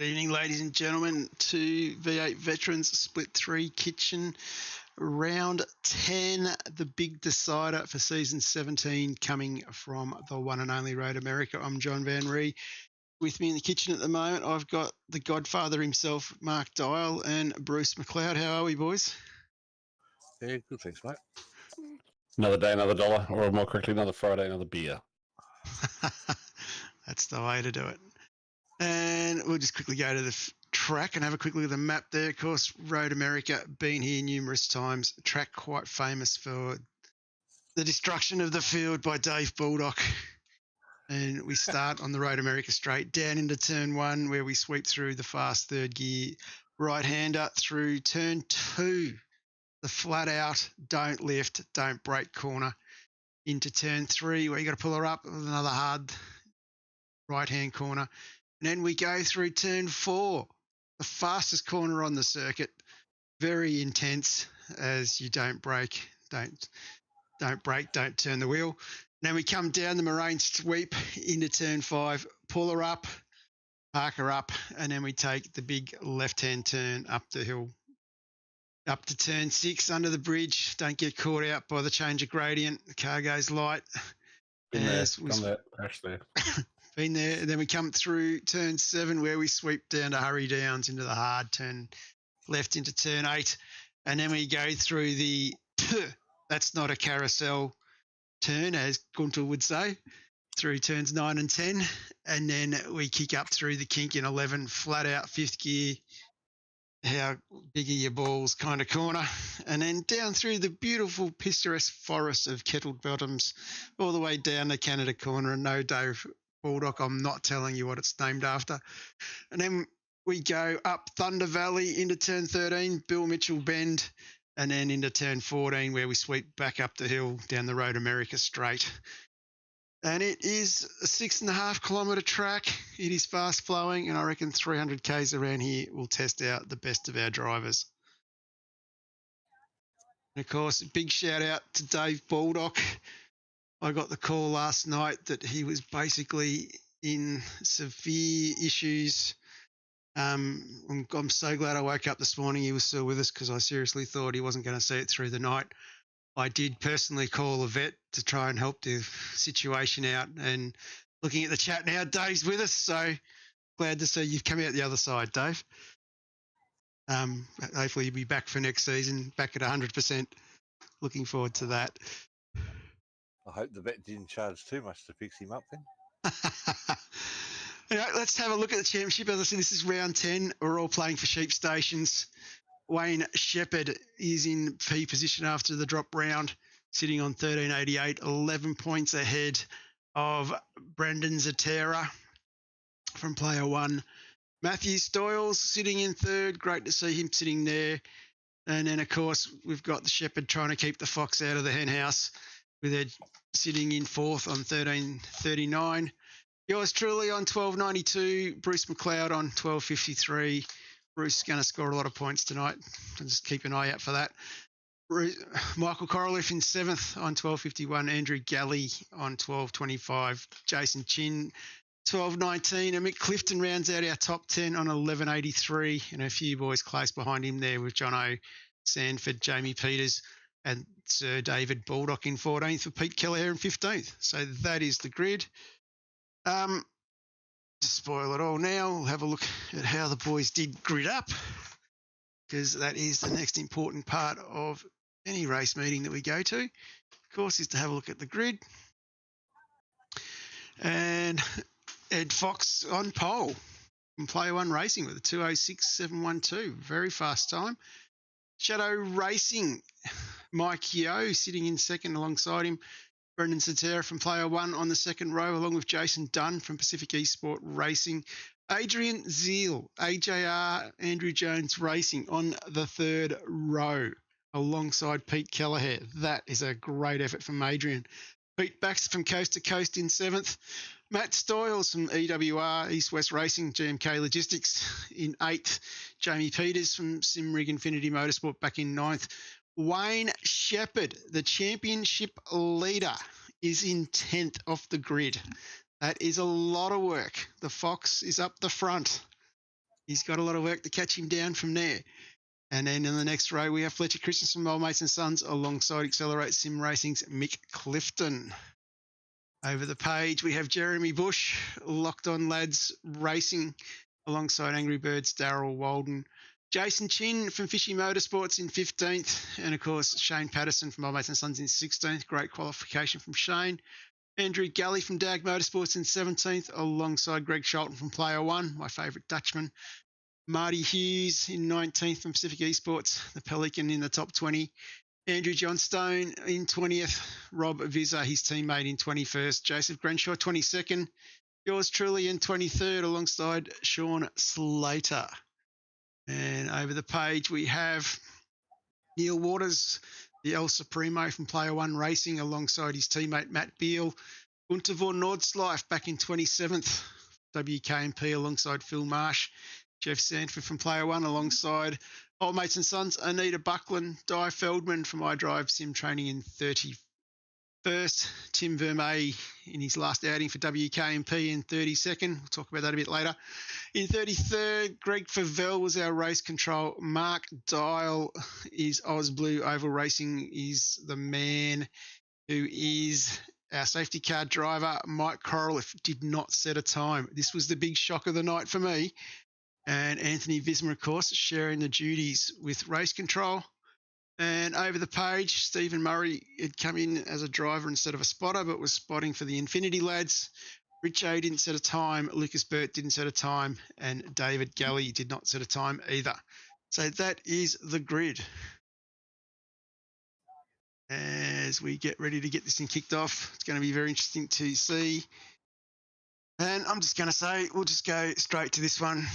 Good evening, ladies and gentlemen, to V8 Veterans Split 3 Kitchen. Round 10, the big decider for Season 17, coming from the one and only Road America. I'm John Van Ree. With me in the kitchen at the moment, I've got the godfather himself, Mark Dial, and Bruce McLeod. How are we, boys? Yeah, good, thanks, mate. Another day, another dollar, or more correctly, another Friday, another beer. That's the way to do it. And we'll just quickly go to the track and have a quick look at the map there. Of course, Road America, been here numerous times. A track quite famous for the destruction of the field by Dave Baldock. And we start on the Road America straight down into turn 1, where we sweep through the fast third gear right-hander through turn 2. The flat out, don't lift, don't brake corner. Into turn 3, where you got to pull her up with another hard right-hand corner. And then we go through turn 4, the fastest corner on the circuit. Very intense, as you don't brake, don't brake, don't turn the wheel. And then we come down the moraine sweep into turn 5, pull her up, park her up, and then we take the big left-hand turn up the hill. Up to turn 6 under the bridge. Don't get caught out by the change of gradient. The car goes light. Been there, crash there. Been there. And then we come through turn 7, where we sweep down to Hurry Downs into the hard turn left into turn 8. And then we go through the that's not a carousel turn, as Gunter would say, through turns 9 and 10. And then we kick up through the kink in 11, flat out 5th gear. How big are your balls kind of corner, and then down through the beautiful picturesque forest of Kettle Bottoms all the way down to Canada Corner. And no, Dave Baldock, I'm not telling you what it's named after. And then we go up Thunder Valley into turn 13, Bill Mitchell Bend, and then into turn 14, where we sweep back up the hill down the Road America straight. And it is a 6.5 kilometre track. It is fast flowing, and I reckon 300 Ks around here will test out the best of our drivers. And of course, big shout out to Dave Baldock. I got the call last night that he was basically in severe issues. I'm so glad I woke up this morning. He was still with us, because I seriously thought he wasn't going to see it through the night. I did personally call a vet to try and help the situation out. And looking at the chat now, Dave's with us, so glad to see you've come out the other side, Dave. Hopefully you'll be back for next season, back at 100%. Looking forward to that. I hope the vet didn't charge too much to fix him up then. Let's have a look at the championship. As I said, this is round 10. We're all playing for sheep stations. Wayne Shephard is in P position after the drop round, sitting on 1388, 11 points ahead of Brendan Zatera from player 1. Matthew Stoyles sitting in 3rd. Great to see him sitting there. And then, of course, we've got the Shepherd trying to keep the fox out of the hen house, with Ed sitting in 4th on 1339. Yours truly on 1292. Bruce McLeod on 1253. Bruce is going to score a lot of points tonight. So just keep an eye out for that. Michael Coraliff in 7th on 1251. Andrew Galley on 1225. Jason Chin, 1219. And Mick Clifton rounds out our top 10 on 1183. And a few boys close behind him there with Jono Sanford, Jamie Peters, and Sir David Baldock in 14th, for Pete Kelleher in 15th. So that is the grid. To spoil it all now, we'll have a look at how the boys did grid up, because that is the next important part of any race meeting that we go to, of course, is to have a look at the grid. And Ed Fox on pole from Player 1 Racing with a 2:06.712, very fast time. Shadow Racing, Mike Yeo sitting in 2nd alongside him. Brendan Zatera from Player 1 on the 2nd row, along with Jason Dunn from Pacific Esport Racing. Adrian Zeal, AJR Andrew Jones Racing on the 3rd row, alongside Pete Kelleher. That is a great effort from Adrian. Pete Baxter from Coast to Coast in 7th. Matt Stoyles from EWR East West Racing, GMK Logistics in 8th. Jamie Peters from Simrig Infinity Motorsport back in 9th. Wayne Shephard, the championship leader, is in 10th off the grid. That is a lot of work. The Fox is up the front. he's got a lot of work to catch him down from there. And then in the next row, we have Fletcher Christensen from Old Mates and Sons alongside Accelerate Sim Racing's Mick Clifton. Over the page, we have Jeremy Bush, Locked On Lads Racing alongside Angry Birds' Darryl Walden. Jason Chin from Fishy Motorsports in 15th. And, of course, Shane Patterson from Old Mates and Sons in 16th. Great qualification from Shane. Andrew Galley from Dag Motorsports in 17th alongside Greg Sholton from Player One, my favourite Dutchman. Marty Hughes in 19th from Pacific Esports, the Pelican in the top 20. Andrew Johnstone in 20th. Rob Vizza, his teammate, in 21st. Joseph Grenshaw, 22nd. Yours truly in 23rd alongside Sean Slater. And over the page we have Neil Waters, the El Supremo from Player One Racing alongside his teammate Matt Beale. Gunter von Nordslife back in 27th. WKMP alongside Phil Marsh. Jeff Sanford from Player One alongside Old Mates and Sons, Anita Buckland, Di Feldman from iDrive Sim Training in 31st, Tim Vermey in his last outing for WKMP in 32nd. We'll talk about that a bit later. In 33rd, Greg Favell was our race control. Mark Dial is Oz Blue Oval Racing, is the man who is our safety car driver. Mike Corraliff did not set a time. This was the big shock of the night for me. And Anthony Visma, of course, sharing the duties with race control. And over the page, Stephen Murray had come in as a driver instead of a spotter, but was spotting for the Infinity lads. Rich A didn't set a time, Lucas Burt didn't set a time, and David Galley did not set a time either. So that is the grid. As we get ready to get this thing kicked off, it's going to be very interesting to see. And I'm just going to say, we'll just go straight to this one.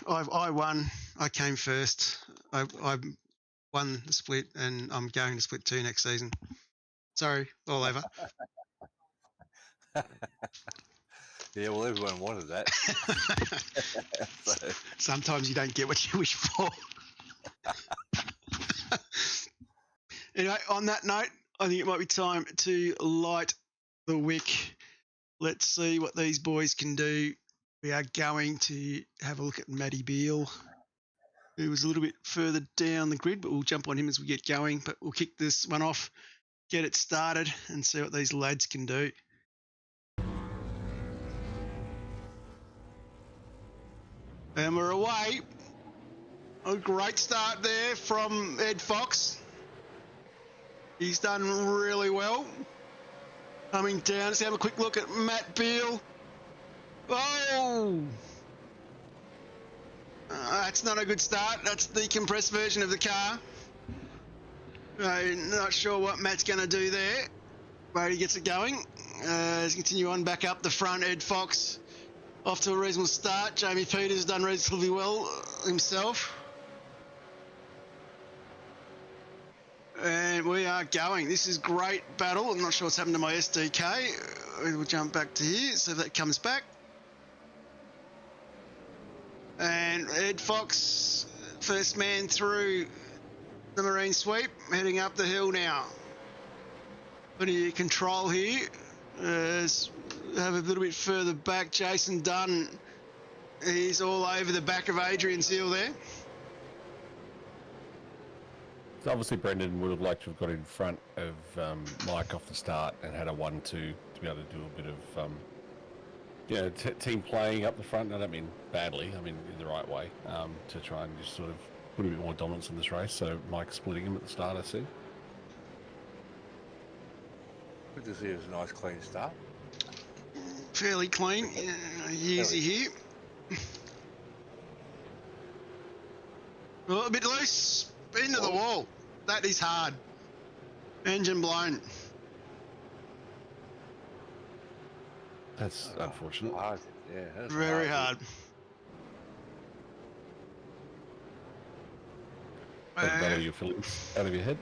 I won. I came first. I won the split, and I'm going to split 2 next season. Sorry, all over. Yeah, well, everyone wanted that. So. Sometimes you don't get what you wish for. Anyway, on that note, I think it might be time to light the wick. Let's see what these boys can do. We are going to have a look at Matty Beale, who was a little bit further down the grid, but we'll jump on him as we get going. But we'll kick this one off, get it started, and see what these lads can do. And we're away. A great start there from Ed Fox. He's done really well. Coming down, let's have a quick look at Matt Beale. Oh! That's not a good start. That's the compressed version of the car. Not sure what Matt's going to do there. But he gets it going. Let's continue on back up the front. Ed Fox off to a reasonable start. Jamie Peters done reasonably well himself. And we are going. This is great battle. I'm not sure what's happened to my SDK. We'll jump back to here, so that comes back. And Ed Fox, first man through the marine sweep, heading up the hill now. Plenty of control here. Have a little bit further back. Jason Dunn, he's all over the back of Adrian's heel there. So obviously, Brendan would have liked to have got in front of Mike off the start and had a 1-2 to be able to do a bit of, team playing up the front. I don't mean badly, I mean in the right way, to try and just sort of put a bit more dominance in this race. So Mike splitting him at the start, I see. Good to see it was a nice clean start. Fairly clean. Easy here. A bit loose. Into the wall. That is hard. Engine blown. That's unfortunate. Hard. Yeah, that's very hard. Battle your feelings out of your head.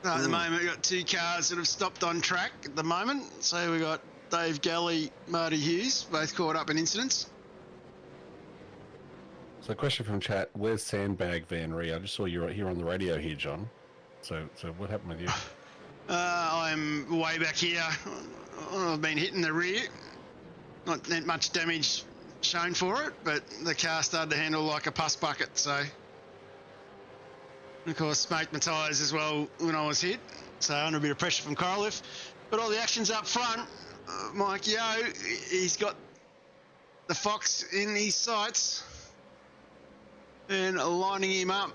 At the moment, we've got 2 cars that have stopped on track at the moment. So we've got Dave Galley, Marty Hughes, both caught up in incidents. So, question from chat: where's Sandbag Van Ree? I just saw you right here on the radio here, John. So what happened with you? I'm way back here. I've been hitting the rear. Not much damage shown for it, but the car started to handle like a pus bucket. So, and of course, smoked my tyres as well when I was hit. So under a bit of pressure from Coraliff. But all the action's up front. Mike Yo, he's got the Fox in his sights and lining him up.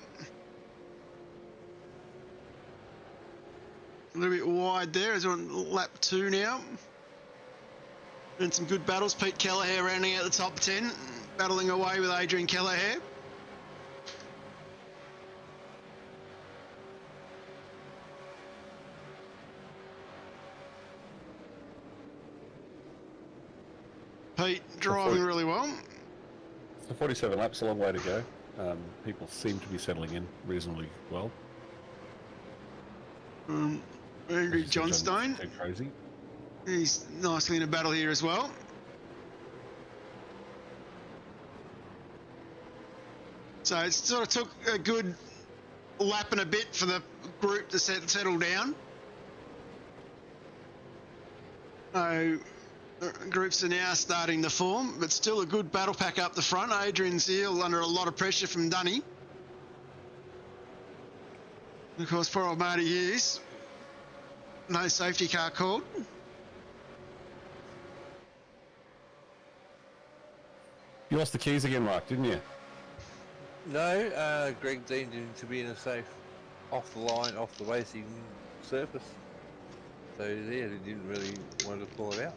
A little bit wide there as we're on lap 2 now. And some good battles. Pete Kelleher rounding out the top 10, battling away with Adrian Kelleher. Pete driving really well. So 47 laps, a long way to go. People seem to be settling in reasonably well. Andrew Johnstone. Crazy. He's nicely in a battle here as well. So it sort of took a good lap and a bit for the group to settle down. Groups are now starting to form, but still a good battle pack up the front. Adrian Zeal under a lot of pressure from Dunny. Of course, poor old Marty Hughes. No safety car called. You lost the keys again, Mark, didn't you? No, Greg deemed him to be in a safe, off the line, off the racing surface. So yeah, he didn't really want to pull it out.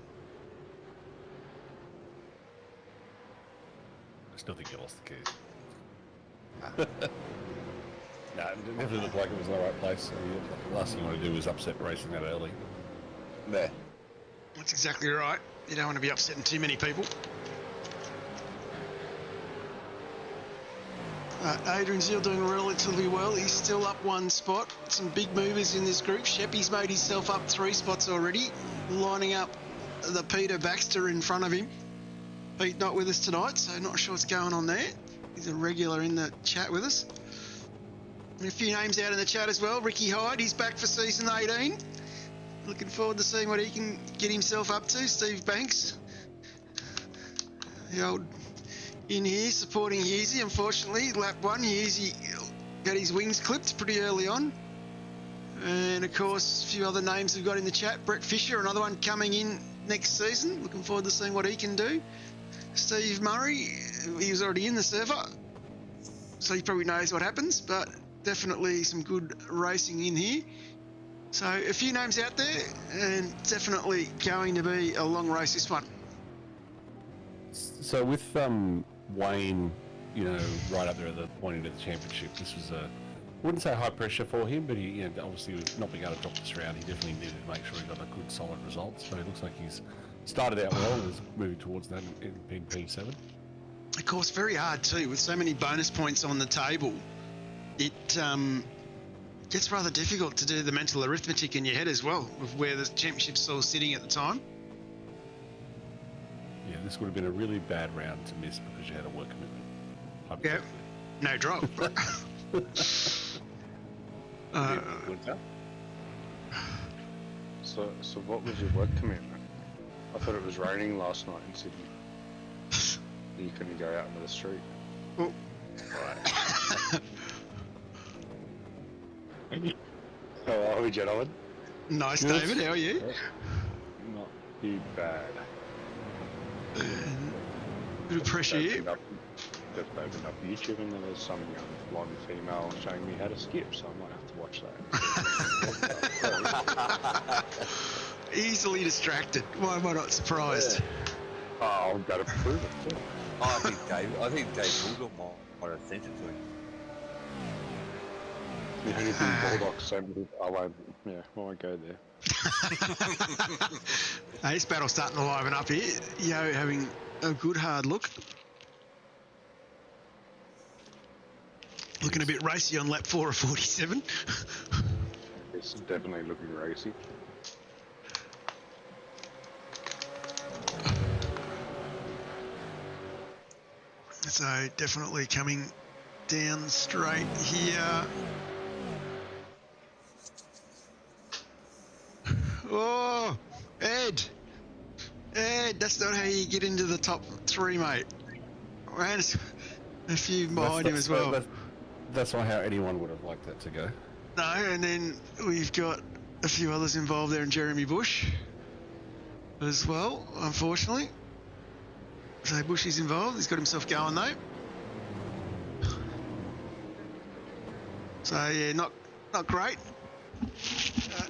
I still think you lost the keys. No, it definitely looked like it was in the right place. The last thing you want to do is upset racing that early. There. That's exactly right. You don't want to be upsetting too many people. Adrian Zeal doing relatively well. He's still up 1 spot. Some big movers in this group. Sheppy's made himself up 3 spots already, lining up the Peter Baxter in front of him. Pete not with us tonight, so not sure what's going on there. He's a regular in the chat with us. And a few names out in the chat as well. Ricky Hyde, he's back for season 18. Looking forward to seeing what he can get himself up to. Steve Banks, the old in here supporting Hughesy. Unfortunately, lap 1, Hughesy got his wings clipped pretty early on. And of course, a few other names we've got in the chat. Brett Fisher, another one coming in next season. Looking forward to seeing what he can do. Steve Murray, he was already in the server, so he probably knows what happens, but definitely some good racing in here. So a few names out there, and definitely going to be a long race, this one. So with Wayne, you know, right up there at the point into the championship, this was I wouldn't say high pressure for him, but he, you know, obviously with not being able to drop this round, he definitely needed to make sure he got a good solid result. So it looks like he's started out well and is moving towards that in P7. Of course, very hard too, with so many bonus points on the table. It gets rather difficult to do the mental arithmetic in your head as well, of where the championship's still sitting at the time. Yeah, this would have been a really bad round to miss because you had a work commitment. Yeah, no drop. So what was your work commitment? I thought it was raining last night in Sydney. You couldn't go out into the street. Well, How are we, gentlemen? nice, Good. David. How are you? Not too bad. Bit of pressure here. Just opened up YouTube and there was some young blonde female showing me how to skip, so I might have to watch that. Easily distracted. Why am I not surprised? Oh, I've got to prove it too. I think Dave Bulldog might have sent it to him. The only thing Bulldog sent me, I won't go there. Hey, this battle's starting to liven up here. Yo having a good hard look. Looking a bit racy on lap 4 of 47. It's definitely looking racy. So definitely coming down straight here. Oh, Ed, that's not how you get into the top 3, mate. ran a few behind him as well. That's not how anyone would have liked that to go. No, and then we've got a few others involved there, and Jeremy Bush as well, unfortunately. So Bush is involved. He's got himself going though. So yeah, not great.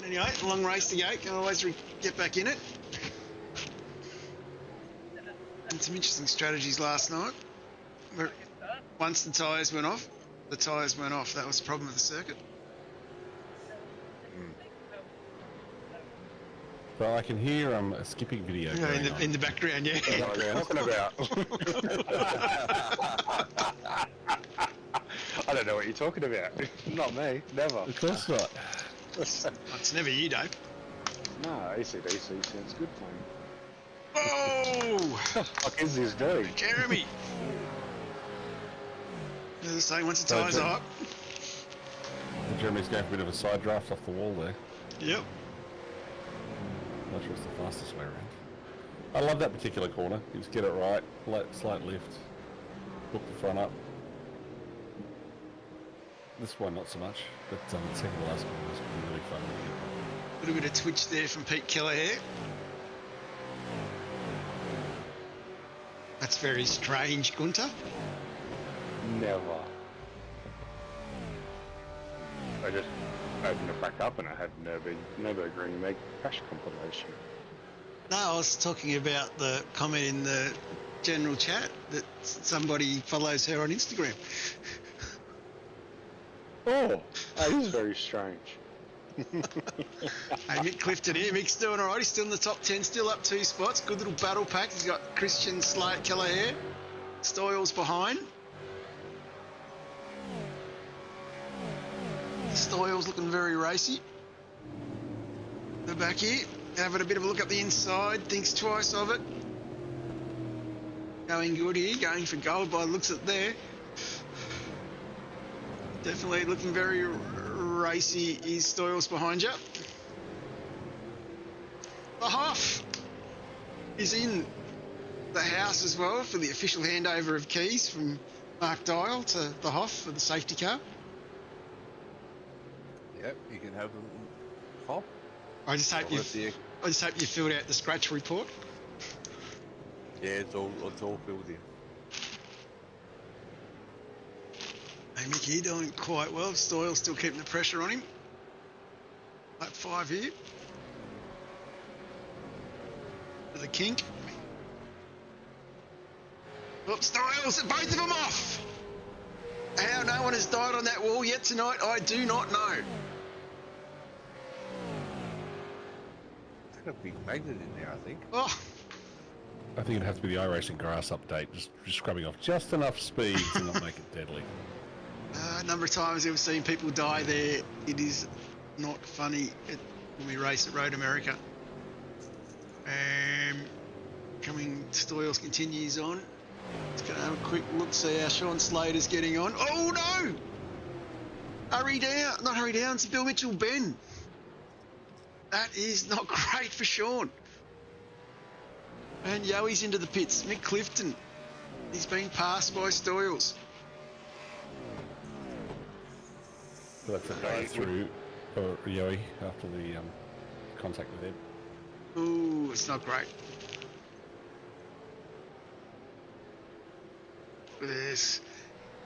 Anyway, long race to go. Can always get back in it. And some interesting strategies last night. Where once the tyres went off, That was the problem with the circuit. Well, I can hear a skipping video. Yeah, in the background, yeah. What are you talking about? I don't know what you're talking about. Not me, never. Of course not. It's never you, Dave. No, ACDC sounds good for me. Oh! What is this doing? Jeremy! As I say, once the tyres are hot. Jeremy's going for a bit of a side draft off the wall there. Yep. Not sure it's the fastest way around. I love that particular corner. You just get it right, slight lift, hook the front up. This one not so much, but the second to last one was really fun. A little bit of twitch there from Pete Kelleher. That's very strange, Gunter. Never. I just opened it back up and I had Nürburgring make crash compilation. No, I was talking about the comment in the general chat that somebody follows her on Instagram. Oh, that is very strange. Hey, Mick Clifton here. Mick's doing all right. He's still in the top 10, still up 2 spots. Good little battle pack. He's got Christian Kelleher, Stoyles behind. Stoyles looking very racy. The back here, having a bit of a look up the inside, thinks twice of it. Going good here, going for gold by the looks of it there. Definitely looking very racy is Stoyles behind you. The Hoff is in the house as well for the official handover of keys from Mark Dial to the Hoff for the safety car. Yep, you can have them hop. I just hope you filled out the scratch report. Yeah, it's all filled in. Hey, Mickey, doing quite well. Stoyles still keeping the pressure on him. Lap 5 here. For the kink. Oh, Stoyles, both of them off! How no one has died on that wall yet tonight, I do not know. It's got a big magnet in there, I think. Oh, I think it'd have to be the iRacing grass update, just scrubbing off just enough speed to not make it deadly. a number of times I've seen people die there. It is not funny when we race at Road America. Stoyles continues on. Let's go have a quick look, see how Sean Slater's getting on. Oh no! Not hurry down, it's Bill Mitchell Ben. That is not great for Sean. And Yoey's into the pits. Mick Clifton. He's being passed by Stoyles. So that's a drive through for Yoey after the contact with Ed. Ooh, it's not great. There's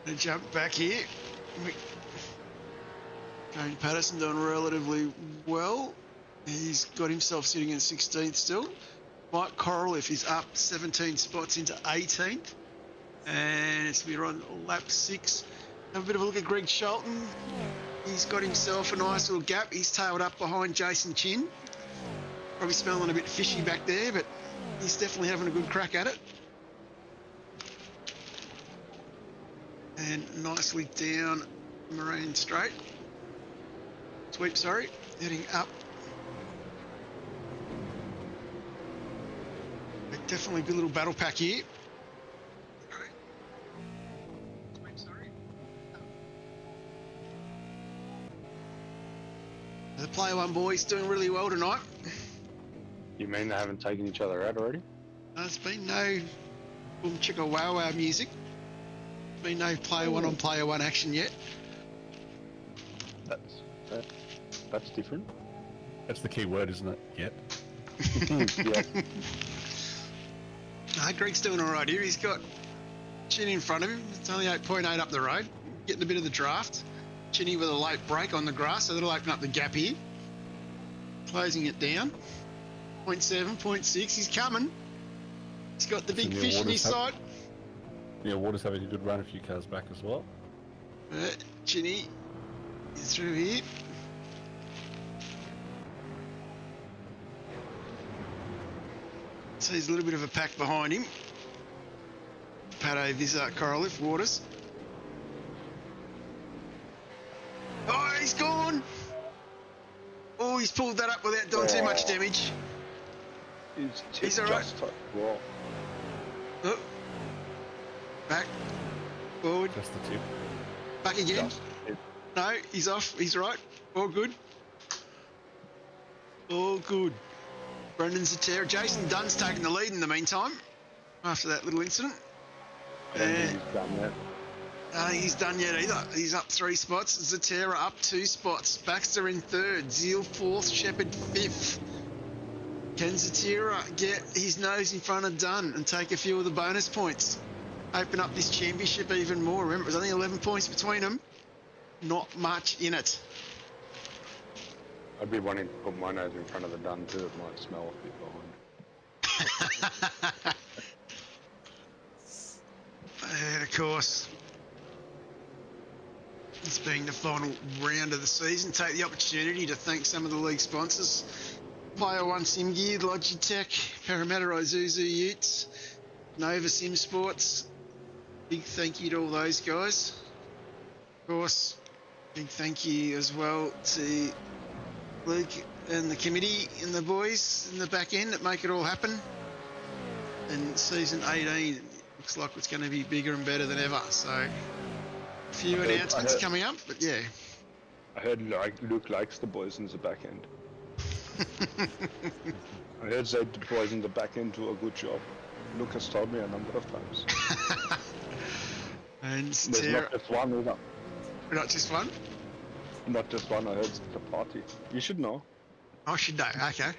a jump back here. Kane Patterson doing relatively well. He's got himself sitting in 16th still. Mike Coraliff is up 17 spots into 18th. And it's we're on lap 6. Have a bit of a look at Greg Shelton. He's got himself a nice little gap. He's tailed up behind Jason Chin. Probably smelling a bit fishy back there, but he's definitely having a good crack at it. And nicely down Marine Straight. Sweep, sorry. Heading up. But definitely a good little battle pack here. Sweep, sorry. The Player One boys doing really well tonight. You mean they haven't taken each other out already? There's been no boom chicka wow wow music. Been no player one on player one action yet. That's different. That's the key word, isn't it? Yep. Yeah. Greg's doing all right here. He's got Chinny in front of him. It's only 8.8 up the road. Getting a bit of the draft. Chinny with a late break on the grass, so that'll open up the gap here. Closing it down. 0.7, 0.6. He's coming. He's got the big fish in his sight. Yeah, Water's having a good run, a few cars back as well. Chinny is through here. So he's a little bit of a pack behind him. Pato, Vizard, Coraliff, Waters. Oh, he's gone! Oh, he's pulled that up without doing too much damage. He's all right. Oh. Back. Forward. Just the tip. Back again. No, he's off. He's right. All good. All good. Brendan Zatera. Jason Dunn's taking the lead in the meantime after that little incident. I don't think he's done that. I don't think he's done yet either. He's up 3 spots. Zatera up 2 spots. Baxter in 3rd. Zeal 4th. Shepherd 5th. Can Zatera get his nose in front of Dunn and take a few of the bonus points? Open up this championship even more. Remember, it was only 11 points between them. Not much in it. I'd be wanting to put my nose in front of the Dun too. It might smell a bit behind. And of course, this being the final round of the season, take the opportunity to thank some of the league sponsors. Player One Sim Gear, Logitech, Parramatta Isuzu Utes, Nova Sim Sports. Big thank you to all those guys. Of course, big thank you as well to Luke and the committee and the boys in the back end that make it all happen. And season 18 looks like it's going to be bigger and better than ever. So, a few announcements coming up, but yeah. I heard Luke likes the boys in the back end. I heard that the boys in the back end do a good job. Luke has told me a number of times. And There's not just one either. Not just one? Not just one, I heard it's the party. You should know. I should know, okay.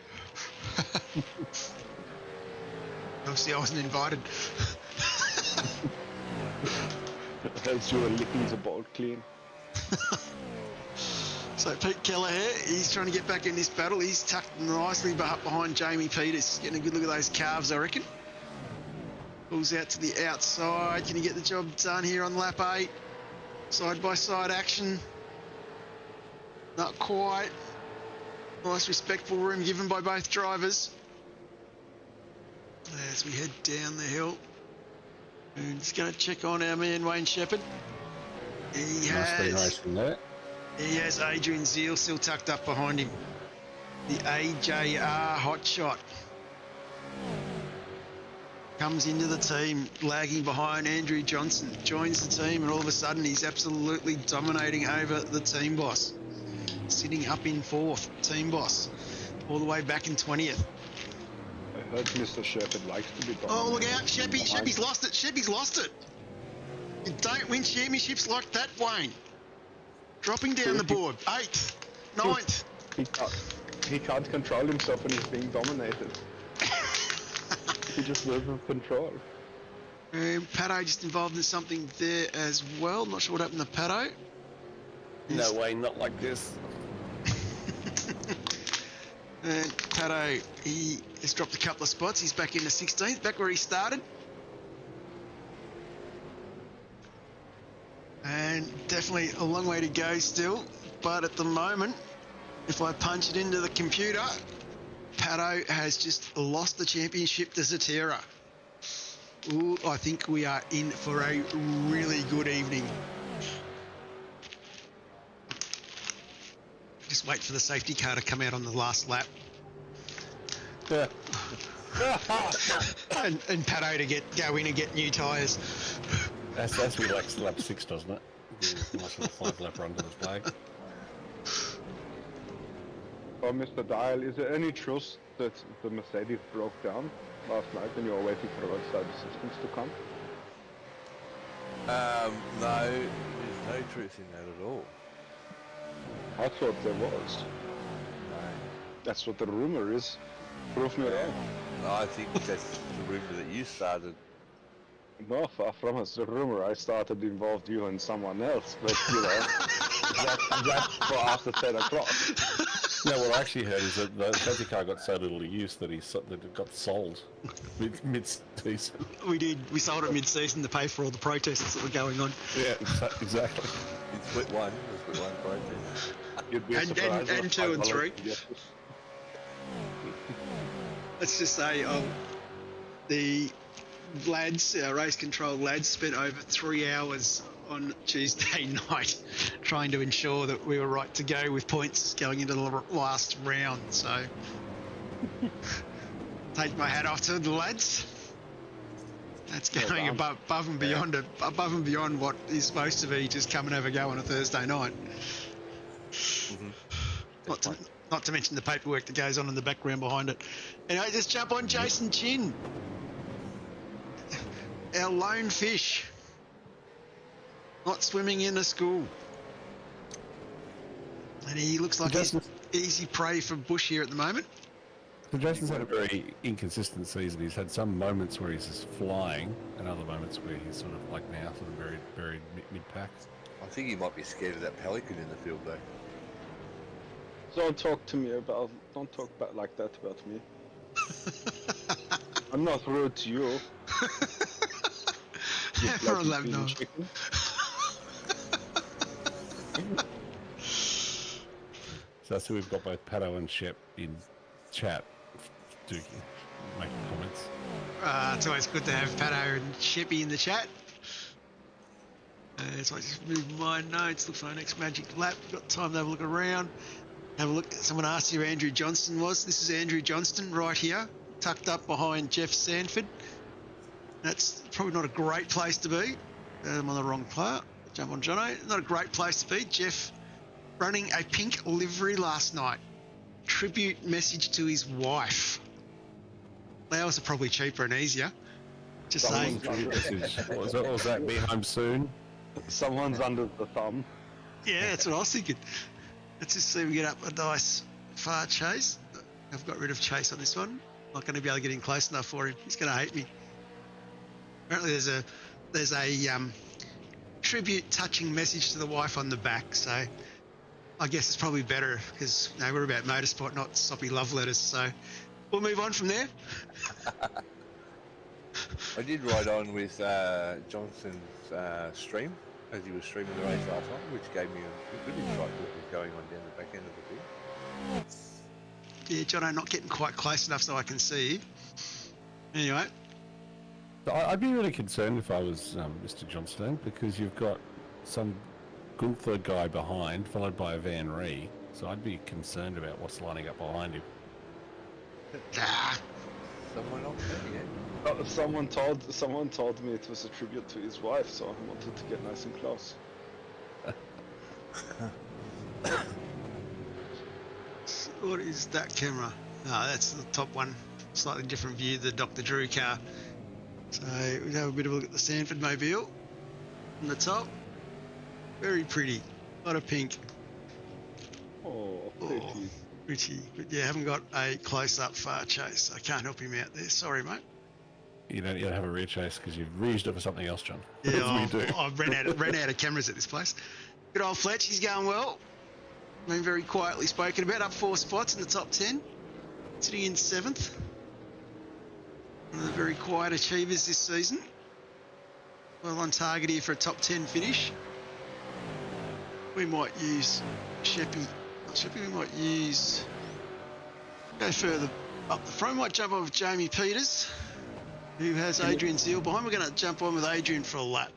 Obviously I wasn't invited. I heard you were licking the ball clean. So Pete Kelleher, he's trying to get back in this battle. He's tucked nicely behind Jamie Peters. Getting a good look at those calves, I reckon. Pulls out to the outside. Can he get the job done here on lap 8? Side-by-side action. Not quite. Nice respectful room given by both drivers. As we head down the hill. And just going to check on our man Wayne Shephard. He has Adrian Zeal still tucked up behind him. The AJR hotshot comes into the team, lagging behind Andrew Johnson. Joins the team, and all of a sudden he's absolutely dominating over the team boss. Sitting up in 4th, team boss, all the way back in 20th. I heard Mr. Shepherd likes to be dominated. Oh, look out, Sheppy. Sheppy's lost it. Sheppy's lost it. You don't win championships like that, Wayne. Dropping down the board. 8th, 9th. He can't control himself when he's being dominated. He just loses control. Pato just involved in something there as well. Not sure what happened to Pato. No way, not like this. And Pato, he has dropped a couple of spots. He's back in the 16th, back where he started. And definitely a long way to go still. But at the moment, if I punch it into the computer, Pato has just lost the championship to Zatera. Ooh, I think we are in for a really good evening. Just wait for the safety car to come out on the last lap. and Pato to go in and get new tyres. That's me like lap 6, doesn't it? Nice little 5-lap run to the flag. Oh, Mr. Dial, is there any truth that the Mercedes broke down last night and you were waiting for roadside assistance to come? No, there's no truth in that at all. I thought there was. No. That's what the rumor is. Prove me wrong. No, I think that's the rumour that you started. No, far from us. The rumor I started involved you and someone else, but you know, that's for after 10 o'clock. No, what I actually heard is that the safety car got so little use that that it got sold mid-season. We did. We sold it mid-season to pay for all the protests that were going on. Yeah, exactly. In split one project. You'd be And- surprised and what 2 and I 3. get. Let's just say the lads, our race control lads, spent over 3 hours on Tuesday night trying to ensure that we were right to go with points going into the last round. So take my hat off to the lads. That's going above and beyond what is supposed to be just come and have a go on a Thursday night. Not to mention the paperwork that goes on in the background behind it. Anyway, just jump on Jason Chin, our lone fish, not swimming in a school. And he looks like he's easy prey for Bush here at the moment. So Jason's had a very inconsistent season. He's had some moments where he's just flying, and other moments where he's sort of like now, sort of very mid-pack. I think he might be scared of that pelican in the field though. Don't talk back like that about me. I'm not rude to you. For a love, no. So that's who we've got both Pato and Shep in chat, making comments. It's always good to have Pato and Sheppy in the chat. So I just move my notes. Looks like next magic lap. Got time to have a look around. Have a look. Someone asked who Andrew Johnston was. This is Andrew Johnston right here, tucked up behind Jeff Sanford. That's probably not a great place to be. I'm on the wrong player. Jump on Jono. Not a great place to be. Jeff running a pink livery last night. Tribute message to his wife. Flowers are probably cheaper and easier. Just saying. What was that? Be home soon. Someone's under the thumb. Yeah, that's what I was thinking. Let's just see if we get up a nice far chase. I've got rid of chase on this one. Not going to be able to get in close enough for him. He's going to hate me. Apparently there's a tribute touching message to the wife on the back, so I guess it's probably better because we're about motorsport, not soppy love letters, so we'll move on from there. I did ride on with Johnson's stream as he was streaming the race last night, which gave me a good insight to what was going on down the back end of the field. Yeah, John, I'm not getting quite close enough so I can see you. Anyway. I'd be really concerned if I was Mr. Johnstone, because you've got some Gunther guy behind, followed by a Van Ree, so I'd be concerned about what's lining up behind him. Someone else there, yeah. Someone told me it was a tribute to his wife, so I wanted to get nice and close. What is that camera? Oh, that's the top one. Slightly different view, the Dr. Drew car. So we have a bit of a look at the Sanford Mobile on the top. Very pretty. A lot of pink. Oh, pretty. Oh, pretty. But yeah, haven't got a close-up far chase. I can't help him out there. Sorry, mate. You don't have a rear chase because you've reused it for something else, John. Yeah, As we do. I've ran out of cameras at this place. Good old Fletch, he's going well. Been very quietly spoken about, up 4 spots in the top 10. Sitting in 7th. One of the very quiet achievers this season. Well on target here for a top 10 finish. We might use Sheppy. Not Sheppy, we might use... Go further up the front. We might jump on with Jamie Peters, who has Adrian Zeal behind. We're going to jump on with Adrian for a lap.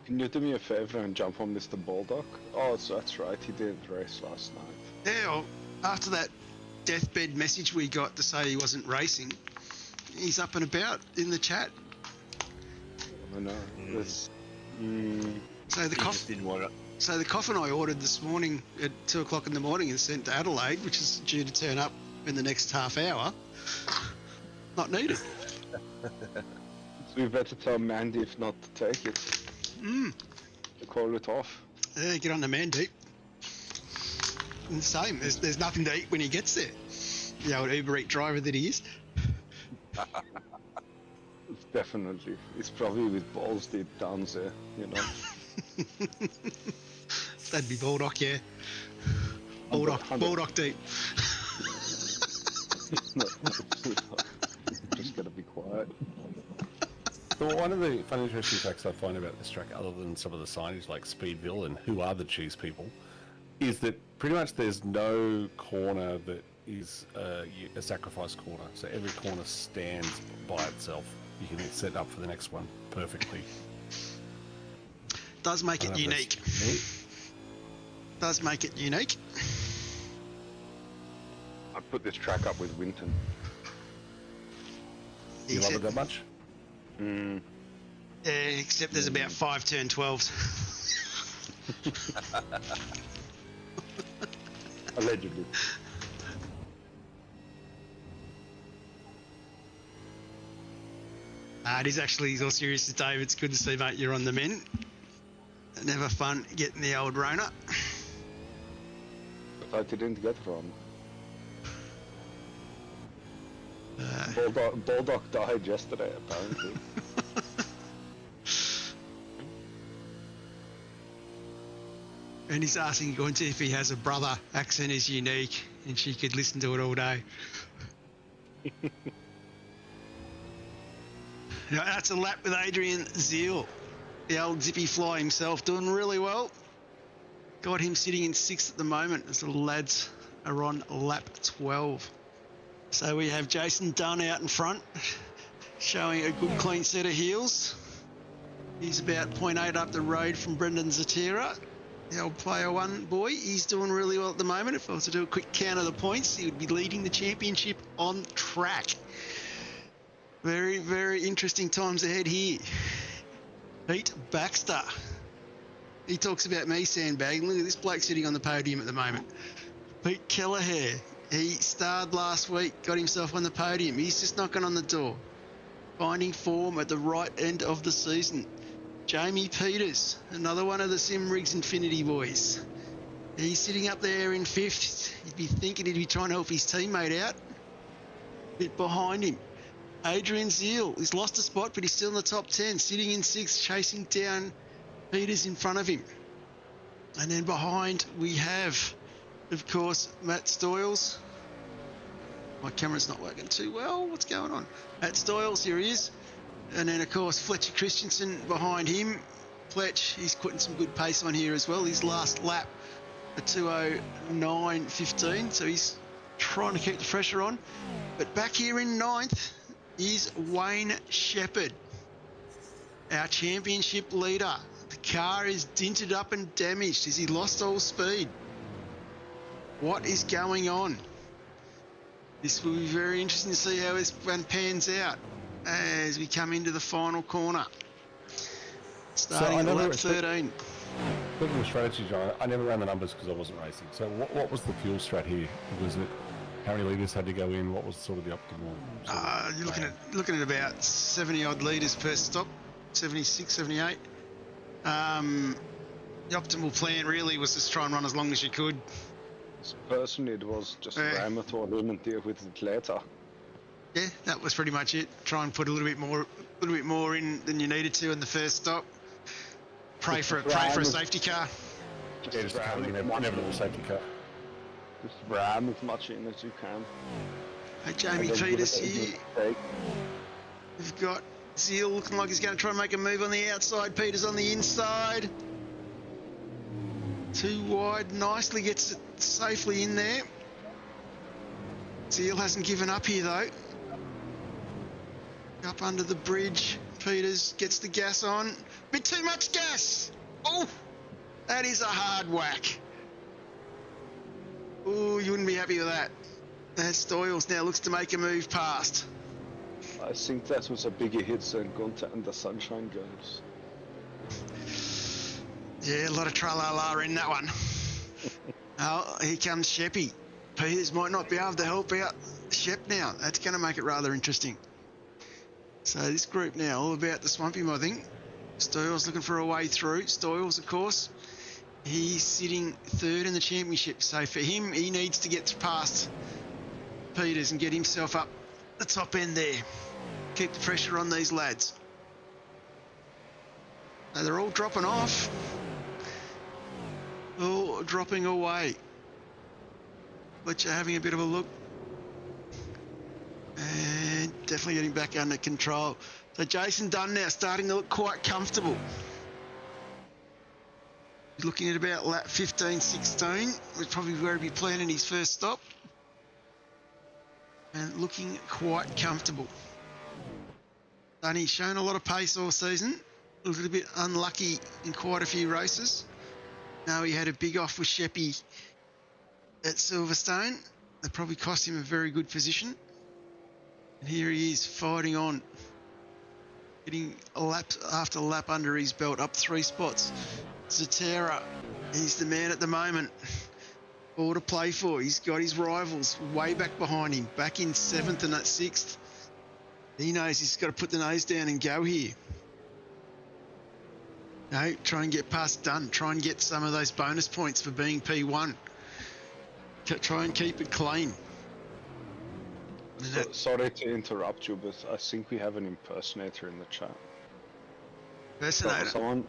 Can you do me a favour and jump on Mr. Baldock? Oh, so that's right, he didn't race last night. Yeah, well, after that deathbed message we got to say he wasn't racing, he's up and about in the chat. I know. So the coffin. Didn't want it. So the coffin I ordered this morning at 2 o'clock in the morning and sent to Adelaide, which is due to turn up in the next half hour, not needed. So we better tell Mandy if not to take it. To call it off. Yeah, get on the Mandy. And the same. There's nothing to eat when he gets there. The old Uber Eat driver that he is. Definitely. It's probably with balls deep down there, you know. That'd be Bulldog, yeah. Bulldog deep. No, just gotta be quiet. So one of the fun, interesting facts I find about this track, other than some of the signage like Speedville and who are the cheese people, is that pretty much there's no corner that is a sacrifice corner. So every corner stands by itself. You can get set up for the next one perfectly. Does make it unique. Does make it unique. I put this track up with Winton. You love it that much? Yeah, except there's about 5 turn 12s. Allegedly. It is actually, all serious, Dave. It's good to see, mate, you're on the men. Never fun getting the old Rona. But I didn't get one. Bulldog died yesterday, apparently. And he's asking Gunter if he has a brother. Accent is unique, and she could listen to it all day. Now, that's a lap with Adrian Zeal. The old zippy fly himself, doing really well. Got him sitting in 6th at the moment as the lads are on lap 12. So we have Jason Dunn out in front, showing a good clean set of heels. He's about 0.8 up the road from Brendan Zatira. The old player one boy, he's doing really well at the moment. If I was to do a quick count of the points, he would be leading the championship on track. Very, very interesting times ahead here. Pete Baxter. He talks about me sandbagging. Look at this bloke sitting on the podium at the moment. Pete Kelleher. He starred last week, got himself on the podium. He's just knocking on the door. Finding form at the right end of the season. Jamie Peters, another one of the Simrigs Infinity boys. He's sitting up there in 5th. You'd be thinking he'd be trying to help his teammate out. A bit behind him. Adrian Zeal, he's lost a spot, but he's still in the top 10, sitting in 6th, chasing down Peters in front of him. And then behind we have, of course, Matt Stoyles. My camera's not working too well. What's going on? Matt Stoyles, here he is. And then, of course, Fletcher Christensen behind him. Fletch, he's putting some good pace on here as well. His last lap, a 2:09.15, so he's trying to keep the pressure on. But back here in 9th is Wayne Shephard, our championship leader. The car is dinted up and damaged. Has he lost all speed? What is going on? This will be very interesting to see how this one pans out as we come into the final corner. Starting at lap 13. Looking at the strategy, John, I never ran the numbers because I wasn't racing. So what was the fuel strat here? Was it how many litres had to go in? What was sort of the optimal? You're looking at about 70 odd litres per stop, 76, 78. The optimal plan really was to try and run as long as you could. So personally, it was just ram it or limit deal with it later. Yeah, that was pretty much it. Try and put a little bit more in than you needed to in the first stop. Pray for a safety car. Just an inevitable safety car. Just ram as much in as you can. Hey, Jamie Peters here. We've got Zeal looking like he's going to try and make a move on the outside. Peters on the inside. Too wide. Nicely gets it safely in there. Zeal hasn't given up here though. Up under the bridge. Peters gets the gas on. Bit too much gas. Oh, that is a hard whack. Oh, you wouldn't be happy with that. Stoyles now looks to make a move past. I think that was a bigger hit than Gunter and the Sunshine Girls. Yeah, a lot of tra-la-la in that one. Oh, here comes Sheppy. Peters might not be able to help out Shep now. That's going to make it rather interesting. So this group now all about to swamp him, I think. Stoyles looking for a way through. Stoyles, of course, he's sitting third in the championship. So for him, he needs to get past Peters and get himself up the top end there. Keep the pressure on these lads. Now they're all dropping off. All dropping away. But you're having a bit of a look. And definitely getting back under control. So Jason Dunn now starting to look quite comfortable. He's looking at about lap 15, 16. Which probably where he'll be planning his first stop. And looking quite comfortable. Dunny's shown a lot of pace all season. A little bit unlucky in quite a few races. Now he had a big off with Sheppy at Silverstone. That probably cost him a very good position. And here he is fighting on. Getting a lap after lap under his belt, up 3 spots. Zatera, he's the man at the moment. All to play for. He's got his rivals way back behind him, back in 7th and at 6th. He knows he's got to put the nose down and go here. No, try and get past Dunn. Try and get some of those bonus points for being P1. Try and keep it clean. Sorry to interrupt you, but I think we have an impersonator in the chat. Impersonator?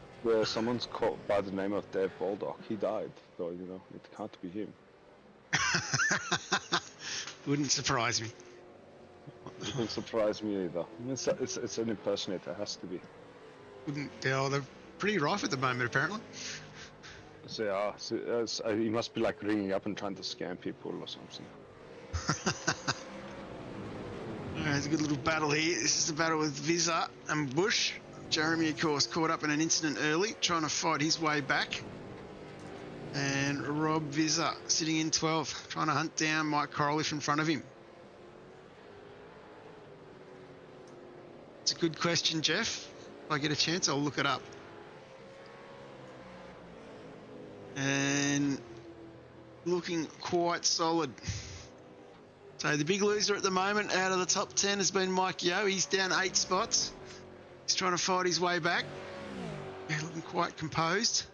Someone's called by the name of Dave Baldock. He died, so you know it can't be him. Wouldn't surprise me. It wouldn't surprise me either. It's an impersonator. It has to be. Wouldn't? Yeah, they're pretty rife at the moment, apparently. So he must be like ringing up and trying to scam people or something. There's a good little battle here. This is the battle with Vizza and Bush. Jeremy, of course, caught up in an incident early, trying to fight his way back. And Rob Vizza sitting in 12th, trying to hunt down Mike Corliff in front of him. It's a good question, Jeff. If I get a chance, I'll look it up. And looking quite solid. So the big loser at the moment out of the top 10 has been Mike Yeo. He's down 8 spots. He's trying to fight his way back. Yeah, looking quite composed.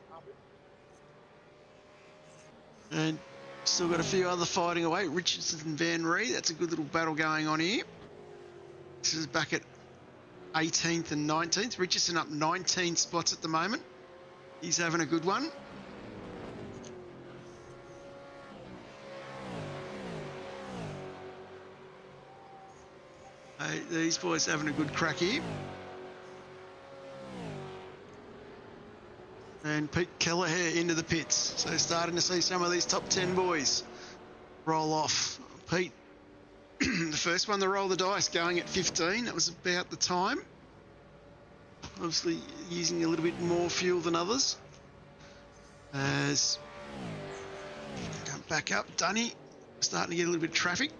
And still got a few other fighting away. Richardson and Van Ree. That's a good little battle going on here. This is back at 18th and 19th. Richardson up 19 spots at the moment. He's having a good one. These boys having a good crack here. And Pete Kelleher into the pits. So starting to see some of these top 10 boys roll off. Pete, the first one to roll the dice, going at 15. That was about the time. Obviously using a little bit more fuel than others. As come back up, Dunny starting to get a little bit of traffic.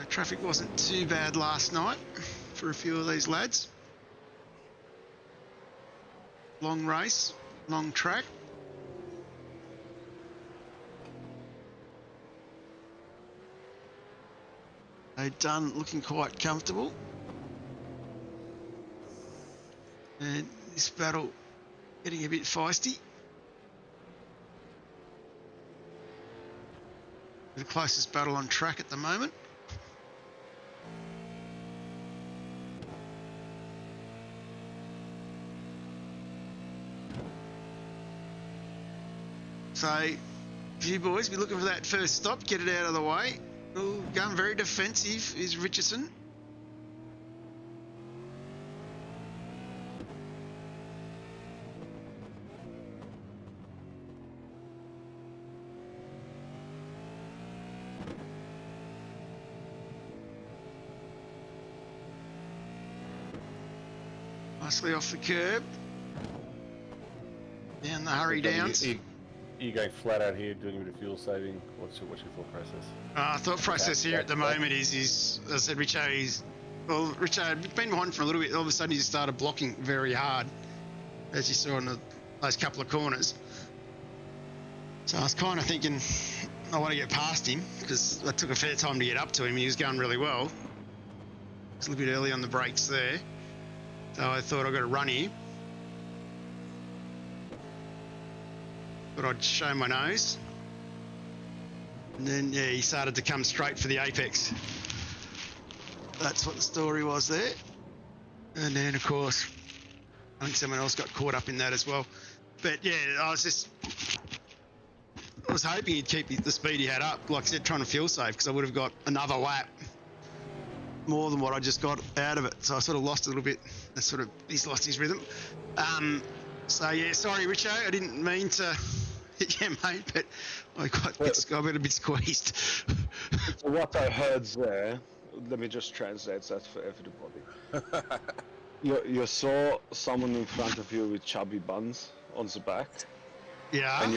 The traffic wasn't too bad last night for a few of these lads. Long race, long track. They've done looking quite comfortable. And this battle getting a bit feisty. The closest battle on track at the moment. So, you boys be looking for that first stop, get it out of the way. Ooh, going very defensive is Richardson. Nicely off the curb. Down the hurry downs. Are you going flat out here, doing a bit of fuel saving? What's your thought process? Thought process here at the moment is, as I said, Richard had been behind for a little bit. All of a sudden, he just started blocking very hard, as you saw in those couple of corners. So I was kind of thinking, I want to get past him because I took a fair time to get up to him. He was going really well. It's a little bit early on the brakes there. So I thought I got to run here. But I'd show my nose. And then, yeah, he started to come straight for the apex. That's what the story was there. And then, of course, I think someone else got caught up in that as well. But, yeah, I was hoping he'd keep the speed he had up, like I said, trying to feel safe, because I would have got another lap more than what I just got out of it. So I sort of lost a little bit. He's lost his rhythm. So, yeah, sorry, Richo. I didn't mean to hit you, mate, but I got a bit squeezed. So what I heard there, let me just translate that for everybody. You saw someone in front of you with chubby buns on the back. Yeah. And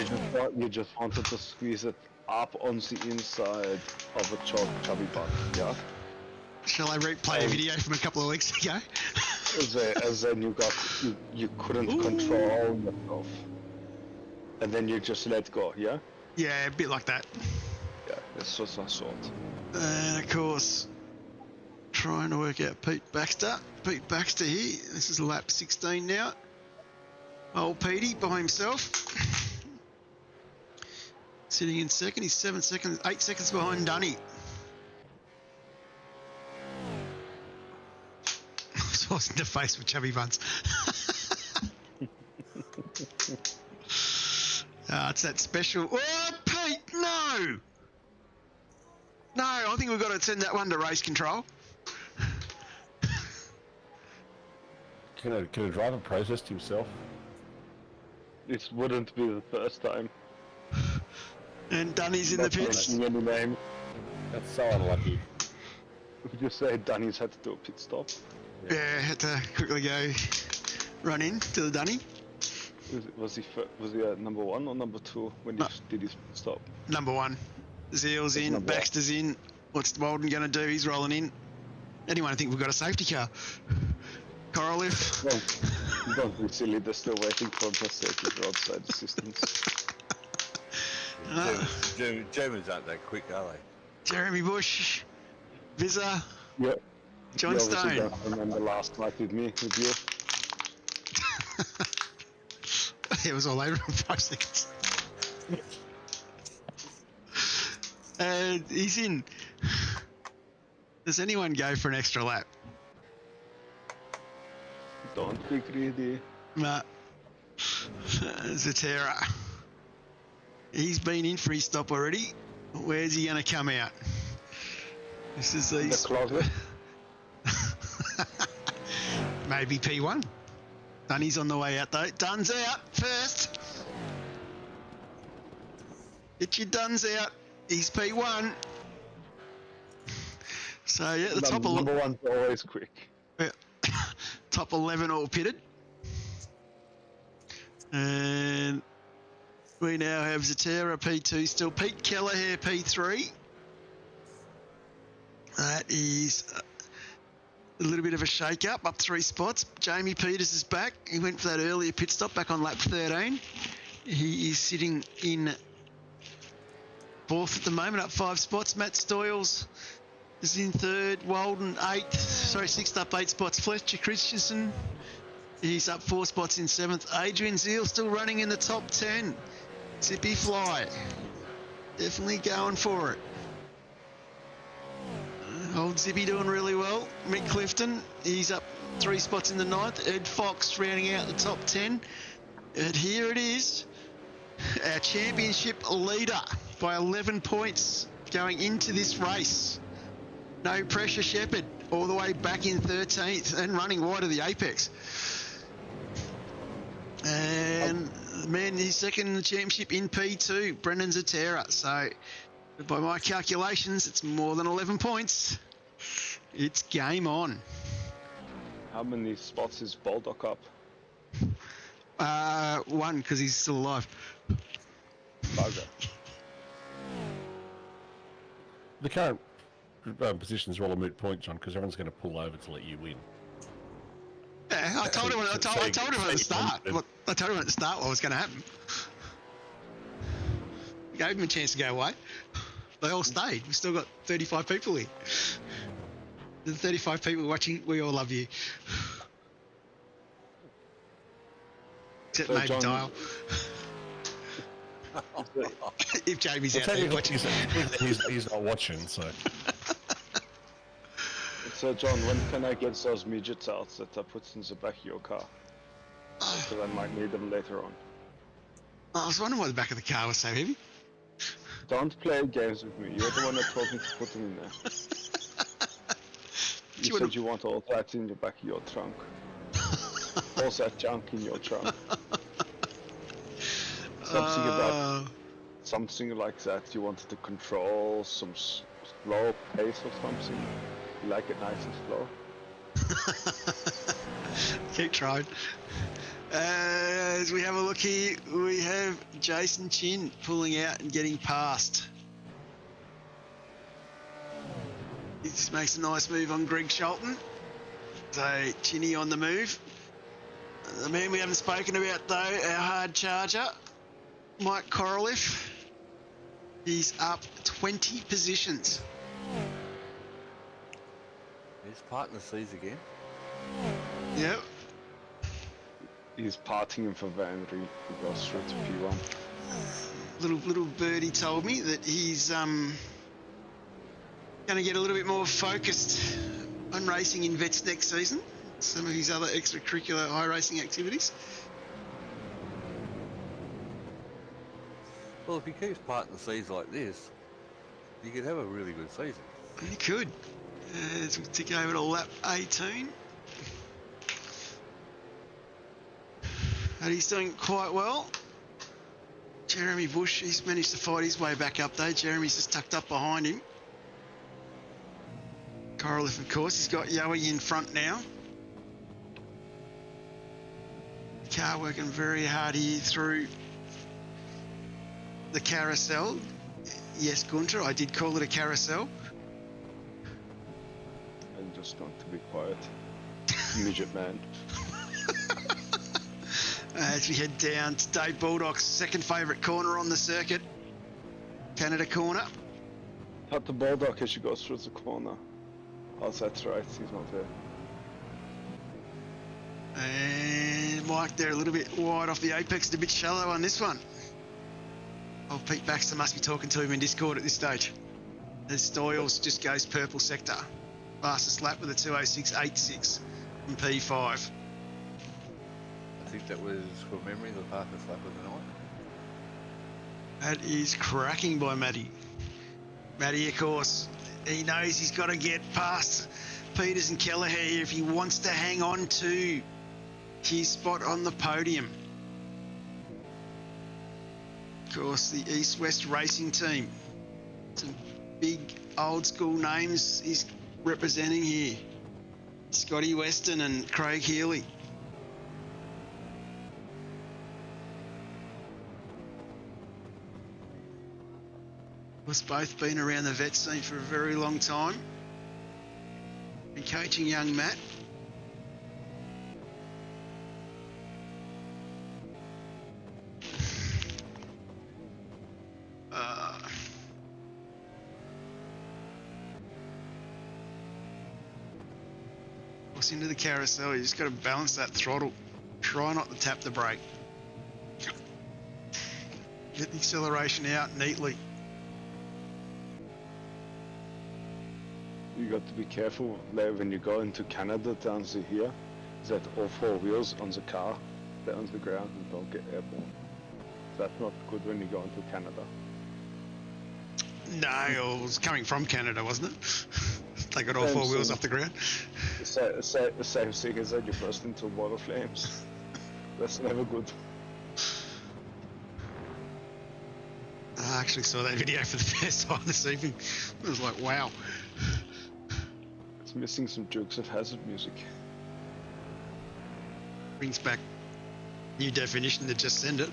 you just wanted to squeeze it up on the inside of a chubby bun, yeah? Shall I replay a video from a couple of weeks ago? As then you couldn't control yourself. And then you just let go, yeah? Yeah, a bit like that. Yeah, that's what I thought. And of course, trying to work out Pete Baxter. Pete Baxter here. This is lap 16 now. Old Petey by himself. Sitting in second. He's 8 seconds behind Dunny. Sauce in the face with chubby buns. It's that special. Oh, Pete, no! No, I think we've got to send that one to race control. Can a driver protest himself? It wouldn't be the first time. And Dunny's in the pits. Not mentioning any name. That's so unlucky. Would you say Dunny's had to do a pit stop? Yeah, had to quickly go run in to the Dunny. Was he number 1 or number 2 when he did his pit stop? Number 1. Zeal's in, Baxter's in. What's Walden going to do? He's rolling in. Anyone think we've got a safety car? Coroliff. Well, don't be silly, they're still waiting for the roadside assistance. Germans aren't that quick, are they? Jeremy Bush, Vizza, Yep. John Stone. You remember last night with you. It was all over in 5 seconds. And he's in. Does anyone go for an extra lap? Don't be greedy. Nah. Zatera. He's been in for his stop already. Where's he going to come out? This is The closet. Maybe P1. Dunny's on the way out though. Dun's out first. Get your Duns out. He's P1. So yeah, the top number 1's always quick. Yeah. Top 11 all pitted. And we now have Zatera P2 still. Pete Kelleher P3. That is a little bit of a shake-up, up 3 spots. Jamie Peters is back. He went for that earlier pit stop back on lap 13. He is sitting in 4th at the moment, up 5 spots. Matt Stoyles is in 3rd. Walden 6th, up 8 spots. Fletcher Christensen, he's up 4 spots in 7th. Adrian Zeal still running in the top 10. Zippy Fly, definitely going for it. Old Zippy doing really well. Mick Clifton, he's up 3 spots in the 9th. Ed Fox rounding out the top 10. And here it is, our championship leader by 11 points going into this race. No pressure, Shephard, all the way back in 13th and running wide of the apex. And the man, his second in the championship in P2, Brendan Zatera. So by my calculations, it's more than 11 points. It's game on. How many spots is Baldock up? 1, because he's still alive. Bugger. The current positions are all a moot point, John, because everyone's going to pull over to let you win. Yeah, I told him at the start. I told him at the start what was going to happen. Gave him a chance to go away. They all stayed. We've still got 35 people here. The 35 people watching, we all love you. Except So, maybe John- Dial. If Jamie's Well, out there technically, watching. he's not watching, so. So John, when can I get those midgets out that I put in the back of your car? Because I might need them later on. I was wondering why the back of the car was so heavy. Don't play games with me. You're the one that told me to put them in there. Do You you said you want all that in the back of your trunk. All that junk in your trunk. Something like that. You wanted to control some slow pace or something. You like it nice and slow. Keep trying. As we have a look here, we have Jason Chin pulling out and getting past. He just makes a nice move on Greg Shelton. So Chinny on the move. The man we haven't spoken about though, our hard charger, Mike Korolev. He's up 20 positions. His partner sees again. Yep. He's parting him for Vanry. He goes straight to P1. Little birdie told me that he's going to get a little bit more focused on racing in vets next season. Some of his other extracurricular iRacing activities. Well, if he keeps parting seas like this, you could have a really good season. He could. As we tick over to lap 18. And he's doing quite well. Jeremy Bush, he's managed to fight his way back up though. Jeremy's just tucked up behind him. Korolev, of course, he's got Yowie in front now. Car working very hard here through the carousel. Yes, Gunter, I did call it a carousel. I'm just going to be quiet. Midget man. As we head down to Dave Baldock's second favourite corner on the circuit, Canada corner. Cut the Bulldog as she goes through the corner. Oh, that's right, he's not there. And Mike there a little bit wide off the apex, a bit shallow on this one. Oh, Pete Baxter must be talking to him in Discord at this stage. As Doyles just goes purple sector. Fastest lap with a 2:06.86 from P5. I think that was, from memory, the fastest lap of the night. That is cracking by Matty. Matty, of course, he knows he's got to get past Peters and Kelleher here if he wants to hang on to his spot on the podium. Of course, the East-West Racing Team. Some big old school names he's representing here. Scotty Weston and Craig Healy. We've both been around the vet scene for a very long time. Been coaching young Matt. What's into the carousel? You just got to balance that throttle. Try not to tap the brake. Get the acceleration out neatly. You got to be careful there when you go into Canada down to here, that all four wheels on the car, they're on the ground and don't get airborne. That's not good when you go into Canada. No, it was coming from Canada, wasn't it? They got all Same four wheels thing. off the ground. The same thing as that you burst into a wall of flames. That's never good. I actually saw that video for the first time this evening. I was like, wow. It's missing some Dukes of Hazzard music. Brings back new definition to just send it.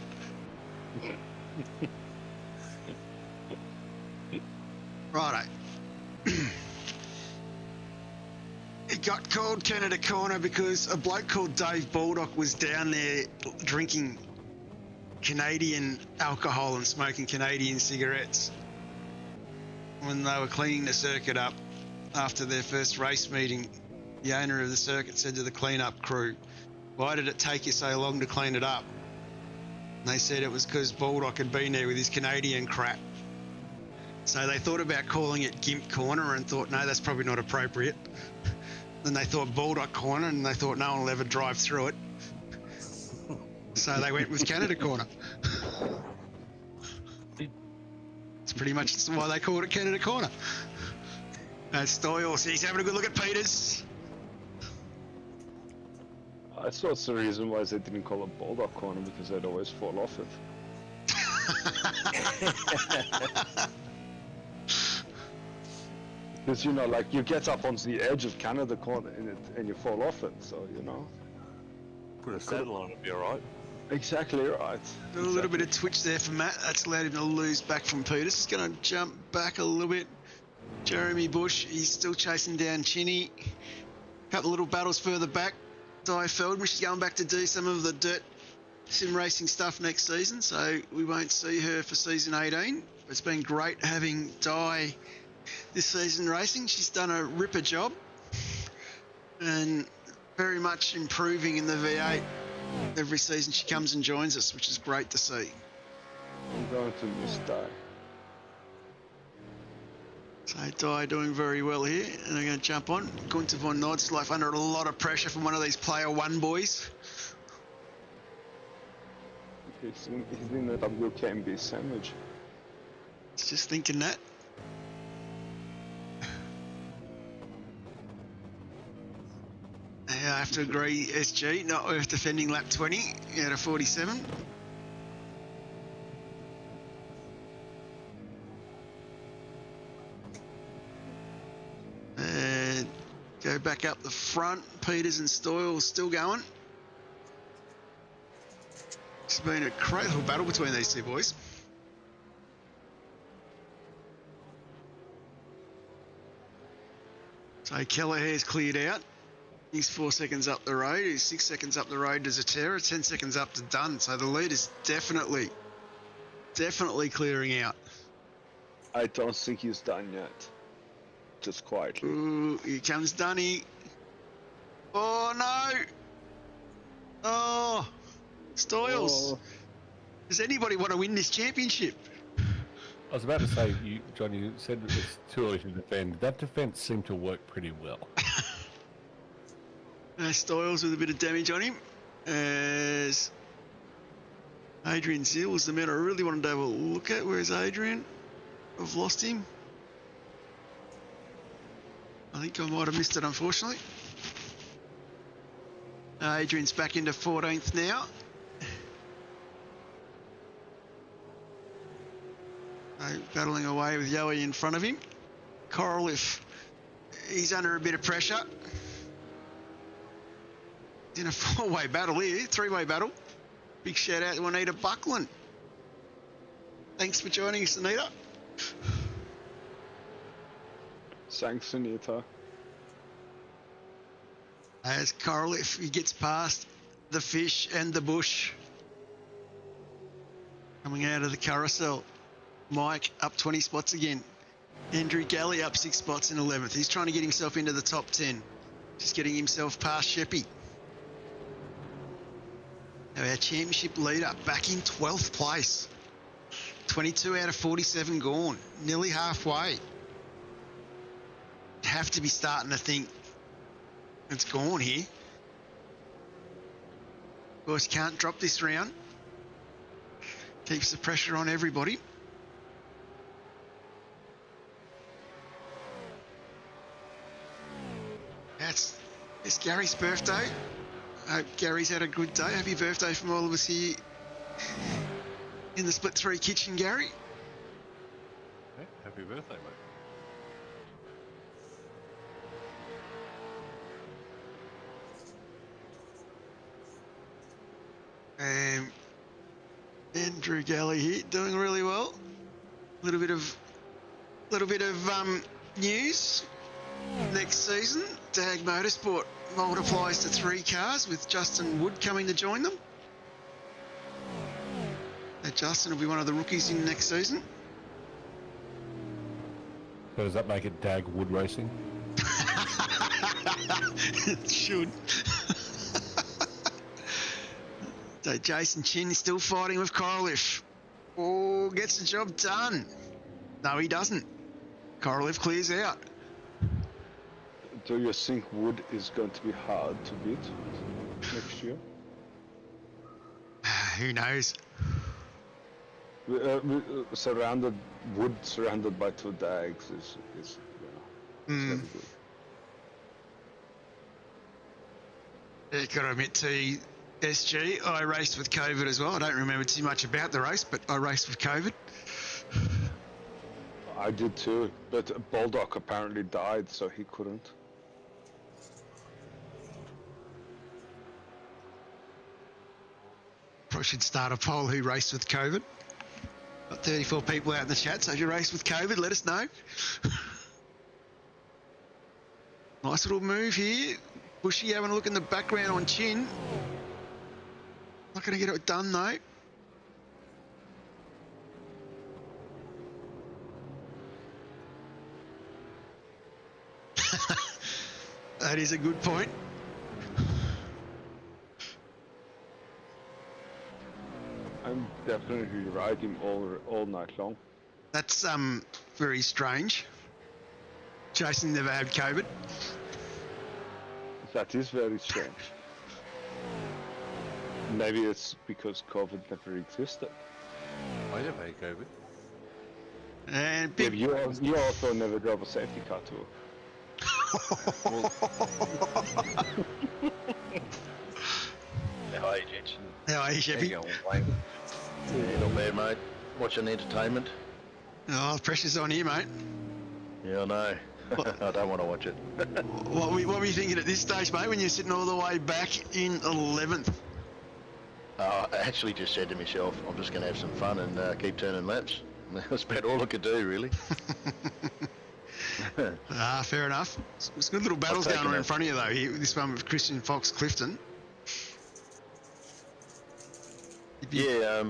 Righto. It got called Canada Corner because a bloke called Dave Baldock was down there drinking Canadian alcohol and smoking Canadian cigarettes. when they were cleaning the circuit up after their first race meeting, the owner of the circuit said to the cleanup crew, "Why did it take you so long to clean it up?" And they said it was because Baldock had been there with his Canadian crap. So they thought about calling it Gimp Corner and thought, no, that's probably not appropriate. Then they thought Baldock Corner and they thought no one will ever drive through it. So they went with Canada Corner. It's pretty much why they called it Canada Corner. That's Stoyles. He's having a good look at Peters. I thought it's the reason why they didn't call it Bulldog Corner, because they'd always fall off it. Because, you know, like, you get up onto the edge of Canada Corner and you fall off it, so, you know. Put a saddle on it, be alright. Exactly right. A little bit of twitch there for Matt. That's allowed him to lose back from Peters. He's going to jump back a little bit. Jeremy Bush, he's still chasing down Chinny. A couple of little battles further back. Di Feldman, she's going back to do some of the dirt sim racing stuff next season, so we won't see her for season 18. It's been great having Di this season racing. She's done a ripper job and very much improving in the V8. Every season she comes and joins us, which is great to see. I'm going to miss Di. So Di doing very well here, and they're going to jump on. Gunther von Nordschleife under a lot of pressure from one of these player one boys. He's in the WKMB sandwich. It's just thinking that. Yeah, I have to agree, SG, not worth defending lap 20 out of 47. And go back up the front. Peters and Stoyles still going. It's been a great little battle between these two boys. So Kelleher's cleared out. He's 4 seconds up the road. He's 6 seconds up the road to Zatera, 10 seconds up to Dunn. So the lead is definitely clearing out. I don't think he's done yet. Just quietly. Ooh, here comes Dunny. Oh no! Oh, Stoyles. Oh. Does anybody want to win this championship? I was about to say, John, you said it's too early to defend. That defence seemed to work pretty well. Stoyles with a bit of damage on him. As Adrian Zeal was the man I really wanted to have a look at. Where's Adrian? I've lost him. I think I might have missed it, unfortunately. Adrian's back into 14th now. Battling away with Yowie in front of him. Korolev, he's under a bit of pressure. In a four-way battle here, three-way battle. Big shout out to Anita Buckland. Thanks for joining us, Anita. Thanks, Anita. As Korolev, he gets past the Fish and the Bush. Coming out of the carousel. Mike up 20 spots again. Andrew Galley up 6 spots in 11th. He's trying to get himself into the top 10. Just getting himself past Sheppy. Now our championship leader back in 12th place. 22 out of 47 gone. Nearly halfway. Have to be starting to think it's gone here. Of course, can't drop this round. Keeps the pressure on everybody. It's Gary's birthday. I hope Gary's had a good day. Happy birthday from all of us here in the Split 3 kitchen, Gary. Hey, happy birthday, mate. Andrew Galley here, doing really well. Little bit of news. Next season, DAG Motorsport multiplies to 3 cars with Justin Wood coming to join them. Now Justin will be one of the rookies in next season. So does that make it Dag Wood Racing? It should. So Jason Chin is still fighting with Korolev. Oh, gets the job done. No, he doesn't. Korolev clears out. Do you think Wood is going to be hard to beat next year? Who knows? Surrounded by 2 Dags is it's very good. Yeah, got to admit to SG, I raced with COVID as well. I don't remember too much about the race, but I raced with COVID. I did too, but Baldock apparently died, so he couldn't. Probably should start a poll who raced with COVID. Got 34 people out in the chat, so if you raced with COVID, let us know. Nice little move here. Bushy having a look in the background on Chin. Not going to get it done though. That is a good point. I'm definitely riding all night long. That's very strange. Jason never had COVID. That is very strange. Maybe it's because COVID never existed. I never had COVID. And Yeah, big, you also never drove a safety car too. How are you, gents? how are you, How Sheppy? you going, Wayne? Yeah, not bad, mate. Watching entertainment. Oh, the pressure's on you, mate. Yeah, I know. I don't want to watch it. What were you thinking at this stage, mate, when you're sitting all the way back in 11th? I actually just said to myself, I'm just going to have some fun and keep turning laps. That's about all I could do, really. Fair enough. It's good little battles taken going on in that. front of you, though. Here, this one with Christian Fox Clifton. Yeah,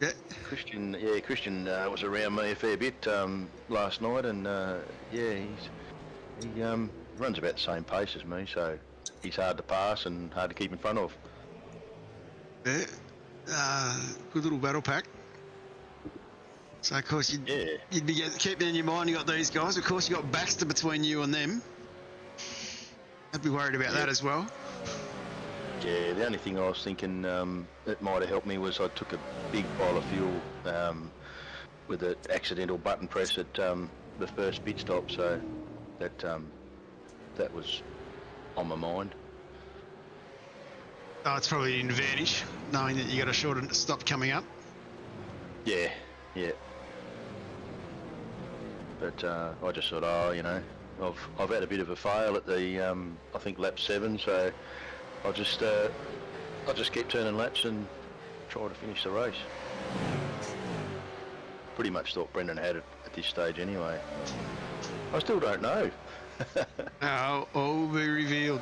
Yeah. Christian was around me a fair bit last night, and he runs about the same pace as me, so he's hard to pass and hard to keep in front of. Yeah. Good little battle pack. So, of course, you'd be keeping in your mind you got these guys. Of course, you got Baxter between you and them. I'd be worried about that as well. Yeah, the only thing I was thinking that might have helped me was I took a big pile of fuel with an accidental button press at the first pit stop, so that was on my mind. Oh, it's probably an advantage, knowing that you got a shorter stop coming up. Yeah. But I just thought, I've had a bit of a fail at the I think lap 7, so I'll just keep turning laps and try to finish the race. Pretty much thought Brendan had it at this stage anyway. I still don't know. All will be revealed.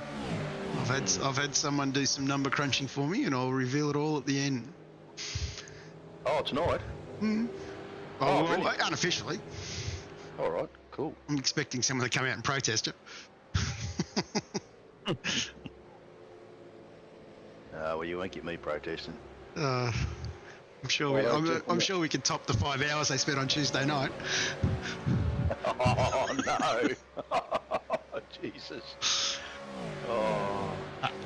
I've had someone do some number crunching for me, and I'll reveal it all at the end. Oh, tonight? Well, really? unofficially. All right, cool. I'm expecting someone to come out and protest it. Well, you won't get me protesting. I'm sure I'm sure we can top the 5 hours they spent on Tuesday night. Oh, no. Jesus. Oh.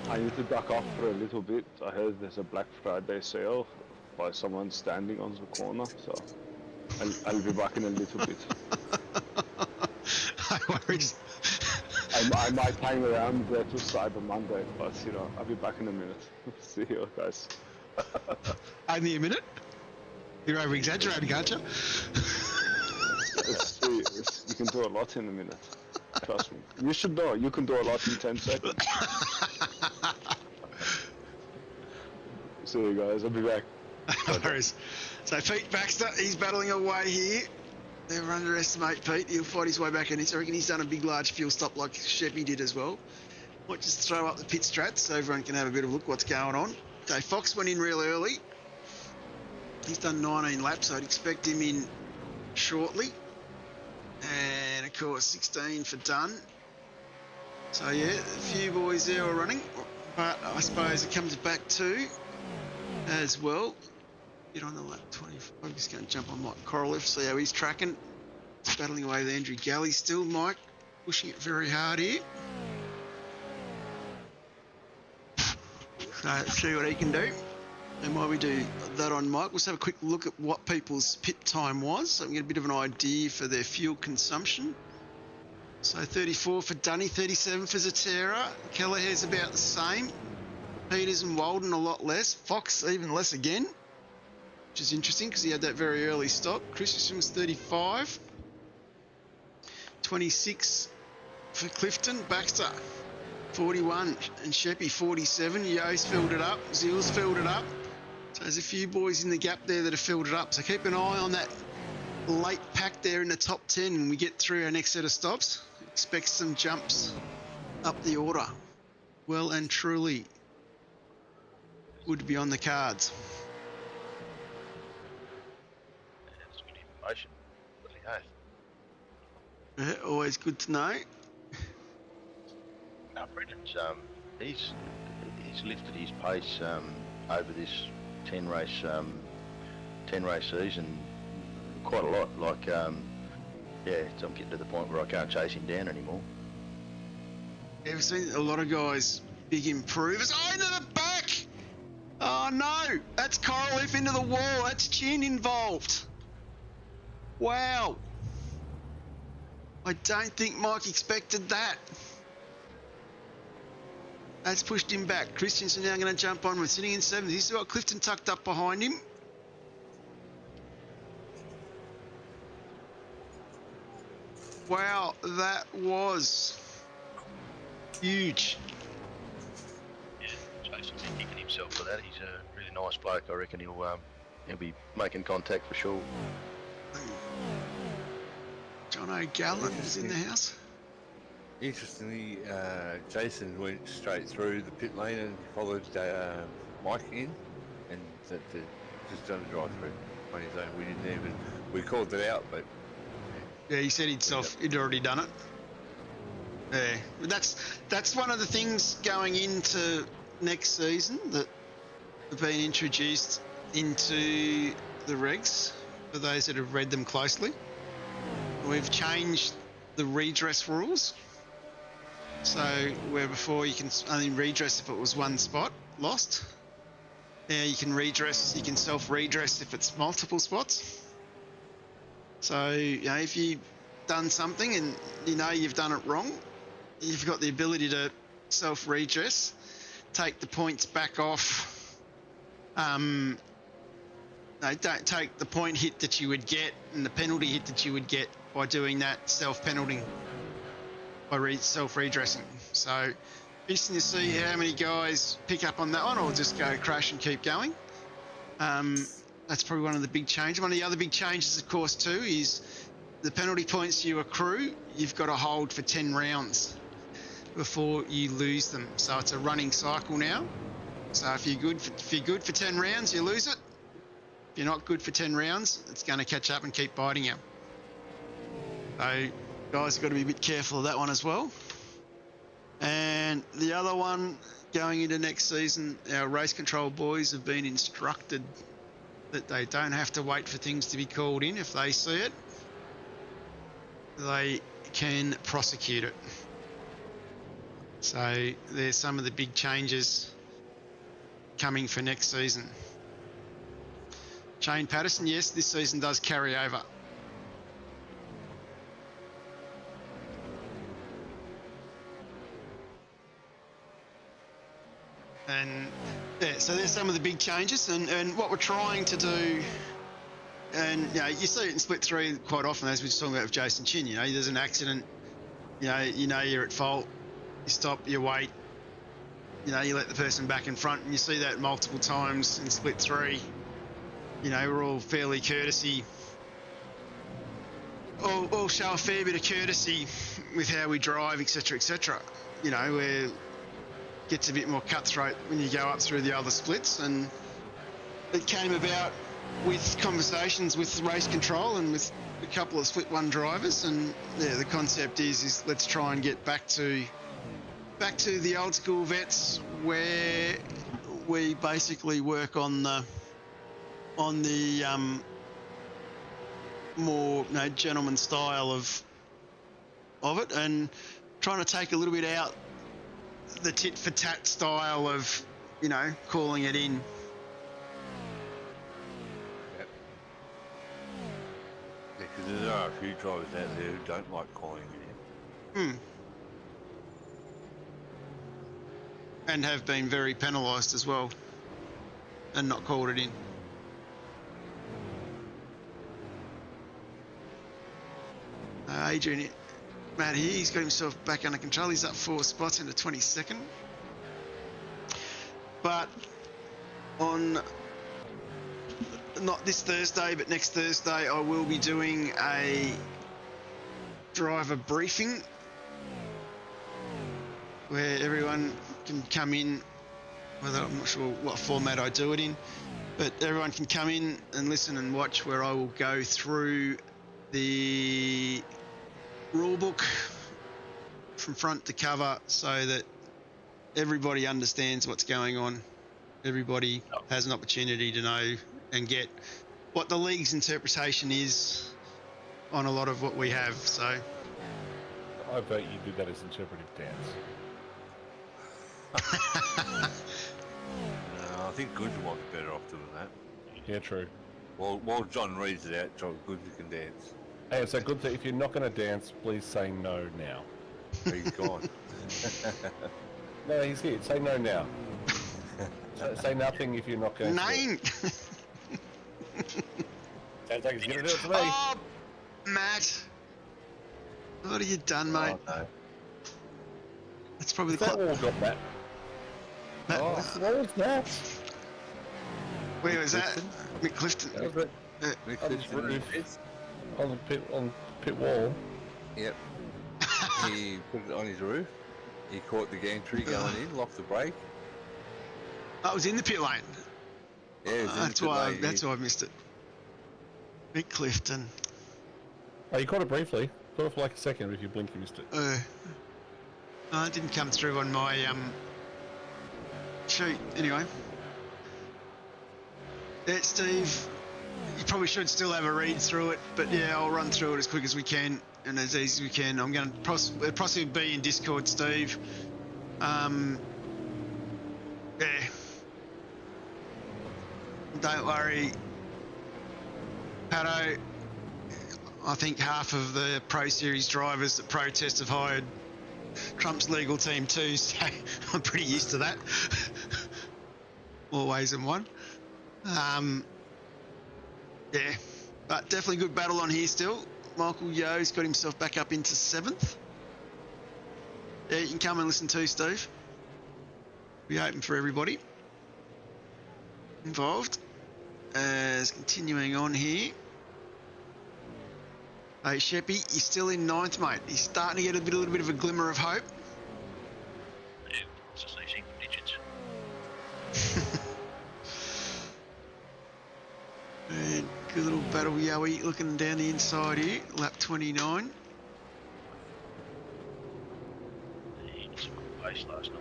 I need to duck off for a little bit. I heard there's a Black Friday sale by someone standing on the corner, so I'll be back in a little bit. No worries. I might hang around there to Cyber Monday, but I'll be back in a minute. See you guys. Only a minute? You're over exaggerating, aren't you? You can do a lot in a minute. Trust me. You should know. You can do a lot in 10 seconds. See you guys. I'll be back. No worries. So Pete Baxter, he's battling away here. Never underestimate Pete. He'll fight his way back in. I reckon he's done a big, large fuel stop like Sheppy did as well. Might just throw up the pit strats so everyone can have a bit of a look what's going on. So Fox went in real early. He's done 19 laps, so I'd expect him in shortly. And of course 16 for Dunn. So yeah, a few boys there are running, but I suppose it comes back to as well. Get on the lap 20. I'm just going to jump on Mike Korolev, see how he's tracking. Battling away with Andrew Galley still. Mike pushing it very hard here. So let's see what he can do. And while we do that on Mike, let's have a quick look at what people's pit time was, so we can get a bit of an idea for their fuel consumption. So 34 for Dunny, 37 for Zatera. Kelleher's about the same. Peters and Walden a lot less. Fox even less again, which is interesting because he had that very early stop. Christensen's 35. 26 for Clifton. Baxter 41 and Sheppy 47. Yo's filled it up. Zill's filled it up. So there's a few boys in the gap there that have filled it up. So keep an eye on that late pack there in the top 10 when we get through our next set of stops. Expect some jumps up the order. Well and truly would be on the cards. That's good information. Bloody oath. Yeah, always good to know. No, Brendan's he's lifted his pace over this 10 race season quite a lot. Like yeah, I'm getting to the point where I can't chase him down anymore. Yeah, we've seen a lot of guys, big improvers. Oh, into the back! Oh no, that's Korolev into the wall. That's Chin involved. Wow. I don't think Mike expected that. That's pushed him back. Christensen now going to jump on. We're sitting in 7th. He's got Clifton tucked up behind him. Wow, that was huge. Yeah, Jason's kicking himself for that. He's a really nice bloke. I reckon he'll be making contact for sure. John O'Gallen is in the house. Interestingly, Jason went straight through the pit lane and followed Mike in, and just done a drive through on his own. We called it out, but yeah, he said he'd already done it. Yeah, but that's one of the things going into next season that have been introduced into the regs for those that have read them closely. We've changed the redress rules. So where before you can only redress if it was one spot lost, now you can self-redress if it's multiple spots. So, if you've done something and you've done it wrong, you've got the ability to self-redress, take the points back off. Don't take the point hit that you would get and the penalty hit that you would get by doing that self-penalty, by self-redressing. So, interesting to see how many guys pick up on that one or just go crash and keep going. That's probably one of the big changes. One of the other big changes, of course, too, is the penalty points you accrue, you've got to hold for 10 rounds before you lose them. So it's a running cycle now. So if you're good for 10 rounds, you lose it. If you're not good for 10 rounds, it's going to catch up and keep biting you. So guys have got to be a bit careful of that one as well. And the other one, going into next season, our race control boys have been instructed that they don't have to wait for things to be called in. If they see it, they can prosecute it. So there's some of the big changes coming for next season. Shane Patterson, yes, this season does carry over. And yeah, so there's some of the big changes, and what we're trying to do, and you see it in split 3 quite often, as we were talking about with Jason Chin. There's an accident, you're at fault, you stop, you wait, you let the person back in front, and you see that multiple times in split 3. We're all fairly courtesy, all show a fair bit of courtesy with how we drive, etc., etc. Where gets a bit more cutthroat when you go up through the other splits, and it came about with conversations with race control and with a couple of split one drivers, and yeah, the concept is let's try and get back to the old school vets where we basically work on the more gentleman style of it, and trying to take a little bit out the tit for tat style of calling it in. Yeah, because there are a few drivers out there who don't like calling it in. And have been very penalised as well, and not called it in. Adrian, Matt here, he's got himself back under control. He's up 4 spots into 22nd. But on not this Thursday, but next Thursday, I will be doing a driver briefing where everyone can come in, whether I'm not sure what format I do it in, but everyone can come in and listen and watch, where I will go through the rule book from front to cover so that everybody understands what's going on. Everybody has an opportunity to know and get what the league's interpretation is on a lot of what we have. So I vote you do that as interpretive dance. I think Goods might be better off doing that. Yeah, true. While John reads it out, Goods can dance. Hey, so good that if you're not going to dance, please say no now. He's gone. No, he's here. Say no now. Say nothing if you're not going Name. to. Sounds like he's going to do it to me. Oh, Matt. What have you done, mate? Oh, no. That's probably the That all got that. Matt, What was that? where was that? Mick Clifton. That was it. Mick On his Clifton roof. is- On the pit wall. Yep. He put it on his roof. He caught the gantry going in, locked the brake. I was in the pit lane. Yeah, it was in the That's pit why. lane. That's why I missed it. Mick Clifton. Oh, you caught it briefly. Caught it for like a second, but if you blink, you missed it. No, it didn't come through on my sheet. Anyway. Yeah, Steve, you probably should still have a read through it, but yeah, I'll run through it as quick as we can and as easy as we can. I'm going to possibly be in Discord, Steve. Yeah. Don't worry, Pato. I think half of the Pro Series drivers that protest have hired Trump's legal team too, so I'm pretty used to that. More ways than one. Yeah, but definitely good battle on here still. Michael Yeo's got himself back up into 7th. Yeah, you can come and listen too, Steve. Be open for everybody involved. Continuing on here. Hey, Sheppy, you're still in 9th, mate. He's starting to get a little bit of a glimmer of hope. Yeah, it's just these single digits. And good little battle, Yowie, looking down the inside here. Lap 29. He did some good pace last night.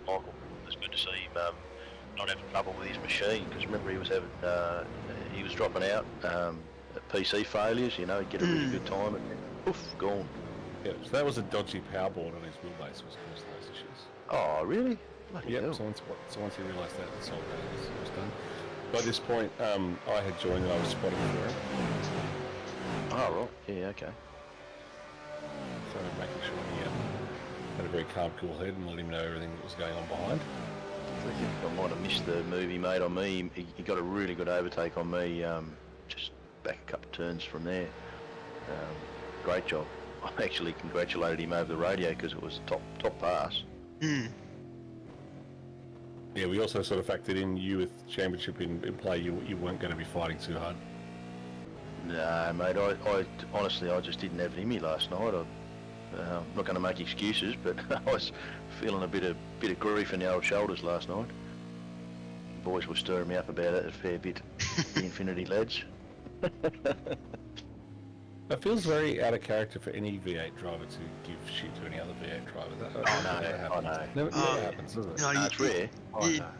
Michael, it was good to see him not having trouble with his machine, because remember he was having he was dropping out at PC failures. He'd get a really good time and then poof, gone. Yeah, so that was a dodgy power board on his wheelbase was causing those issues. Oh, really? Bloody Yep, hell. so once he realised that, the soul was done. By this point, I had joined and I was spotting for him. Oh, right. Yeah, okay. So making sure he had a very calm, cool head and let him know everything that was going on behind. I think I might have missed the move he made on me. He got a really good overtake on me, just back a couple of turns from there. Great job. I actually congratulated him over the radio because it was a top pass. Yeah, we also sort of factored in you with championship in play. You weren't going to be fighting too hard. No, mate. I honestly, I just didn't have it in me last night. I'm not going to make excuses, but I was feeling a bit of grief in the old shoulders last night. The boys were stirring me up about it a fair bit. the Infinity Lads. That feels very out of character for any V8 driver to give shit to any other V8 driver. That never happens. Never happens, does it? No, No, it's rare.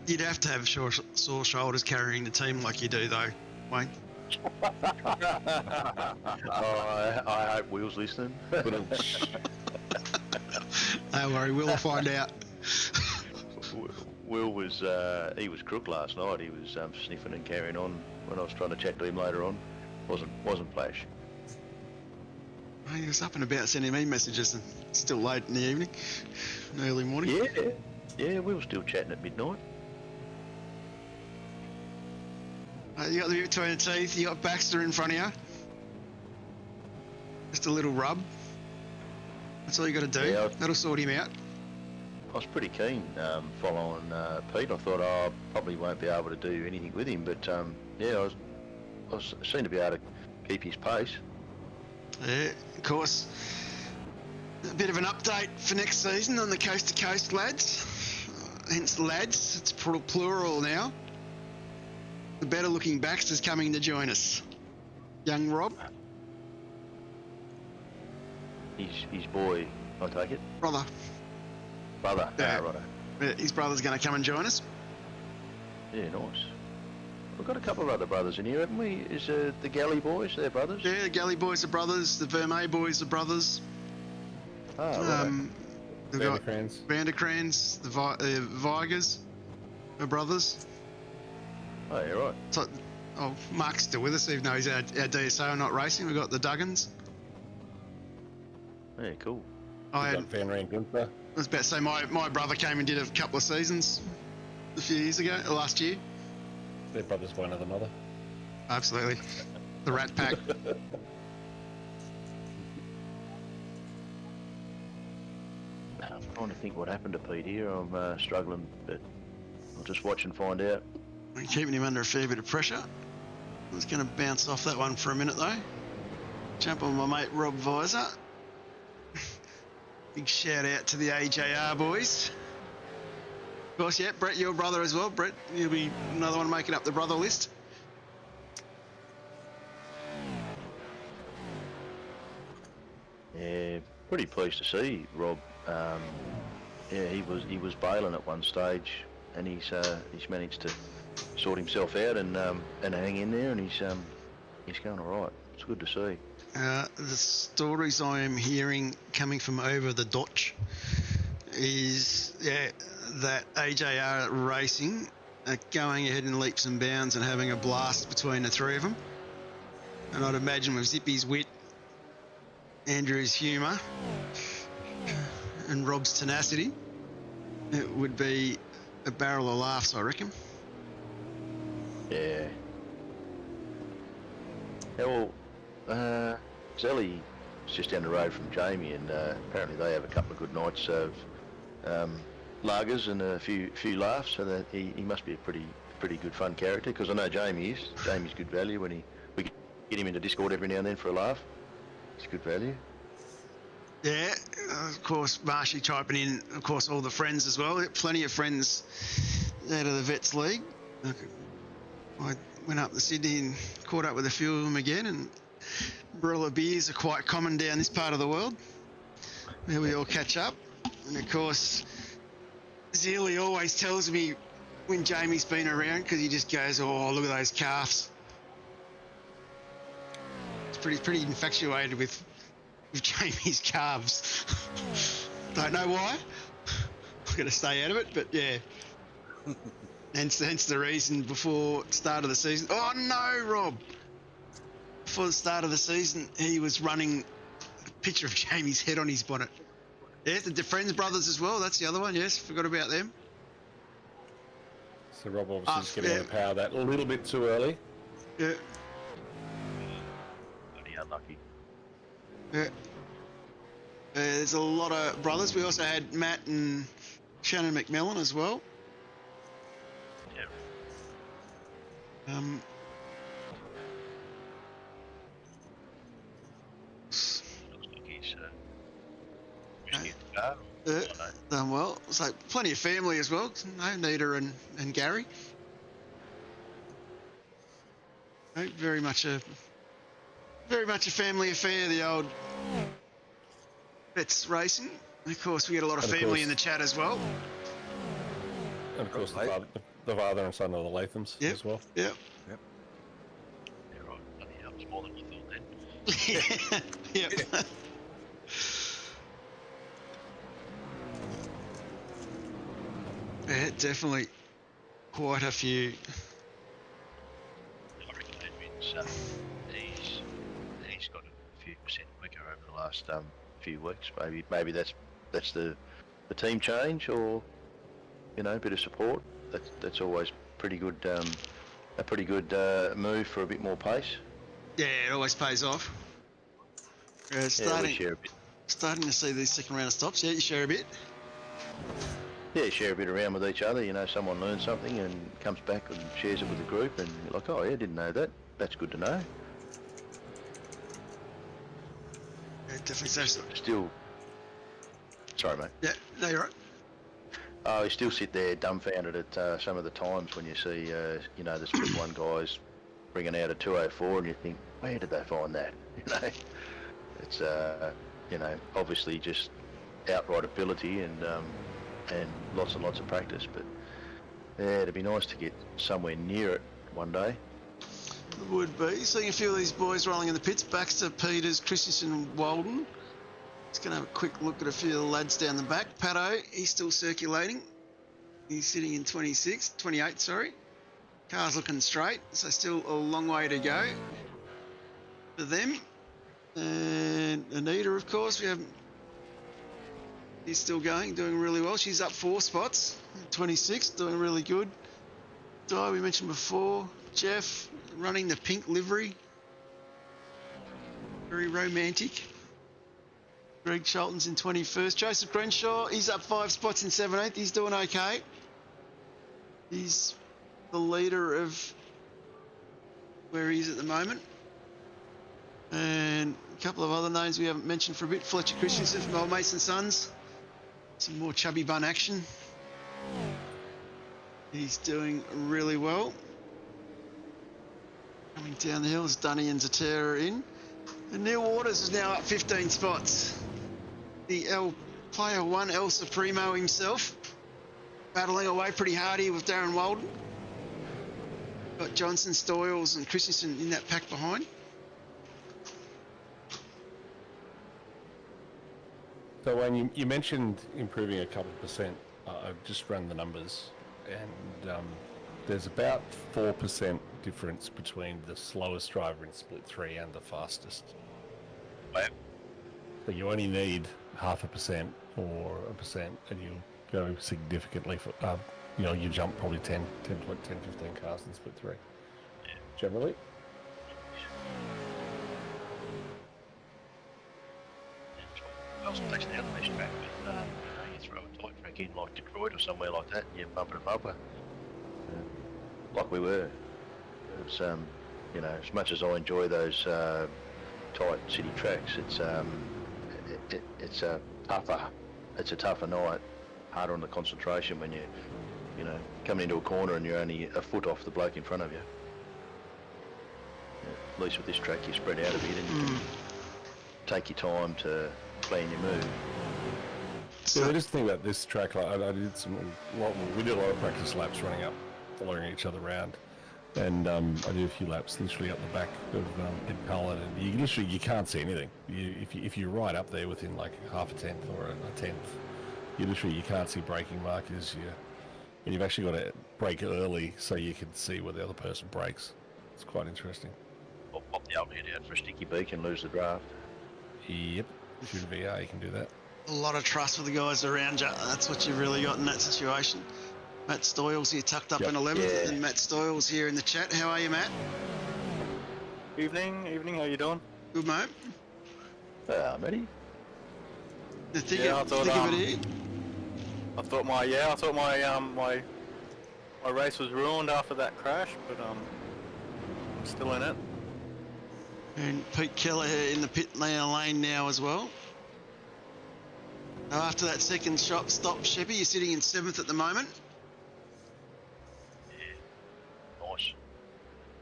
You'd have to have sore shoulders carrying the team like you do, though, Wayne. I hope Will's listening. Don't worry, we'll find out. Will was he was crook last night. He was sniffing and carrying on when I was trying to chat to him later on. Wasn't flash. He was up and about sending me messages, and still late in the evening, early morning. Yeah, we were still chatting at midnight. You got the bit between the teeth. You got Baxter in front of you. Just a little rub. That's all you got to do. Yeah, That'll sort him out. I was pretty keen following Pete. I thought I probably won't be able to do anything with him, but I seemed to be able to keep his pace. Yeah, of course. A bit of an update for next season on the Coast to Coast lads. Hence lads, it's plural now. The better looking Baxter's coming to join us. Young Rob. His boy, I take it? Brother. Brother, Yeah. righto. His brother's going to come and join us. Yeah, nice. We've got a couple of other brothers in here, haven't we? Is the Galley boys, they're brothers? Yeah, the Galley boys are brothers. The Vermeer boys are brothers. Oh, We've got Vanderkrans. Vanderkrans, the Vigers are brothers. Oh, yeah, right. So, Mark's still with us, even though he's our DSO not racing. We've got the Duggins. Yeah, cool. I Got Van Rijn Gunther. was about to say my brother came and did a couple of seasons a few years ago, last year. Their brothers one of the mother. Absolutely. The Rat Pack. I'm trying to think what happened to Pete here. I'm struggling, but I'll just watch and find out. We're keeping him under a fair bit of pressure. I was going to bounce off that one for a minute though. Jump on my mate Rob Visor. Big shout out to the AJR boys. Of course, yeah, Brett, your brother as well. Brett, you'll be another one making up the brother list. Yeah, pretty pleased to see Rob. Yeah, he was bailing at one stage, and he's managed to sort himself out and hang in there, and he's going all right. It's good to see. The stories I am hearing coming from over the Dutch is that AJR Racing are going ahead in leaps and bounds and having a blast between the three of them. And I'd imagine with Zippy's wit, Andrew's humour, and Rob's tenacity, it would be a barrel of laughs, I reckon. Yeah. Yeah, well, Zelly's just down the road from Jamie, and apparently they have a couple of good nights of lagers and a few laughs, so that he must be a pretty good fun character, because I know Jamie is. Jamie's good value when we get him into Discord every now and then for a laugh. It's good value. Yeah, of course, Marshy typing in, of course, all the friends as well. Plenty of friends out of the Vets League. I went up to Sydney and caught up with a few of them again, and Barilla beers are quite common down this part of the world, where we all catch up. And of course, Zealy always tells me when Jamie's been around, because he just goes, "Oh, look at those calves." It's pretty infatuated with Jamie's calves. Don't know why. I'm going to stay out of it, but yeah. Hence the reason before start of the season. Oh no, Rob! Before the start of the season, he was running a picture of Jamie's head on his bonnet. Yeah, the Friends brothers as well. That's the other one. Yes, forgot about them. So Rob obviously is getting the power that a little bit too early. Yeah. Bloody unlucky. Yeah. There's a lot of brothers. We also had Matt and Shannon McMillan as well. Yeah. Looks like he's risking the car. Done well. So plenty of family as well. No, Nita and Gary. Very much a family affair, the old Vets Racing. And of course, we get a lot of And of family course- in the chat as well. And of course, Right. the father and son of the Lathams Yep. as well. Yep. Yeah, right. Bloody hell, it's more than I thought then. Yep. Yeah, definitely quite a few. I reckon Edwin's, he's got a few percent quicker over the last few weeks. Maybe that's the team change, or a bit of support. That's always pretty good. A pretty good move for a bit more pace. Yeah, it always pays off. Yeah, we Starting share a bit. to see these second round of stops. Yeah, you share a bit. Yeah, share a bit around with each other. Someone learns something and comes back and shares it with the group, and you're like, oh yeah, didn't know that. That's good to know. Yeah, definitely so. Still, sorry mate. Yeah, no, you're right. Oh, you still sit there dumbfounded at some of the times when you see, the Split 1 guys bringing out a 204, and you think, where did they find that? It's obviously just outright ability and lots and lots of practice. But yeah, it'd be nice to get somewhere near it one day. It would be. Seeing a few of these boys rolling in the pits. Baxter, Peters, Christensen, Walden. Just going to have a quick look at a few of the lads down the back. Pato, he's still circulating. He's sitting in 28, sorry. Car's looking straight, so still a long way to go for them. And Anita, of course, he's still going, doing really well. She's up 4 spots, 26, doing really good. Di, we mentioned before. Jeff, running the pink livery. Very romantic. Greg Shelton's in 21st. Joseph Crenshaw, he's up 5 spots in 17th. He's doing okay. He's the leader of where he is at the moment. And a couple of other names we haven't mentioned for a bit. Fletcher Christensen from Old Mason Sons. Some more chubby bun action. He's doing really well. Coming down the hill is Dunny and Zatera in. And Neil Waters is now up 15 spots. The player 1, El Supremo himself. Battling away pretty hard here with Darren Walden. Got Johnson, Stoyles and Christensen in that pack behind. So when you mentioned improving a couple percent, I've just run the numbers, and there's about 4% difference between the slowest driver in Split 3 and the fastest. Wow. So you only need 0.5% or 1%, and you go significantly for, you jump probably 10, 15 cars in Split 3. Yeah. Generally. Also takes it out of this track, but you throw a tight track in like Detroit or somewhere like that, and you bumper to bumper. Like we were. It's as much as I enjoy those tight city tracks, it's a tougher night, harder on the concentration when you coming into a corner and you're only a foot off the bloke in front of you. At least with this track, you spread out a bit and you can take your time to plan your move. So the just thing about this track, like, we did a lot of practice laps running up, following each other around, and I did a few laps literally up the back of Cullen, and you can't see anything. If you're right up there within like 0.5 or a tenth, you can't see braking markers. And you've actually got to brake early so you can see where the other person brakes. It's quite interesting. Or pop the old head out for a sticky beak and lose the draft. Yep, if you're in VR, you can do that. A lot of trust for the guys around you. That's what you've really got in that situation. Matt Stoyles here tucked up in 11th, and Matt Stoyles here in the chat. How are you, Matt? Evening, how you doing? Good, mate. Matty? The thick Yeah, I of thought, it here. I thought my race was ruined after that crash, but I'm still in it. And Pete Kelleher in the pit lane now as well. Now after that second stop, Sheppy, you're sitting in 7th at the moment. Yeah. Nice.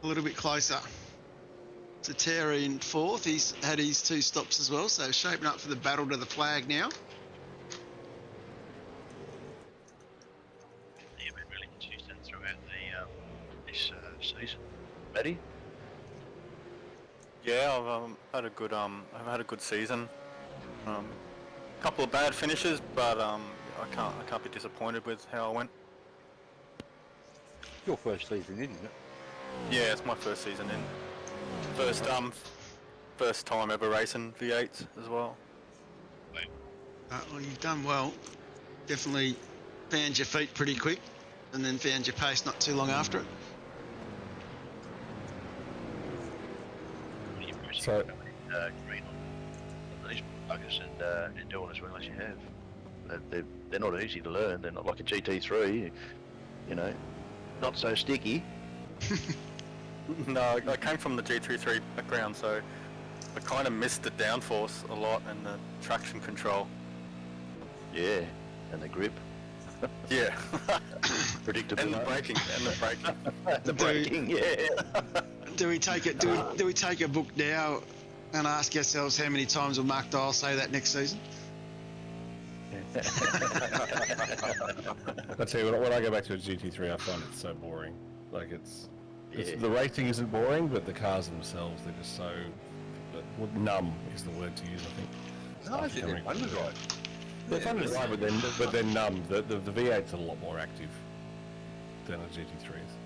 A little bit closer. So Terry in fourth. He's had his 2 stops as well, so shaping up for the battle to the flag now. You've been really consistent throughout this season, Matty. Yeah, I've had a good season. Couple of bad finishes, but I can't be disappointed with how I went. Your first season, isn't it? Yeah, it's my first season in. First time ever racing V8s as well. Well, you've done well. Definitely found your feet pretty quick, and then found your pace not too long after it. So, Green on these buggers and doing as well as you have. They're not easy to learn. They're not like a GT3, you know, not so sticky. No, I came from the G33 background, so I kind of missed the downforce a lot and the traction control. Yeah, and the grip. Yeah. Predictable. And the braking. The braking, yeah. Do we take it? Do we take a book now and ask ourselves how many times will Mark Dial say that next season? I tell you, when I go back to a GT3, I find it so boring. Like it's Yeah. the racing isn't boring, but the cars themselves, they're just so numb is the word to use, I think. No, I think they're fun to drive. They're fun to drive, but they're numb. The V8's a lot more active than the GT3s.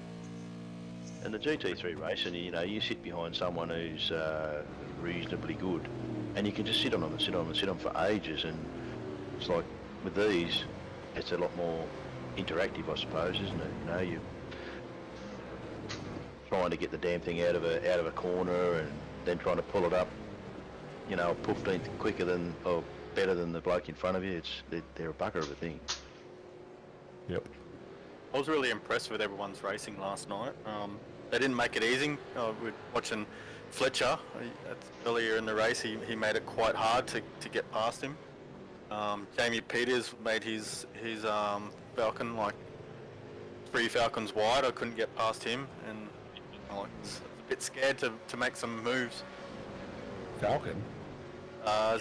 And the GT3 racing, you know, you sit behind someone who's reasonably good, and you can just sit on them and sit on them and sit on them for ages. And it's like with these, it's a lot more interactive, I suppose, isn't it? You know, you trying to get the damn thing out of a corner and then trying to pull it up, you know, a 15th quicker than or better than the bloke in front of you. They're a bugger of a thing. Yep. I was really impressed with everyone's racing last night. They didn't make it easy. We're watching Fletcher earlier in the race. He made it quite hard to get past him. Jamie Peters made his Falcon like 3 Falcons wide. I couldn't get past him, and I was a bit scared to make some moves. Falcon? Yeah.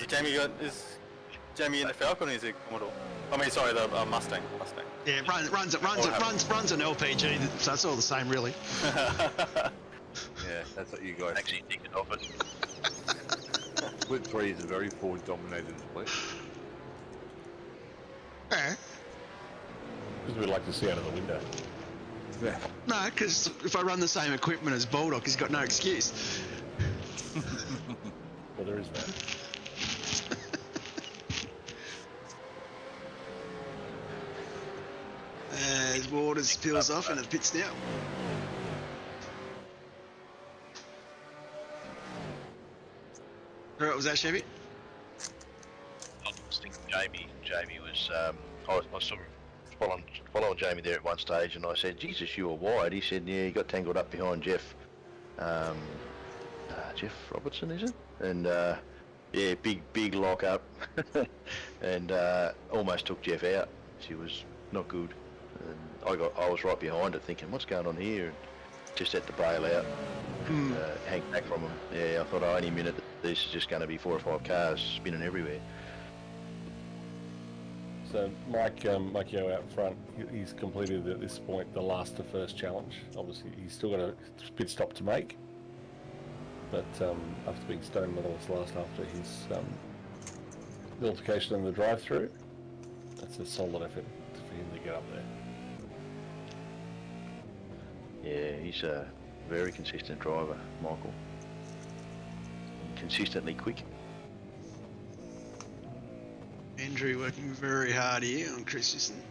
Jamie in the Falcon, or is it Commodore? I mean, sorry, the Mustang. Yeah, runs an LPG, so it's all the same, really. Yeah, that's what you guys. Actually thinking of it. Split 3 is a very Ford-dominated split. Yeah. Because we'd like to see out of the window. Yeah. No, because if I run the same equipment as Baldock, he's got no excuse. Well, there is that. As Waters peels off and it pits now. What was that, Chevy? I was thinking Jamie was, I was sort of following Jamie there at one stage, and I said, Jesus, you were wide. He said, yeah, he got tangled up behind Jeff Robertson, is it? And yeah, big lock up, and almost took Jeff out. She was not good, and I was right behind it, thinking, what's going on here? And just had to bail out, and, hang back from him. Yeah, I thought, oh, any minute this is just going to be 4 or 5 cars spinning everywhere. So Mike Yo out front, he's completed at this point the last to first challenge. Obviously, he's still got a pit stop to make, but after being stone medalist last after his nullification in the drive-through, that's a solid effort for him to get up there. Yeah, he's a very consistent driver, Michael. Consistently quick. Andrew working very hard here on Christensen.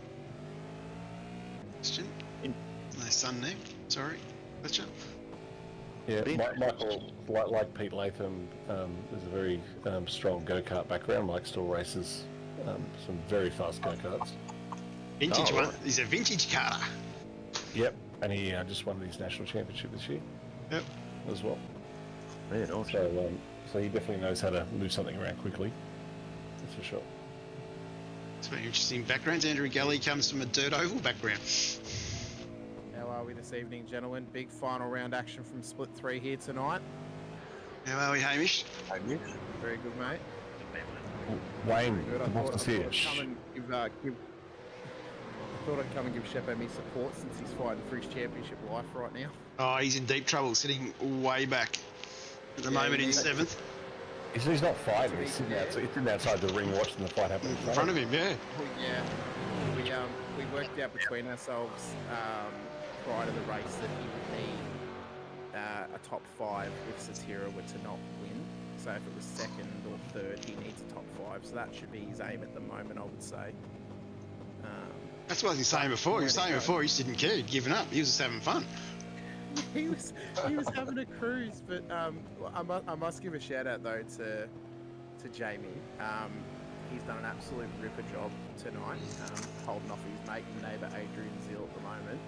Question? No sun there. Sorry. Gotcha. Yeah, Michael, like Pete Latham, is a very strong go-kart background. Mike still races some very fast go-karts. Vintage one. He's a vintage karter. Yep, and he just won his national championship this year. Yep. As well. Yeah, nice. So he definitely knows how to move something around quickly. That's for sure. It's very interesting backgrounds. Andrew Galley comes from a dirt oval background. How are we this evening, gentlemen? Big final round action from Split 3 here tonight. How are we, Hamish? Very good, mate. Wayne, Good. I the boss thought is here. I'd come and give, I thought I'd come and give Shephard me support since he's fighting for his championship life right now. Oh, he's in deep trouble, sitting way back at the moment in 7th. He's not fighting. He's sitting outside the ring watching the fight happen In front of him, yeah. Well, yeah. We worked out between ourselves prior to the race that he would need a top 5 if Satira were to not win. So if it was 2nd or 3rd, he needs a top 5. So that should be his aim at the moment, I would say. That's what he was saying before. He was saying before he just didn't care. He'd given up. He was just having fun. he was having a cruise, but I must give a shout out though to Jamie. He's done an absolute ripper job tonight, holding off his mate and neighbour Adrian Zeal at the moment.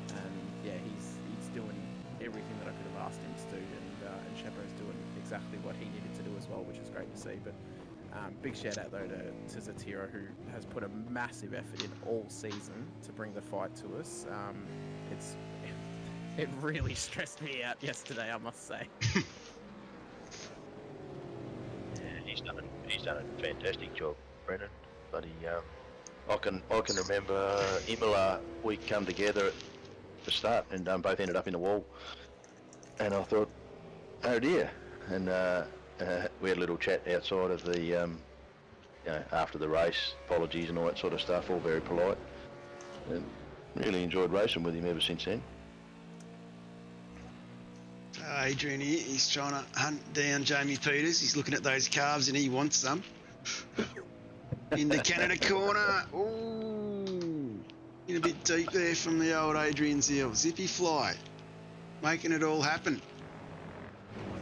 And yeah, he's doing everything that I could have asked him to do, and Shepherd's doing exactly what he needed to do as well, which is great to see. But big shout out though to Zatira, who has put a massive effort in all season to bring the fight to us. It really stressed me out yesterday, I must say. Yeah, he's done a fantastic job, Brendan. But I can remember Imola. We come together at the start and both ended up in the wall. And I thought, oh dear. And we had a little chat outside of the, after the race, apologies and all that sort of stuff, all very polite. And really enjoyed racing with him ever since then. Adrian here, he's trying to hunt down Jamie Peters. He's looking at those calves and he wants some. In the Canada corner. Ooh. In a bit deep there from the old Adrian Zeal. Zippy fly. Making it all happen.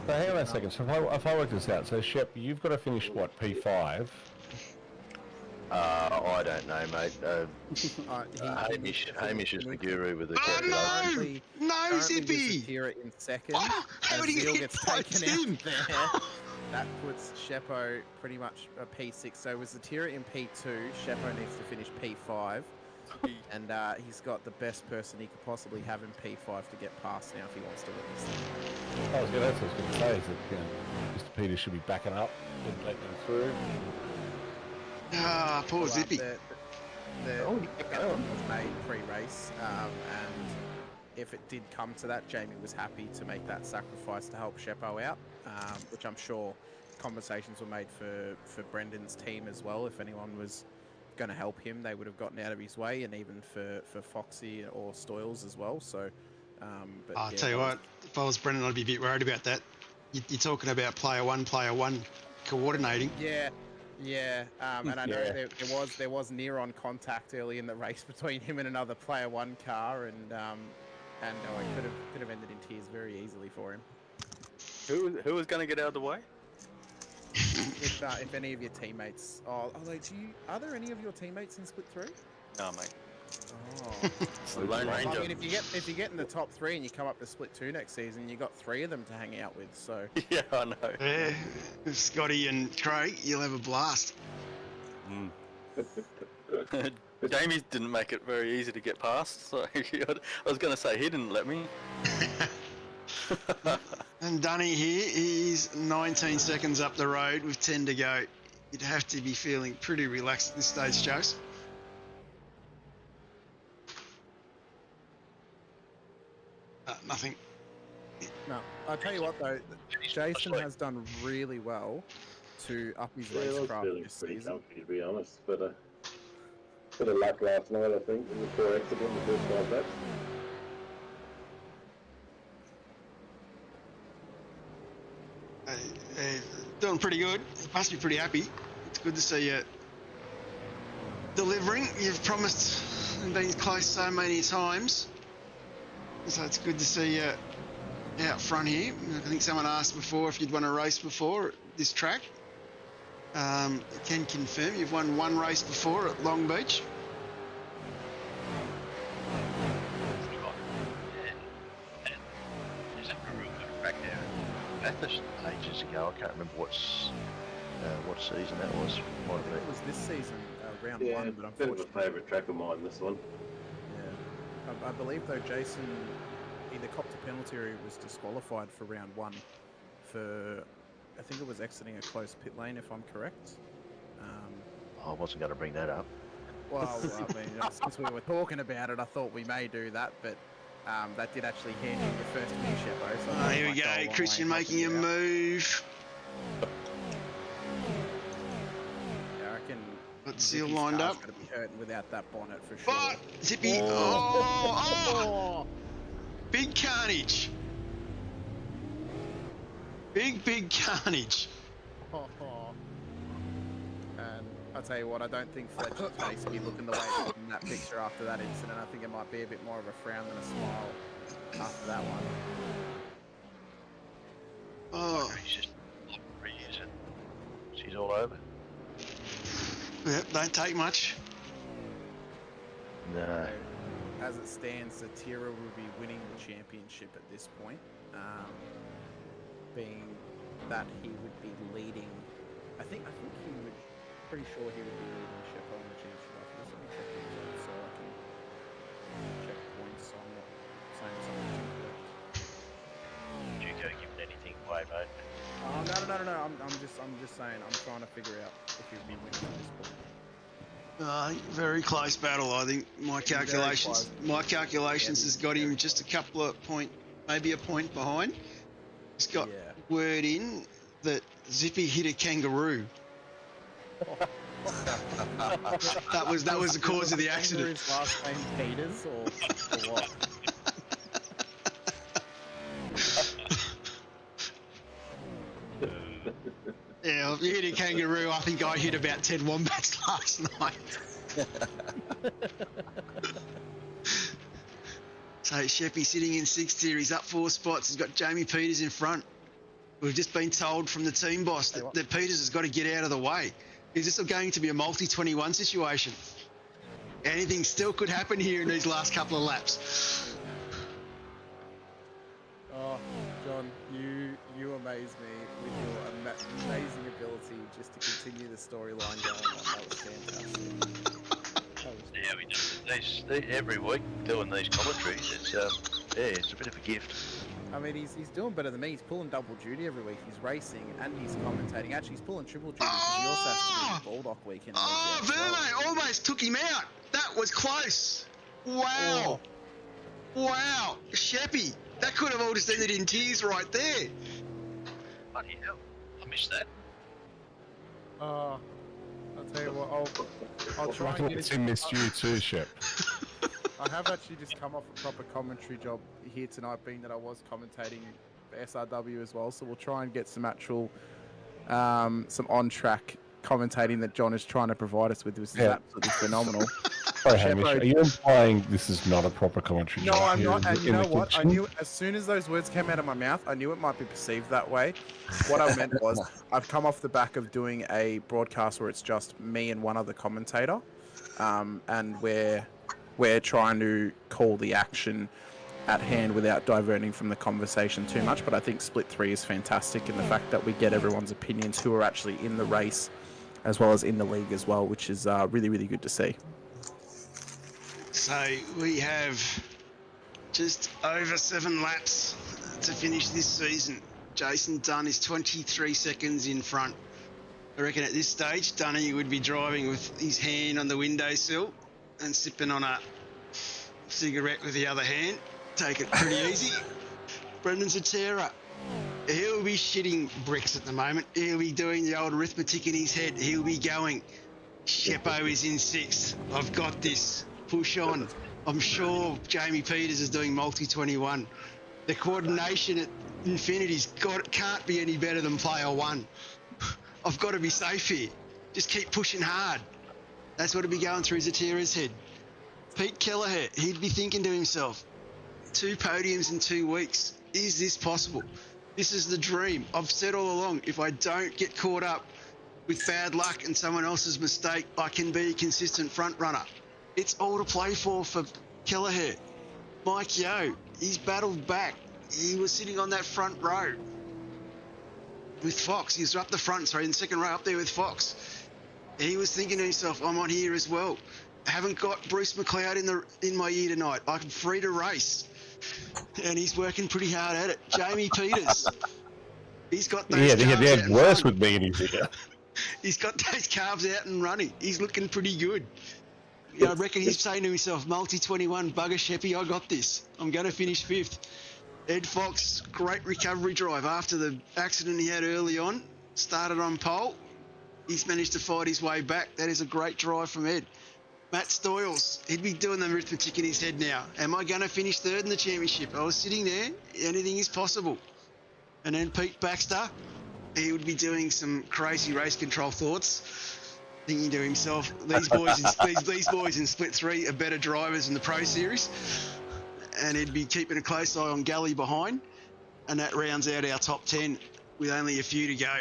So hang on a second. So if I work this out, so Shep, you've got to finish what, P5? I don't know, mate. Hamish is the guru with the calculation. No, Zippy! Satira in 2nd. Oh, how did he Zeal get gets past taken him? out there. That puts Shepo pretty much a P6. So with Zatira in P2, Shepo needs to finish P5. And he's got the best person he could possibly have in P5 to get past now if he wants to win this thing. That's what I was going to say, is that Mr. Peters should be backing up and letting him through. Ah, poor Zippy. The captain was made pre-race, and if it did come to that, Jamie was happy to make that sacrifice to help Shepo out, which I'm sure conversations were made for Brendan's team as well. If anyone was going to help him, they would have gotten out of his way, and even for Foxy or Stoyles as well. So, but I'll yeah, tell you what, if I was Brendan, I'd be a bit worried about that. You're talking about player one coordinating. Yeah, and I know there was near on contact early in the race between him and another player 1 car, and I could have ended in tears very easily for him. Who was going to get out of the way? If any of your teammates, are there any of your teammates in split 3? No, mate. Oh. It's the Lone Ranger. I mean, if you get in the top 3 and you come up to split 2 next season, you got 3 of them to hang out with. So Yeah, I know. Yeah, Scotty and Craig, you'll have a blast. Jamie didn't make it very easy to get past, so I was going to say he didn't let me. And Dunny here, he's 19 seconds up the road with 10 to go. You'd have to be feeling pretty relaxed at this stage, Jose. Nothing. no, I'll tell you what though, Jason has done really well to up his racecraft this season. To be honest, but bit of luck last night, I think, in the 4 accident, the first 5 laps. Doing pretty good. Must be pretty happy. It's good to see you delivering. You've promised and been close so many times. So it's good to see you out front here. I think someone asked before if you'd won a race before at this track. I can confirm you've won 1 race before at Long Beach. Is that a real good track there? Bathurst ages ago. I can't remember what season that was. Might have It been. was this season, round Yeah, 1, but a bit of a unfortunately, favourite track of mine, this one. yeah. I believe though Jason either copped a penalty or he was disqualified for round 1 for, I think it was exiting a close pit lane, if I'm correct. I wasn't going to bring that up. Well, I mean, since we were talking about it, I thought we may do that, but that did actually hand you your first win, Shephard. So Here we go, Christian making a move. Yeah, I reckon. Got Seal lined up. Going to be hurting without that bonnet for sure. But Zippy, oh, big carnage. Big carnage. And I'll tell you what, I don't think Fletcher's face will be looking the way it did in that picture after that incident. I think it might be a bit more of a frown than a smile after that one. Oh, He's just reusing. She's all over. yep, don't take much. No. As it stands, Zatira will be winning the championship at this point, being that he would be leading. I think he would. Pretty sure he would be leading Shephard on the championship after this. Let me check the results so I can check points. So I'm not saying something incorrect. Did you go giving anything away, mate? No. I'm just saying. I'm trying to figure out if he'd be winning at this point. Very close battle. I think my calculations has got him just a couple of maybe a point behind. He's got word in that Zippy hit a kangaroo. that was the cause of the accident. His last name Peters or what? Yeah, if you hit a kangaroo, I think I hit about 10 wombats last night. So Sheppy sitting in 6th here. He's up 4 spots. He's got Jamie Peters in front. We've just been told from the team boss that Peters has got to get out of the way. Is this going to be a multi-21 situation? Anything still could happen here in these last couple of laps. Oh, John, you amaze me with your amazing ability just to continue the storyline going on. That was fantastic. Yeah, we do these every week doing these commentaries. It's it's a bit of a gift. I mean, he's doing better than me. He's pulling double duty every week. He's racing and he's commentating. Actually, he's pulling triple duty because he also has to do Bulldog weekend. Verme almost took him out. That was close. Wow. Wow. Sheppy, that could have all just ended in tears right there. Bloody hell, I missed that. I'll tell you what, I'll try and get it. He missed you too, Shep. I have actually just come off a proper commentary job here tonight, being that I was commentating for SRW as well. So we'll try and get some actual, some on-track commentating that John is trying to provide us with, which is absolutely phenomenal. Sorry, Hamish, are you implying this is not a proper commentary job? No, I'm not. And you know what? I knew as soon as those words came out of my mouth, I knew it might be perceived that way. What I meant was, I've come off the back of doing a broadcast where it's just me and one other commentator, and we're trying to call the action at hand without diverting from the conversation too much. But I think Split 3 is fantastic in the fact that we get everyone's opinions who are actually in the race as well as in the league as well, which is really, really good to see. So we have just over 7 laps to finish this season. Jason Dunn is 23 seconds in front. I reckon at this stage, Dunny would be driving with his hand on the windowsill and sipping on a cigarette with the other hand. Take it pretty easy. Brendan Zatera, he'll be shitting bricks at the moment. He'll be doing the old arithmetic in his head. He'll be going, Sheppo is in 6th. I've got this. Push on. I'm sure Jamie Peters is doing multi-21. The coordination at Infinity's can't be any better than player 1. I've got to be safe here. Just keep pushing hard. That's what would be going through Zatira's head. Pete Kelleher, he'd be thinking to himself, 2 podiums in 2 weeks. Is this possible? This is the dream. I've said all along, if I don't get caught up with bad luck and someone else's mistake, I can be a consistent front runner. It's all to play for Kelleher. Mike Yeo, he's battled back. He was sitting on that front row with Fox. He was up the front, in the second row up there with Fox. He was thinking to himself, I'm on here as well. I haven't got Bruce McLeod in my ear tonight. I'm free to race. And he's working pretty hard at it. Jamie Peters. He's got those Yeah, calves they out had and worse running. with me in his ear. He's got those calves out and running. He's looking pretty good. I reckon he's saying to himself, multi-21, bugger Sheppy, I got this. I'm going to finish 5th. Ed Fox, great recovery drive after the accident he had early on. Started on pole. He's managed to fight his way back. That is a great drive from Ed. Matt Stoyles, he'd be doing the arithmetic in his head now. Am I going to finish 3rd in the championship? I was sitting there. Anything is possible. And then Pete Baxter, he would be doing some crazy race control thoughts, thinking to himself, these boys in Split 3 are better drivers in the Pro Series. And he'd be keeping a close eye on Galley behind. And that rounds out our top 10 with only a few to go.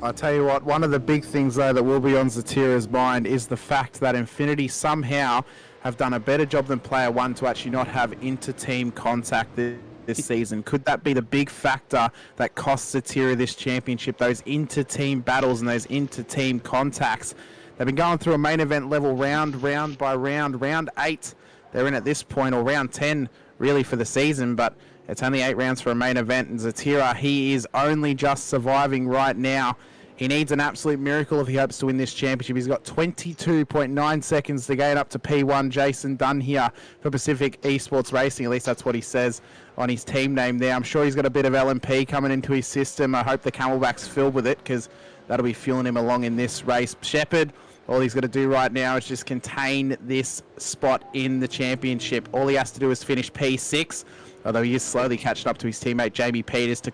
I'll tell you what, one of the big things, though, that will be on Zatira's mind is the fact that Infinity somehow have done a better job than Player One to actually not have inter-team contact this season. Could that be the big factor that costs Zatira this championship, those inter-team battles and those inter-team contacts? They've been going through a main event level round by round. Round 8 they're in at this point, or round 10 really for the season, but it's only 8 rounds for a main event, and Zatira, he is only just surviving right now. He needs an absolute miracle if he hopes to win this championship. He's got 22.9 seconds to gain up to P1. Jason Dunn here for Pacific Esports Racing. At least that's what he says on his team name there. I'm sure he's got a bit of LMP coming into his system. I hope the Camelback's filled with it, because that'll be fueling him along in this race. Shepherd, all he's got to do right now is just contain this spot in the championship. All he has to do is finish P6, although he is slowly catching up to his teammate Jamie Peters to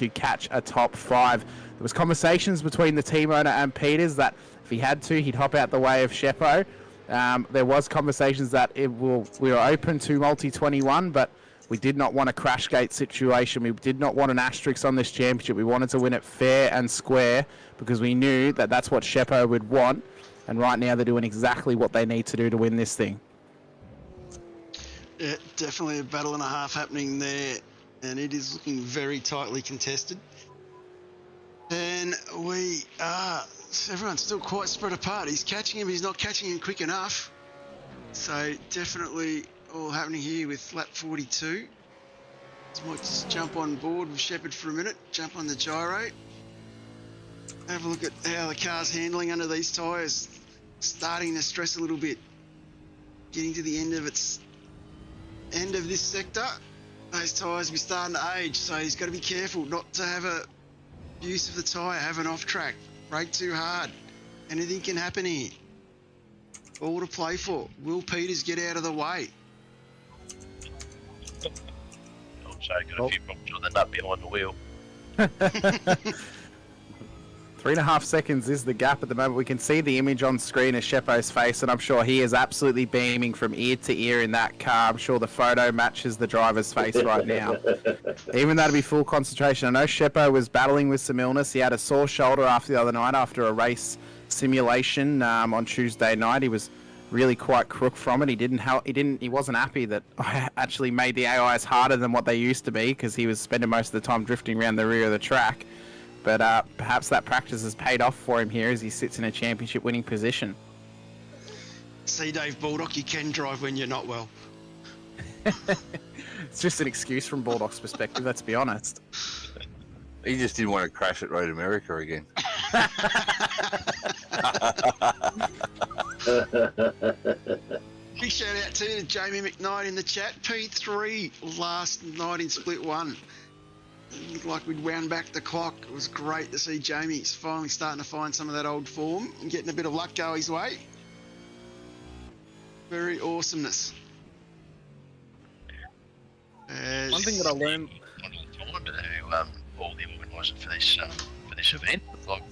catch a top 5. There was conversations between the team owner and Peters that if he had to, he'd hop out the way of Sheppo. There was conversations that we were open to multi-21, but we did not want a crash gate situation. We did not want an asterisk on this championship. We wanted to win it fair and square, because we knew that that's what Sheppo would want. And right now they're doing exactly what they need to do to win this thing. Yeah, definitely a battle and a half happening there, and it is looking very tightly contested. And everyone's still quite spread apart. He's catching him, he's not catching him quick enough. So definitely all happening here with lap 42. So might just jump on board with Shepherd for a minute, jump on the gyro. Have a look at how the car's handling under these tyres. Starting to stress a little bit. Getting to the end of this sector. Those tyres will be starting to age, so he's got to be careful not to have a use of the tyre, have an off track, brake too hard. Anything can happen here. All to play for. Will Peters get out of the way? Also got a few problems with the nut behind the wheel. 3.5 seconds is the gap at the moment. We can see the image on screen of Sheppo's face, and I'm sure he is absolutely beaming from ear to ear in that car. I'm sure the photo matches the driver's face right now. Even though to be full concentration. I know Sheppo was battling with some illness. He had a sore shoulder after the other night after a race simulation on Tuesday night. He was really quite crook from it. He wasn't happy that I actually made the AIs harder than what they used to be, because he was spending most of the time drifting around the rear of the track. But perhaps that practice has paid off for him here as he sits in a championship winning position. See, Dave Baldock, you can drive when you're not well. It's just an excuse from Baldock's perspective, let's be honest. He just didn't want to crash at Road America again. Big shout out to Jamie McKnight in the chat. P3 last night in Split 1. It looked like we'd wound back the clock. It was great to see Jamie. He's finally starting to find some of that old form and getting a bit of luck go his way. Very awesomeness. One thing that I learned Time to do all the organising for this event. Like,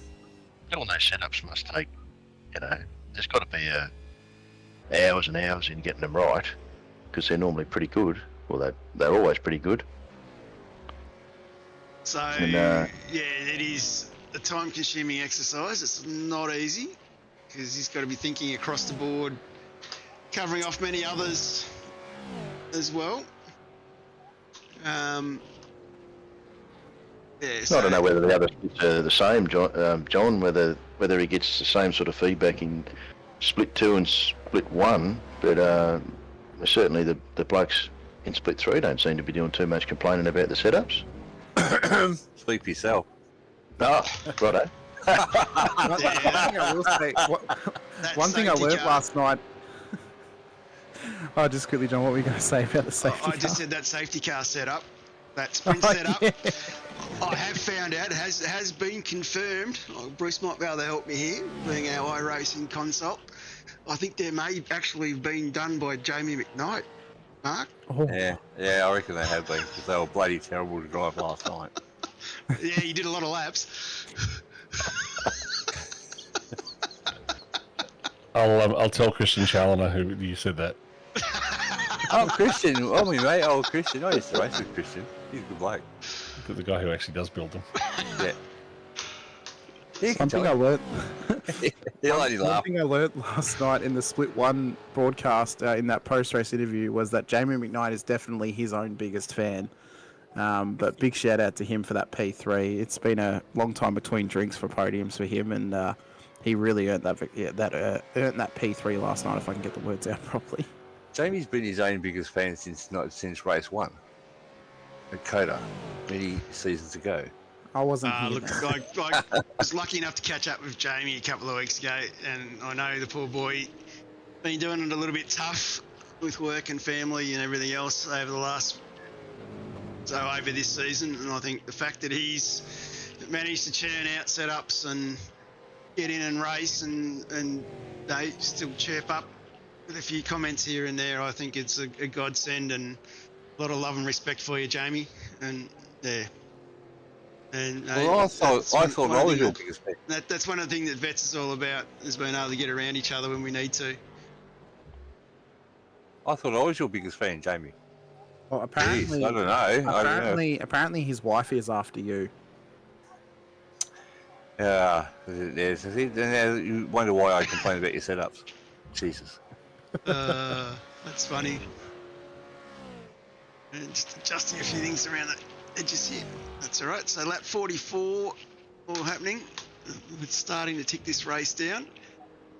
all those setups must take, there's got to be hours and hours in getting them right, because they're normally pretty good. Well, they're always pretty good. So, And, yeah, it is a time-consuming exercise. It's not easy, because he's got to be thinking across the board, covering off many others as well. I don't know whether the other splits are the same, John. Whether he gets the same sort of feedback in Split 2 and Split 1, but certainly the blokes in split 3 don't seem to be doing too much complaining about the setups. Speak for yourself. Oh, righto. One thing I will say, one thing I learned last night. Oh, just quickly, John, what were you going to say about the safety car? I just said that safety car setup, that sprint setup. Yeah. I have found out, has been confirmed. Bruce might be able to help me here, being our iRacing consult. I think there may actually have been done by Jamie McKnight. Mark? Oh. Yeah, I reckon they have been, because they were bloody terrible to drive last night. Yeah, he did a lot of laps. I'll tell Christian Challoner who you said that. Oh, Christian. Oh, my mate. Oh, Christian. I used to race with Christian. He's a good bloke. The guy who actually does build them. Yeah. One thing I learnt. He'll only One laugh. thing I learnt last night in the Split 1 broadcast in that post-race interview was that Jamie McKnight is definitely his own biggest fan. But big shout out to him for that P3. It's been a long time between drinks for podiums for him, and he really earned that earned that P3 last night. If I can get the words out properly. Jamie's been his own biggest fan since race 1 at Coda many seasons ago. I wasn't here. Look, I was lucky enough to catch up with Jamie a couple of weeks ago, and I know the poor boy been doing it a little bit tough with work and family and everything else over this season. And I think the fact that he's managed to churn out setups and get in and race and they still chirp up with a few comments here and there, I think it's a godsend, and a lot of love and respect for you, Jamie. And yeah. And Well, I thought I was your biggest fan. that's one of the things that Vets is all about, is being able to get around each other when we need to. I thought I was your biggest fan, Jamie. Well, apparently, Jeez, I don't know. Apparently, his wife is after you. Yeah, then you wonder why I complain about your setups. Jesus. That's funny. And just adjusting a few things around the edges here. That's all right. So lap 44 all happening. We're starting to tick this race down.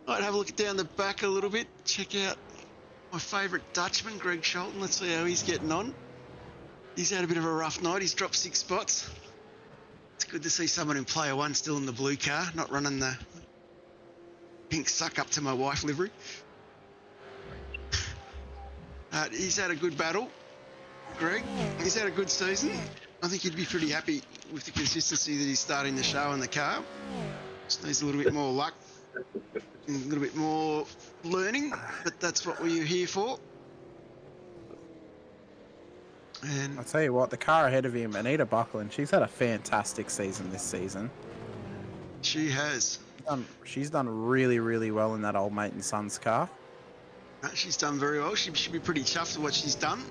I'd have a look down the back a little bit. Check out my favourite Dutchman, Greg Sholton. Let's see how he's getting on. He's had a bit of a rough night. He's dropped 6 spots. It's good to see someone in player 1 still in the blue car, not running the pink suck up to my wife livery. He's had a good battle, Greg. He's had a good season. I think he'd be pretty happy with the consistency that he's starting to show in the car. Just needs a little bit more luck, and a little bit more learning, but that's what we're here for. And I'll tell you what, the car ahead of him, Anita Buckland, she's had a fantastic season this season. she has. She's done really, really well in that old mate and son's car. She's done very well. She should be pretty chuffed with what she's done.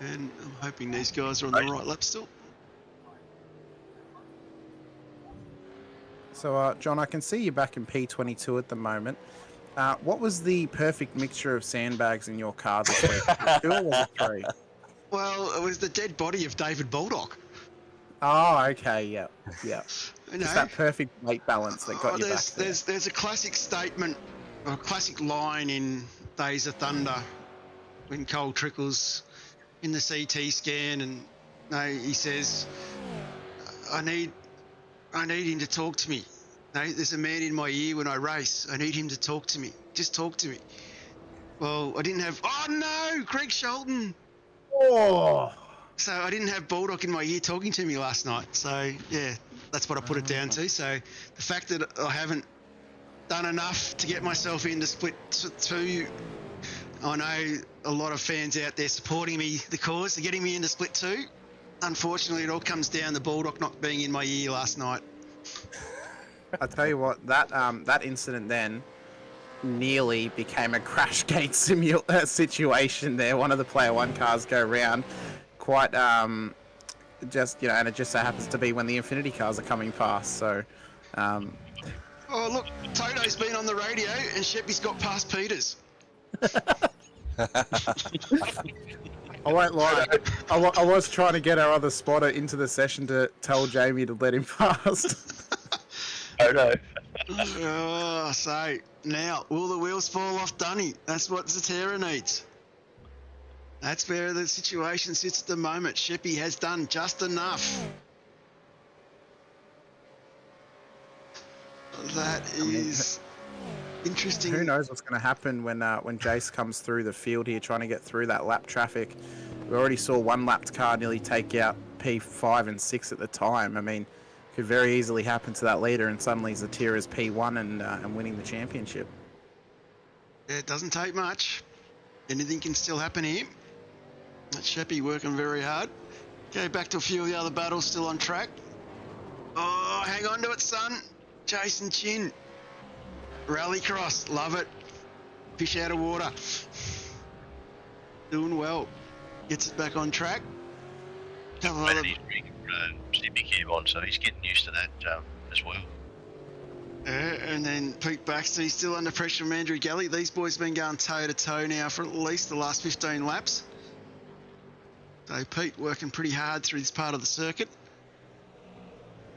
And I'm hoping these guys are on the right lap still. So, John, I can see you back in P22 at the moment. What was the perfect mixture of sandbags in your car this week? 2 or was it 3? Well, it was the dead body of David Baldock. Oh, okay, yeah. You Just know, that perfect weight balance that got you back there. there's a classic statement, or a classic line in Days of Thunder when Cole Trickle's in the CT scan, and he says, I need him to talk to me. There's a man in my ear when I race. I need him to talk to me. Just talk to me. Well, I didn't have... Oh, no! Greg Sholton! Oh! So I didn't have Baldock in my ear talking to me last night. So, yeah, that's what I put it down to. So the fact that I haven't done enough to get myself into split 2, I know a lot of fans out there supporting me, the cause, they're getting me into split 2. Unfortunately, it all comes down to Baldock not being in my ear last night. I tell you what, that incident then nearly became a crash gate situation there. One of the player 1 cars go round quite just, and it just so happens to be when the Infinity cars are coming past. So Oh, look, Toto's been on the radio and Sheppy's got past Peters. I won't lie, I was trying to get our other spotter into the session to tell Jamie to let him past. Oh no. Oh, so now, will the wheels fall off Dunny? That's what Zatera needs. That's where the situation sits at the moment. Sheppy has done just enough. That is interesting. Who knows what's going to happen when Jace comes through the field here trying to get through that lap traffic. We already saw one lapped car nearly take out P5 and 6 at the time. I mean, could very easily happen to that leader and suddenly Zatira's P1 and winning the championship. It doesn't take much. Anything can still happen here. That Sheppy working very hard. Go back to a few of the other battles still on track. Oh, hang on to it, son. Jason Chin. Rallycross, love it. Fish out of water. Doing well. Gets it back on track. Couple But other... he's bringing Snippy Cube on, so he's getting used to that as well. And then Pete Baxter, he's still under pressure from Andrew Galley. These boys have been going toe-to-toe now for at least the last 15 laps. So Pete working pretty hard through this part of the circuit.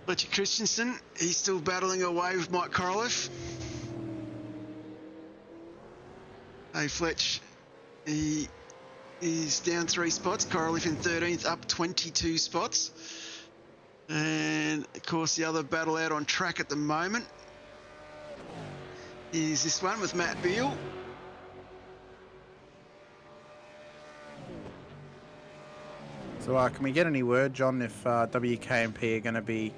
Fletcher Christensen, he's still battling away with Mike Korolev. Hey Fletch, he is down 3 spots. Korolev in 13th, up 22 spots. And of course the other battle out on track at the moment is this one with Matt Beale. So can we get any word, John, if WKMP are going to be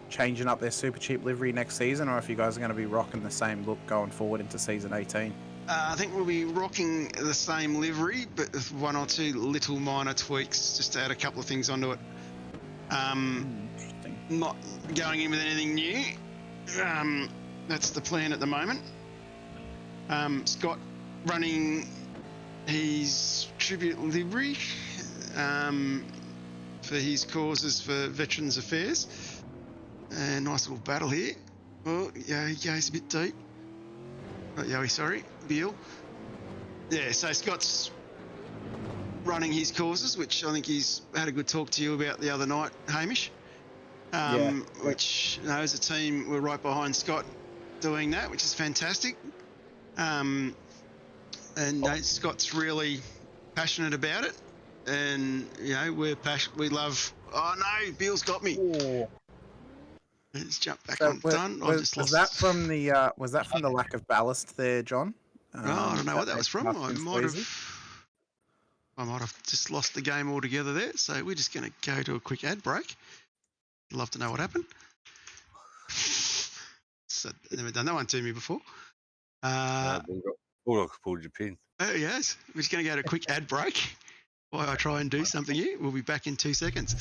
changing up their super cheap livery next season, or if you guys are going to be rocking the same look going forward into season 18? I think we'll be rocking the same livery, but with 1 or 2 little minor tweaks, just to add a couple of things onto it. Interesting. Not going in with anything new. That's the plan at the moment. Scott running his tribute livery for his causes for Veterans Affairs. And nice little battle here. Oh, yeah, he goes a bit deep. Not Yowie, sorry, Beale. Yeah, so Scott's running his causes, which I think he's had a good talk to you about the other night, Hamish. Which, you know, as a team, we're right behind Scott doing that, which is fantastic. And Scott's really passionate about it. And, you know, we love... Oh, no, Beale's got me. Oh. Let's jump back on. Done. Was that from the lack of ballast there, John? I don't know what that was from. I might have just lost the game altogether there. So we're just going to go to a quick ad break. Love to know what happened. So, never done that one to me before. Bulldog pulled your pin. Oh yes, we're just going to go to a quick ad break while I try and do something here. We'll be back in 2 seconds.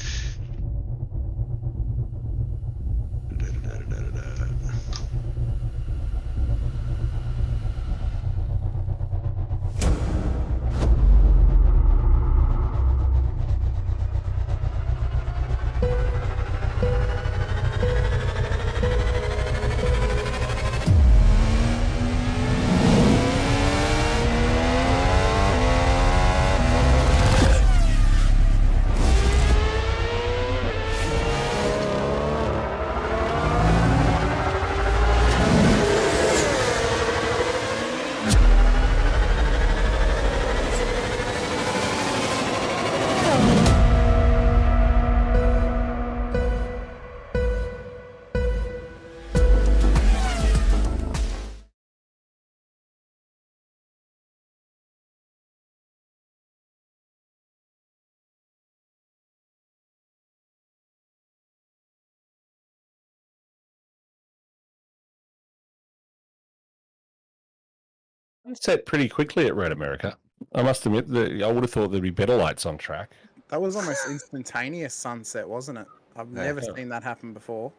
Set pretty quickly at Red America. I must admit that I would have thought there'd be better lights on track. That was almost instantaneous sunset, wasn't it? I've never seen that happen before.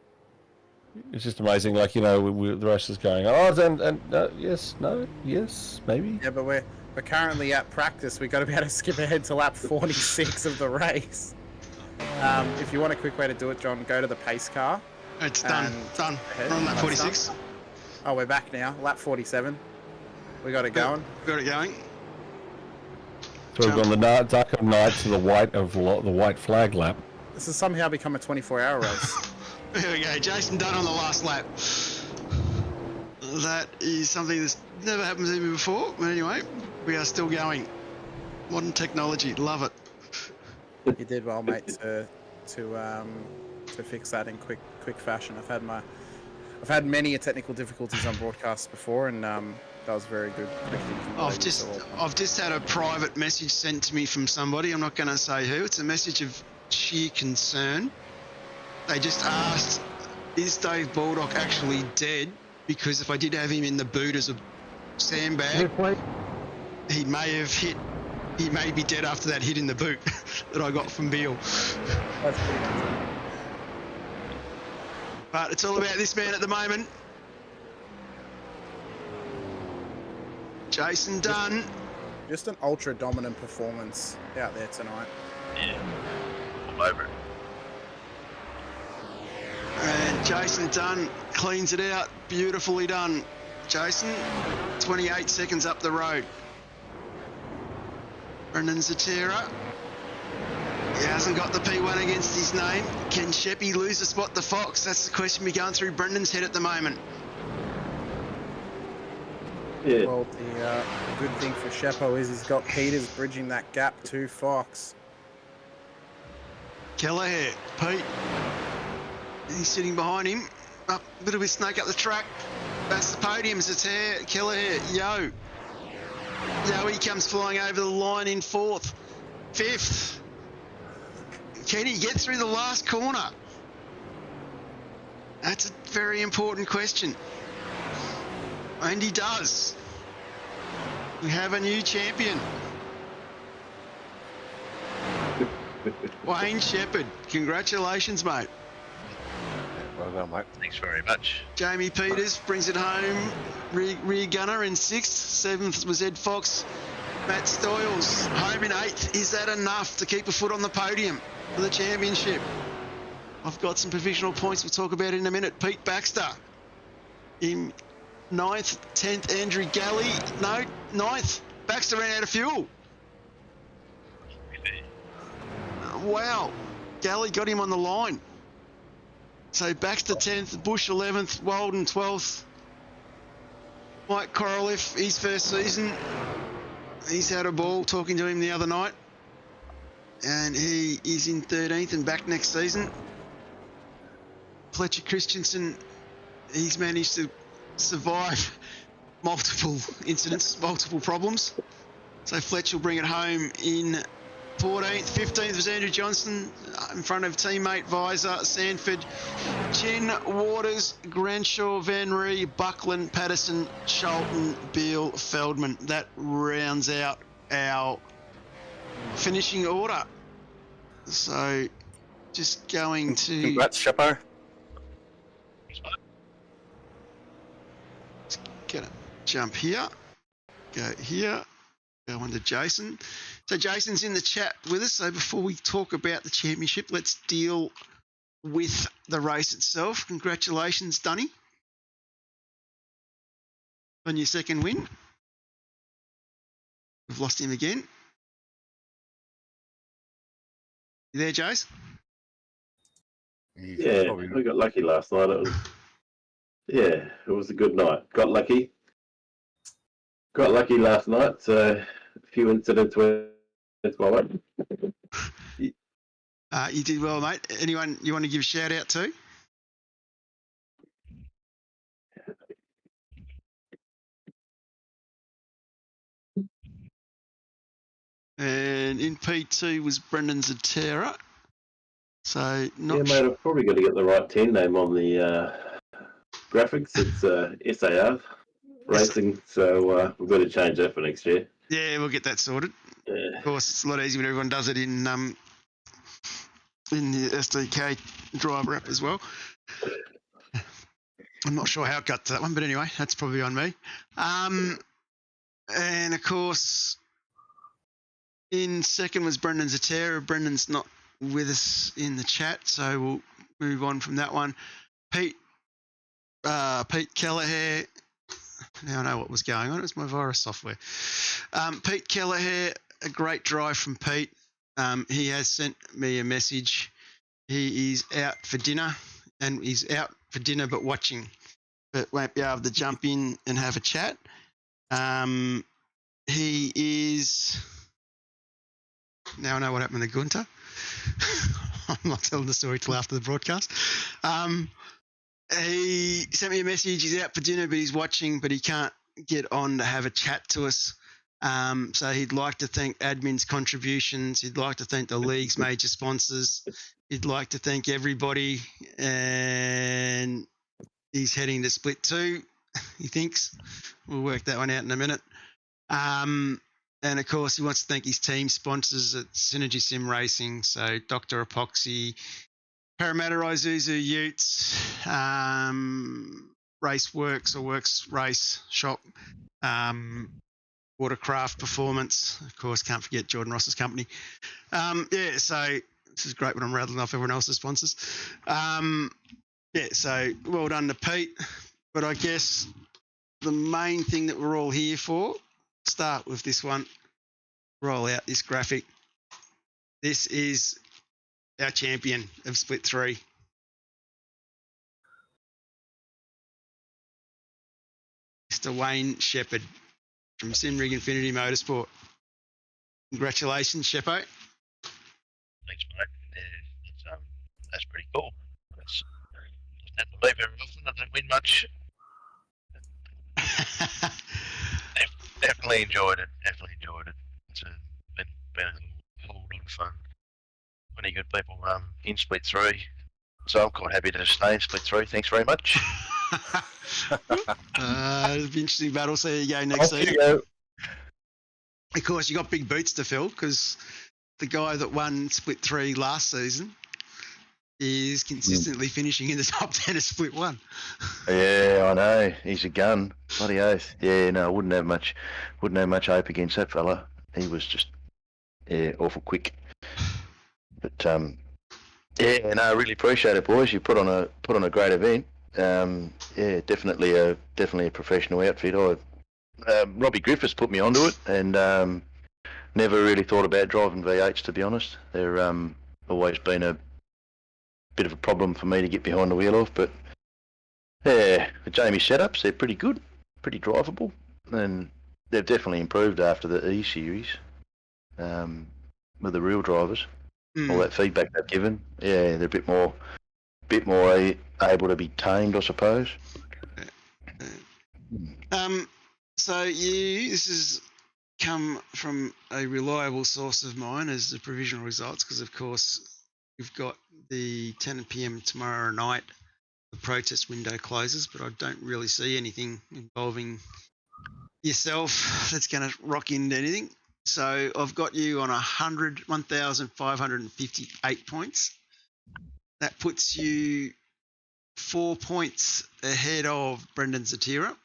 It's just amazing, like, you know, the race is going, yes, no, yes, maybe. Yeah, but we're currently at practice. We've got to be able to skip ahead to lap 46 of the race. If you want a quick way to do it, John, go to the pace car. It's done. We're on lap 46. Oh, we're back now. Lap 47. We got it going. Got it going. So we've gone the dark of night to the white flag lap. This has somehow become a 24-hour race. There we go. Jason done on the last lap. That is something that's never happened to me before. But anyway, we are still going. Modern technology, love it. You did well, mate, to fix that in quick fashion. I've had many technical difficulties on broadcasts before, and that was very good. I've just had a private message sent to me from somebody. I'm not going to say who. It's a message of sheer concern. They just asked, "Is Dave Baldock actually dead?" Because if I did have him in the boot as a sandbag, he may be dead after that hit in the boot that I got from Beale. That's pretty much it. But it's all about this man at the moment. Jason Dunn. Just an ultra dominant performance out there tonight. Yeah, all over it. And Jason Dunn cleans it out. Beautifully done. Jason, 28 seconds up the road. Brendan Zatera. He hasn't got the P1 against his name. Can Sheppy lose the spot to Fox? That's the question we're going through Brendan's head at the moment. Yeah. Well, the good thing for Shepo is he's got Peters bridging that gap to Fox. Kelleher, Pete. He's sitting behind him. Up a bit of a snake up the track. That's the podium. Zatera, Kelleher, Yo. Yo, he comes flying over the line in fourth. Fifth. Can he get through the last corner? That's a very important question. And he does. We have a new champion. Wayne Shephard. Congratulations, mate. Well done, mate. Thanks very much. Jamie Peters brings it home. Rear gunner in sixth. Seventh was Ed Fox. Matt Stoyles home in eighth. Is that enough to keep a foot on the podium for the championship? I've got some provisional points we'll talk about in a minute. Pete Baxter in ninth. 10th, Andrew Galley. No, ninth. Baxter ran out of fuel. Wow. Galley got him on the line. So Baxter 10th, Bush 11th, Walden 12th. Mike Korolev, his first season. He's had a ball talking to him the other night. And he is in 13th and back next season. Fletcher Christensen, he's managed to survive multiple incidents, multiple problems. So Fletcher will bring it home in 14th. 15th was Andrew Johnson in front of teammate Visor, Sanford, Chen, Waters, Granshaw, Van Ree, Buckland, Patterson, Sholton, Beale, Feldman. That rounds out our finishing order. So just going to... Congrats, Shepo. Gonna jump here, go here, go on to Jason. So Jason's in the chat with us. So before we talk about the championship, let's deal with the race itself. Congratulations, Dunny, on your second win. We've lost him again. You there, Jace? Yeah, we got lucky last night. It was a good night. Got lucky last night. So a few incidents went my way. You did well, mate. Anyone you want to give a shout out to? And in P2 was Brendan Zatera. So not mate, I've probably got to get the right 10 name on the graphics. It's SAR Racing, so we've got to change that for next year. Yeah, we'll get that sorted. Yeah. Of course, it's a lot easier when everyone does it in the SDK driver app as well. I'm not sure how it got to that one, but anyway, that's probably on me. And of course, in second was Brendan Zatera. Brendan's not with us in the chat, so we'll move on from that one. Pete Kelleher. Now I know what was going on. It was my virus software. Pete Kelleher, a great drive from Pete. He has sent me a message. He is out for dinner, and he's out for dinner but watching. but won't be able to jump in and have a chat. He is... Now I know what happened to Gunter. I'm not telling the story till after the broadcast. He sent me a message. He's out for dinner, but he's watching, but he can't get on to have a chat to us. So he'd like to thank admin's contributions. He'd like to thank the league's major sponsors. He'd like to thank everybody. And he's heading to Split 2, he thinks. We'll work that one out in a minute. And, of course, he wants to thank his team sponsors at Synergy Sim Racing, so Dr. Epoxy, Parramatta Isuzu Utes, Raceworks or Works Race Shop, Watercraft Performance, of course, can't forget Jordan Ross's company. So this is great when I'm rattling off everyone else's sponsors. So well done to Pete. But I guess the main thing that we're all here for, start with this one, roll out this graphic. This is our champion of Split 3. Mr. Wayne Shephard from Simrig Infinity Motorsport. Congratulations, Sheppo. Thanks, mate. Yeah, that's pretty cool. Doesn't have to be very often. I don't win much. Definitely enjoyed it. It's been a whole lot of fun. Plenty good people in Split 3. So I'm quite happy to stay in Split 3. Thanks very much. It'll be interesting battle. See you go next season. Of course, you got big boots to fill because the guy that won Split 3 last season is consistently finishing in the top 10 of Split 1. Yeah, I know. He's a gun. Bloody oath. Yeah, no, I wouldn't have much hope against that fella. He was just awful quick. But I really appreciate it, boys. You put on a great event. Definitely a professional outfit. Robbie Griffiths put me onto it, and never really thought about driving V8s, to be honest. They're always been a bit of a problem for me to get behind the wheel of, but the Jamie setups, they're pretty good, pretty drivable, and they've definitely improved after the E series with the real drivers. All that feedback they've given, they're a bit more able to be tamed, I suppose. This has come from a reliable source of mine as the provisional results, because of course we've got the 10 p.m. tomorrow night. The protest window closes, but I don't really see anything involving yourself that's going to rock into anything. So I've got you on 1,558 points. That puts you 4 points ahead of Brendan Zatira.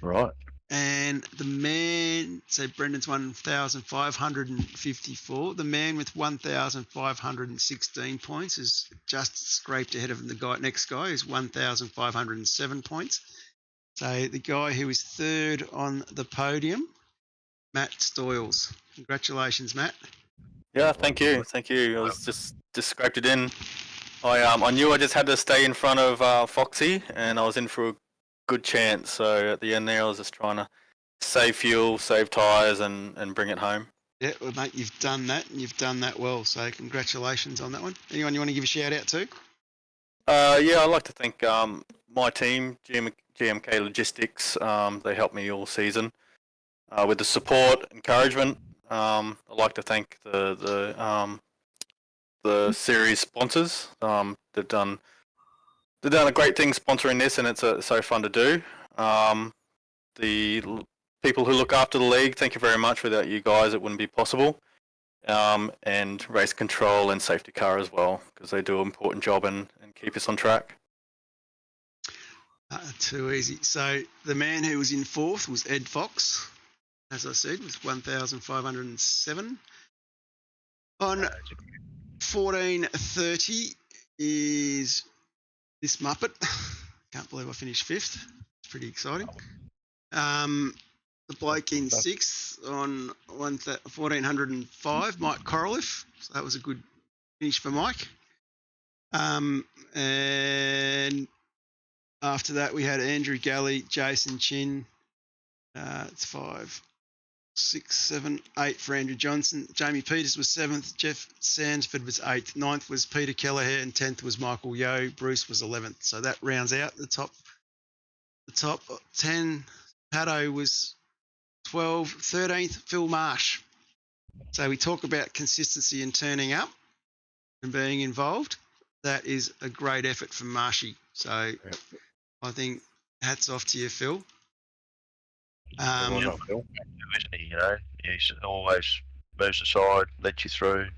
Right. And the man, so Brendan's 1,554. The man with 1,516 points is just scraped ahead of the next guy, who's 1,507 points. So the guy who is third on the podium, Matt Stoyles. Congratulations, Matt. Yeah, thank you. I was just scraped it in. I knew I just had to stay in front of Foxy, and I was in for a good chance. So at the end there, I was just trying to save fuel, save tyres, and bring it home. Yeah, well, mate, you've done that, and you've done that well. So congratulations on that one. Anyone you want to give a shout out to? I'd like to thank my team, GMK Logistics. They helped me all season with the support, encouragement. I'd like to thank the series sponsors. They've done a great thing sponsoring this, and it's so fun to do. The people who look after the league, thank you very much. Without you guys, it wouldn't be possible. And race control and safety car as well, because they do an important job and keep us on track. Too easy. So the man who was in fourth was Ed Fox, as I said, was 1,507. On 1430 is this Muppet. Can't believe I finished fifth. It's pretty exciting. The bloke in sixth on 1405, Mike Coraliff. So that was a good finish for Mike. And After that, we had Andrew Galley, Jason Chin. It's 5, 6, 7, 8 for Andrew Johnson. Jamie Peters was 7th. Jeff Sanford was 8th. 9th was Peter Kelleher, and 10th was Michael Yo. Bruce was 11th. So that rounds out the top 10. Paddo was 12. 13th, Phil Marsh. So we talk about consistency and turning up and being involved. That is a great effort from Marshy. So Yep. I think hats off to you, Phil. Well done, Phil. Isn't he? You know, he's always moves aside, lets you through.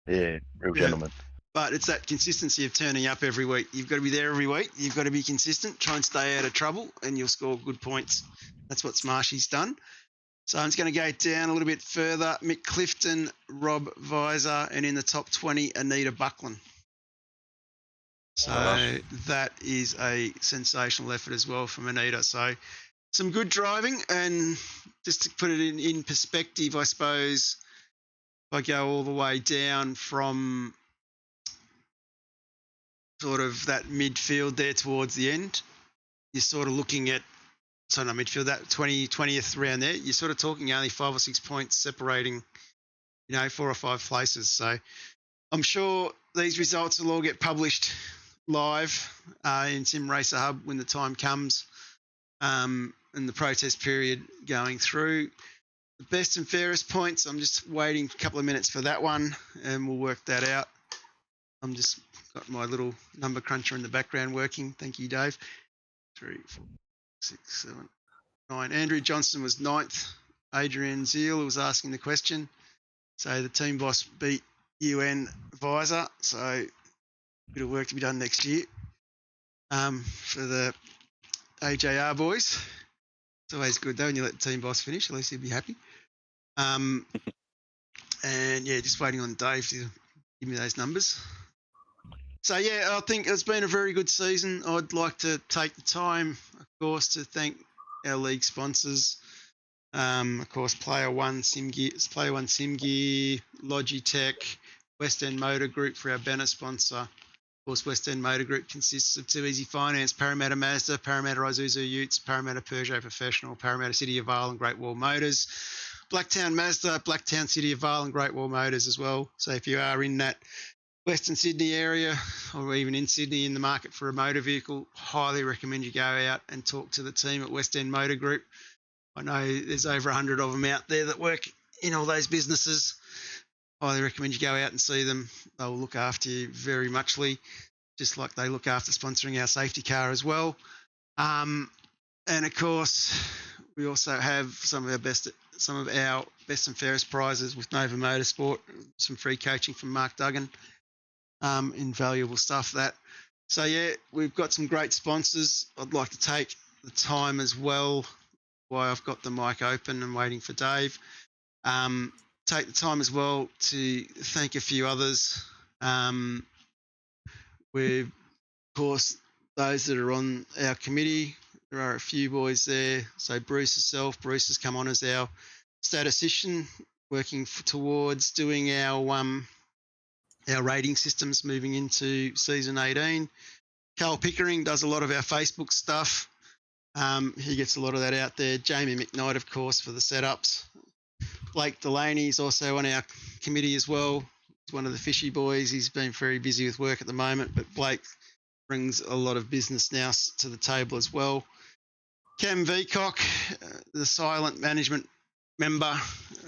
Yeah, real Yeah. gentleman. But it's that consistency of turning up every week. You've got to be there every week. You've got to be consistent. Try and stay out of trouble, and you'll score good points. That's what Marshy's done. So I'm just going to go down a little bit further. Mick Clifton, Rob Visor, and in the top 20, Anita Buckland. So that is a sensational effort as well from Anita. So some good driving, and just to put it in perspective, I suppose, if I go all the way down from sort of that midfield there towards the end, you're sort of looking at, midfield, that 20th round there, you're sort of talking only 5 or 6 points separating, 4 or 5 places. So I'm sure these results will all get published live in Sim Racer Hub when the time comes, and the protest period going through. The best and fairest points, I'm just waiting a couple of minutes for that one, and we'll work that out. I'm just got my little number cruncher in the background working. Thank you, Dave. 3, 4, 6, 7, 9. Andrew Johnson was 9th. Adrian Zeal was asking the question. So the team boss beat UN Visor. So a bit of work to be done next year for the AJR boys. It's always good though when you let the team boss finish. At least he'll be happy. And yeah, just waiting on Dave to give me those numbers. So yeah, I think it's been a very good season. I'd like to take the time, of course, to thank our league sponsors. Of course, Player One Sim Gear, Logitech, West End Motor Group for our banner sponsor. Of course, West End Motor Group consists of Too Easy Finance, Parramatta Mazda, Parramatta Isuzu Utes, Parramatta Peugeot Professional, Parramatta City of Vale and Great Wall Motors, Blacktown Mazda, Blacktown City of Vale and Great Wall Motors as well. So if you are in that Western Sydney area, or even in Sydney in the market for a motor vehicle, highly recommend you go out and talk to the team at West End Motor Group. I know there's over 100 of them out there that work in all those businesses. Highly recommend you go out and see them. They'll look after you very muchly, just like they look after sponsoring our safety car as well. And of course, we also have some of our best and fairest prizes with Nova Motorsport, some free coaching from Mark Duggan. Invaluable stuff that. So yeah, we've got some great sponsors. I'd like to take the time as well, while I've got the mic open and waiting for Dave, take the time as well to thank a few others. We've, of course, those that are on our committee, there are a few boys there. So Bruce has come on as our statistician, working towards doing our rating systems moving into season 18. Carl Pickering does a lot of our Facebook stuff. He gets a lot of that out there. Jamie McKnight, of course, for the setups. Blake Delaney is also on our committee as well. He's one of the fishy boys. He's been very busy with work at the moment, but Blake brings a lot of business now to the table as well. Cam Veacock, the silent management member.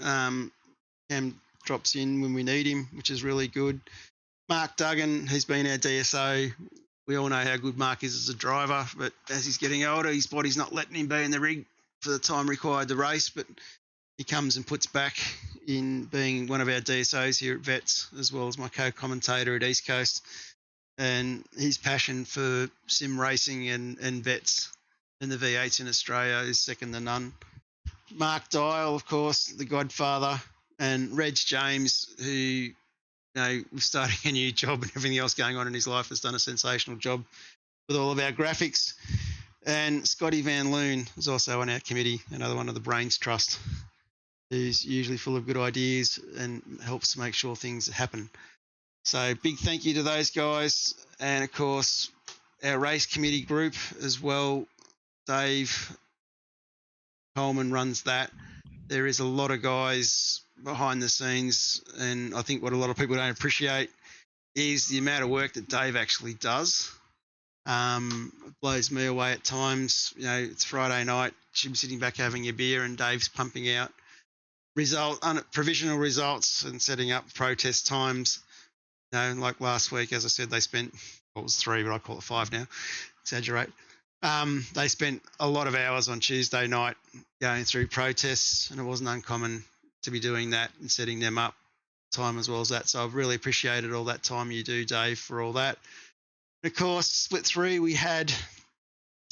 Cam drops in when we need him, which is really good. Mark Duggan, who's been our DSO. We all know how good Mark is as a driver, but as he's getting older, his body's not letting him be in the rig for the time required to race, but he comes and puts back in being one of our DSOs here at Vets, as well as my co-commentator at East Coast. And his passion for sim racing and Vets and the V8s in Australia is second to none. Mark Dial, of course, the godfather, and Reg James, who, with starting a new job and everything else going on in his life, has done a sensational job with all of our graphics. And Scotty Van Loon is also on our committee, another one of the Brains Trust, who's usually full of good ideas and helps to make sure things happen. So big thank you to those guys. And of course, our race committee group as well. Dave Coleman runs that. There is a lot of guys behind the scenes, and I think what a lot of people don't appreciate is the amount of work that Dave actually does. It blows me away at times. You know, it's Friday night, should be sitting back having a beer, and Dave's pumping out provisional results and setting up protest times. You know, like last week, as I said, they spent, well, it was 3, but I call it 5 now, exaggerate. They spent a lot of hours on Tuesday night going through protests, and it wasn't uncommon to be doing that and setting them up time as well as that. So I've really appreciated all that time you do, Dave, for all that. And of course, split 3, we had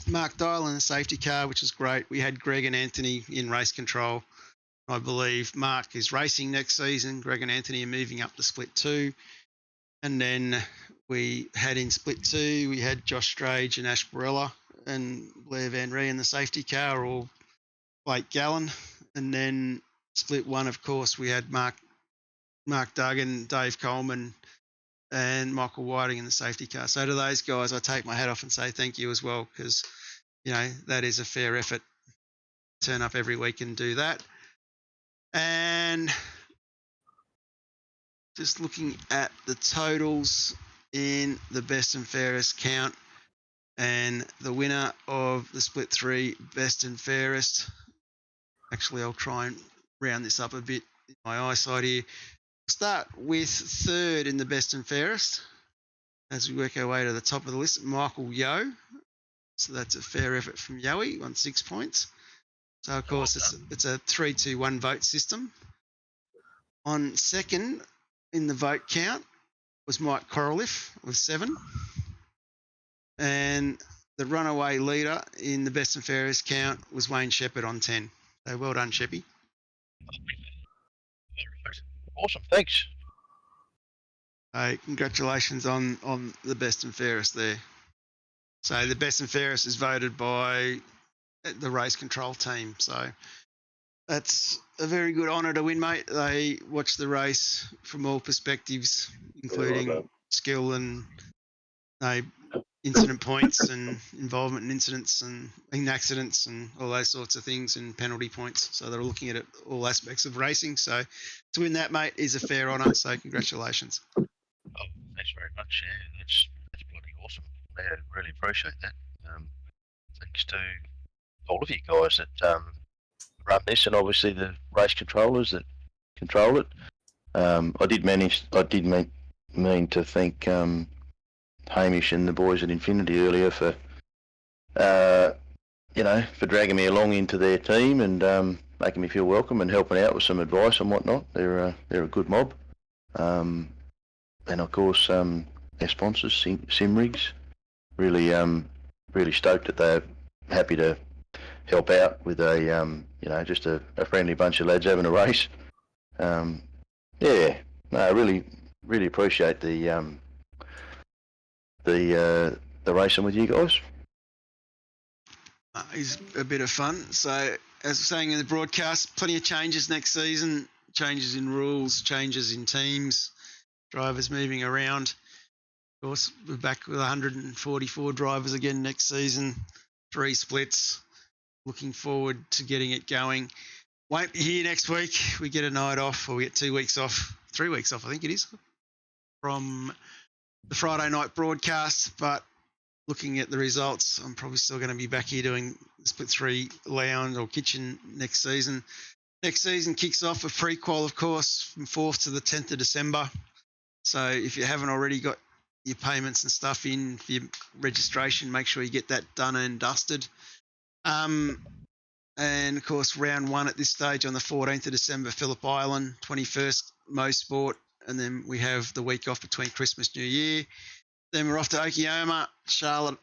Mark Dial in the safety car, which was great. We had Greg and Anthony in race control. I believe Mark is racing next season. Greg and Anthony are moving up to split 2. And then we had in split 2, we had Josh Strage and Ash Barella and Blair Van Ree in the safety car, or Blake Gallen. And then split 1, of course, we had Mark Duggan, Dave Coleman, and Michael Whiting in the safety car. So to those guys, I take my hat off and say thank you as well, because, you know, that is a fair effort. Turn up every week and do that. And just looking at the totals in the best and fairest count, and the winner of the split 3 best and fairest. Actually, I'll try and round this up a bit in my eyesight here. Start with 3rd in the best and fairest as we work our way to the top of the list, Michael Yo. So that's a fair effort from Yoey on 6 points. So of course it's a 3-2-1 vote system. On 2nd in the vote count was Mike Coraliff with 7. And the runaway leader in the best and fairest count was Wayne Shephard on 10. So well done, Sheppy. Awesome, thanks. Congratulations on the best and fairest there. So the best and fairest is voted by the race control team. So that's a very good honour to win, mate. They watch the race from all perspectives, including skill and incident points and involvement in incidents and in accidents and all those sorts of things, and penalty points. So they're looking at it, all aspects of racing. So to win that, mate, is a fair honour. So congratulations. Oh, thanks very much. Yeah, that's bloody awesome. Yeah, really appreciate that. Thanks to all of you guys that run this, and obviously the race controllers that control it. I did mean to thank Hamish and the boys at Infinity earlier for for dragging me along into their team and making me feel welcome and helping out with some advice and whatnot. They're a good mob. And of course our sponsors, Simrigs, really stoked that they're happy to help out with just a friendly bunch of lads having a race. I really appreciate the racing with you guys. It's a bit of fun. So, as I was saying in the broadcast, plenty of changes next season, changes in rules, changes in teams, drivers moving around. Of course, we're back with 144 drivers again next season, 3 splits. Looking forward to getting it going. Won't be here next week. We get a night off, or we get 2 weeks off, 3 weeks off, I think it is, from the Friday night broadcast. But looking at the results, I'm probably still going to be back here doing split 3 lounge or kitchen next season. Next season kicks off a pre-qual, of course, from 4th to the 10th of December. So if you haven't already got your payments and stuff in for your registration, make sure you get that done and dusted. And of course, round 1 at this stage on the 14th of December, Phillip Island, 21st Mo Sport, and then we have the week off between Christmas, New Year. Then we're off to Okioma, Charlotte,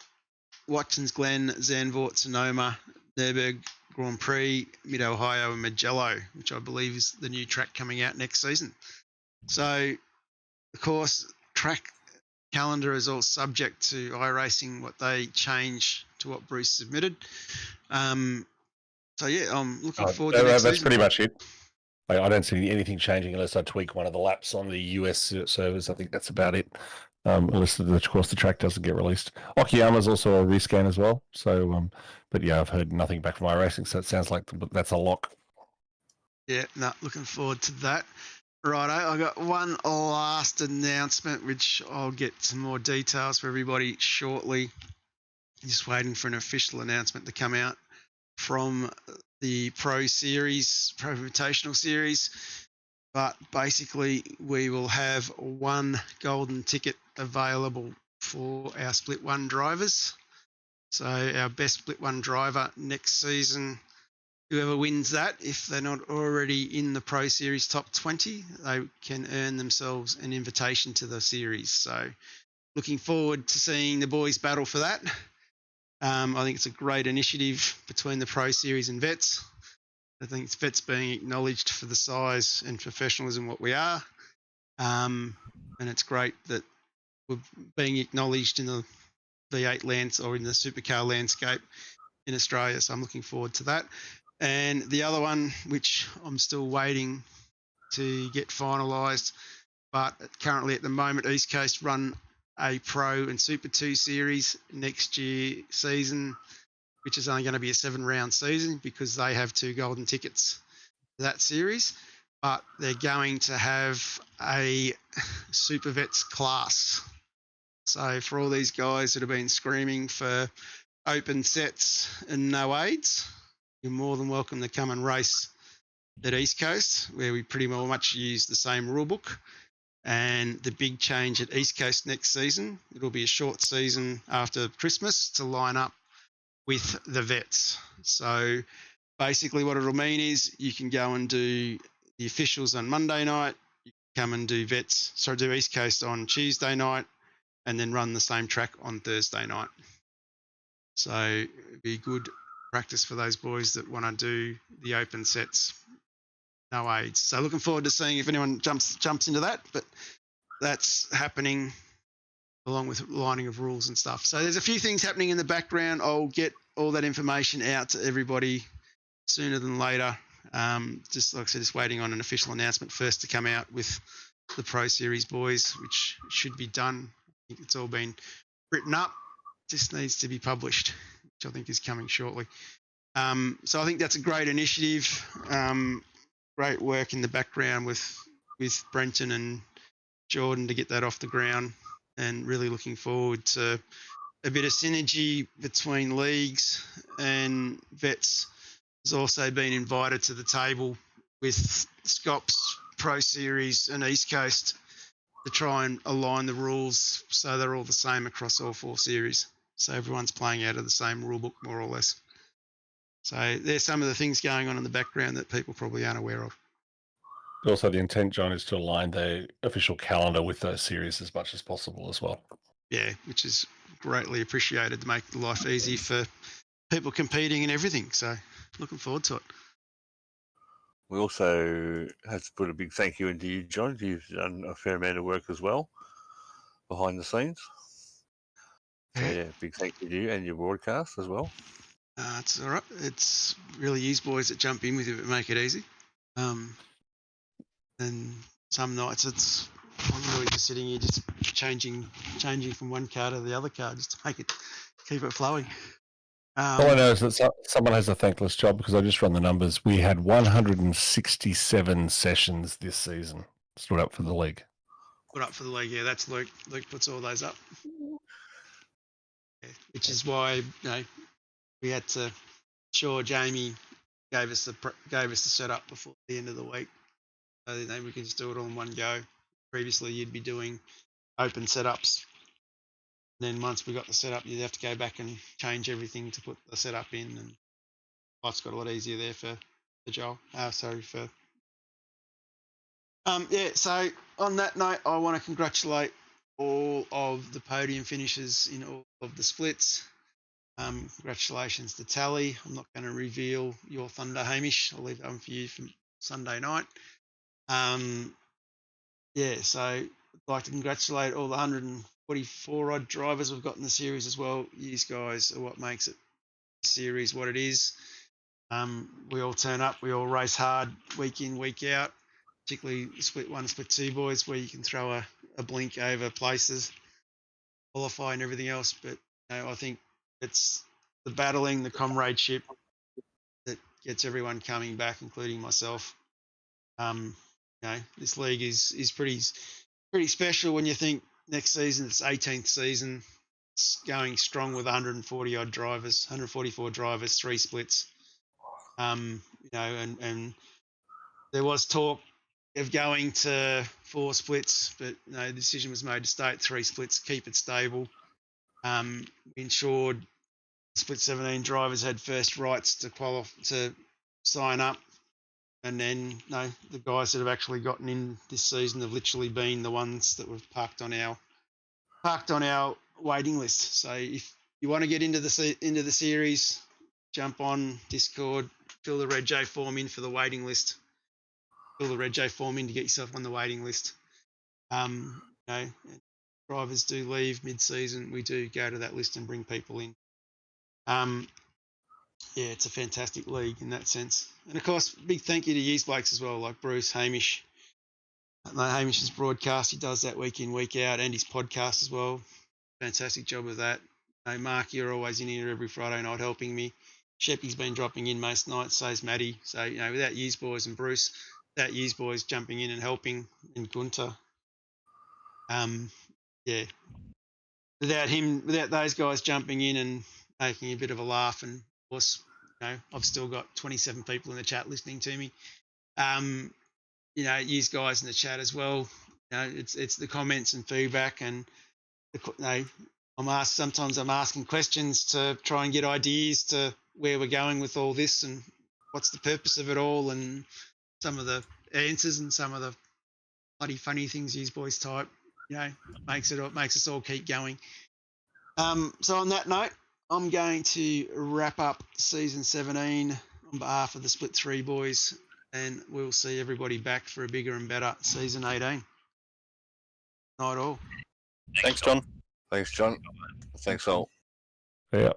Watkins Glen, Zandvoort, Sonoma, Nürburgring Grand Prix, Mid-Ohio and Magello, which I believe is the new track coming out next season. So, of course, track calendar is all subject to iRacing, what they change to what Bruce submitted. I'm looking forward to next That's season. pretty much it. I don't see anything changing unless I tweak one of the laps on the US servers. I think that's about it. unless of course the track doesn't get released. Okayama's also a rescan as well. So, but yeah, I've heard nothing back from iRacing, so it sounds like that's a lock. Yeah, no, looking forward to that. Righto, I got one last announcement, which I'll get some more details for everybody shortly. Just waiting for an official announcement to come out from the Pro Invitational Series. But basically, we will have one golden ticket available for our Split 1 drivers. So our best Split 1 driver next season, whoever wins that, if they're not already in the Pro Series top 20, they can earn themselves an invitation to the series. So looking forward to seeing the boys battle for that. I think it's a great initiative between the Pro Series and Vets. I think it's Vets being acknowledged for the size and professionalism what we are. And it's great that we're being acknowledged in the V8 or in the supercar landscape in Australia. So I'm looking forward to that. And the other one, which I'm still waiting to get finalised, but currently at the moment, East Coast run a Pro and Super 2 series next year season, which is only going to be a 7-round season because they have 2 golden tickets for that series. But they're going to have a Super Vets class. So for all these guys that have been screaming for open sets and no aids, you're more than welcome to come and race at East Coast, where we pretty much use the same rule book. And the big change at East Coast next season, it'll be a short season after Christmas to line up with the Vets. So basically what it'll mean is you can go and do the officials on Monday night, you can come and do do East Coast on Tuesday night, and then run the same track on Thursday night. So it'd be good practice for those boys that want to do the open sets, no aids. So looking forward to seeing if anyone jumps into that, but that's happening along with lining of rules and stuff. So there's a few things happening in the background. I'll get all that information out to everybody sooner than later. Just like I said, just waiting on an official announcement first to come out with the Pro Series boys, which should be done. I think it's all been written up. Just needs to be published, which I think is coming shortly. So I think that's a great initiative. Great work in the background with Brenton and Jordan to get that off the ground, and really looking forward to a bit of synergy between leagues, and Vets has also been invited to the table with Scops, Pro Series and East Coast to try and align the rules so they're all the same across all 4 series. So everyone's playing out of the same rule book, more or less. So there's some of the things going on in the background that people probably aren't aware of. Also, the intent, John, is to align the official calendar with those series as much as possible as well. Yeah, which is greatly appreciated to make life easy for people competing and everything. So looking forward to it. We also have to put a big thank you into you, John. You've done a fair amount of work as well behind the scenes. So yeah, big thank you to you and your broadcast as well. It's all right. It's really you boys that jump in with it and make it easy. And some nights I'm really just sitting here just changing from one car to the other car just to keep it flowing. All I know is that someone has a thankless job, because I just run the numbers. We had 167 sessions this season stood up for the league. Put up for the league, yeah. That's Luke. Luke puts all those up, yeah, which is why we had to. Sure, Jamie gave us the setup before the end of the week, so then we can just do it all in one go. Previously, you'd be doing open setups. Then once we got the setup, you'd have to go back and change everything to put the setup in, and life's got a lot easier there for Joel. Yeah, so on that note, I want to congratulate all of the podium finishers in all of the splits. Congratulations to Tally. I'm not going to reveal your thunder, Hamish. I'll leave that one for you for Sunday night. Yeah, so I'd like to congratulate all the 144 odd drivers we've got in the series as well. You guys are what makes it series what it is. We all turn up, we all race hard week in, week out, particularly split 1, split 2 boys, where you can throw a blink over places. qualify and everything else. But I think it's the battling, the comradeship that gets everyone coming back, including myself. This league is pretty special when you think next season, it's 18th season. It's going strong with 140 odd drivers, 144 drivers, 3 splits. And there was talk of going to 4 splits, but the decision was made to stay at 3 splits, keep it stable. We ensured split 17 drivers had first rights to sign up, and then the guys that have actually gotten in this season have literally been the ones that we've parked on our waiting list. So if you want to get into the series, jump on Discord, fill the Red J form in for the waiting list. Fill the Red J form in to get yourself on the waiting list. Drivers do leave mid-season. We do go to that list and bring people in. It's a fantastic league in that sense. And of course, big thank you to yous blokes as well, like Bruce, Hamish. Hamish's broadcast, he does that week in, week out, and his podcast as well. Fantastic job with that. Mark, you're always in here every Friday night helping me. Sheppy's been dropping in most nights, so is Maddie. So, without yous boys and Bruce, without yous boys jumping in and helping, and Gunter. Without those guys jumping in and making a bit of a laugh, and of course, I've still got 27 people in the chat listening to me. Yous guys in the chat as well. It's the comments and feedback, and sometimes I'm asking questions to try and get ideas to where we're going with all this and what's the purpose of it all, and some of the answers and some of the bloody funny things these boys type, makes us all keep going. So on that note, I'm going to wrap up season 17 on behalf of the Split 3 boys, and we'll see everybody back for a bigger and better season 18. Night all. Thanks, John. Thanks, John. Thanks all. Yeah.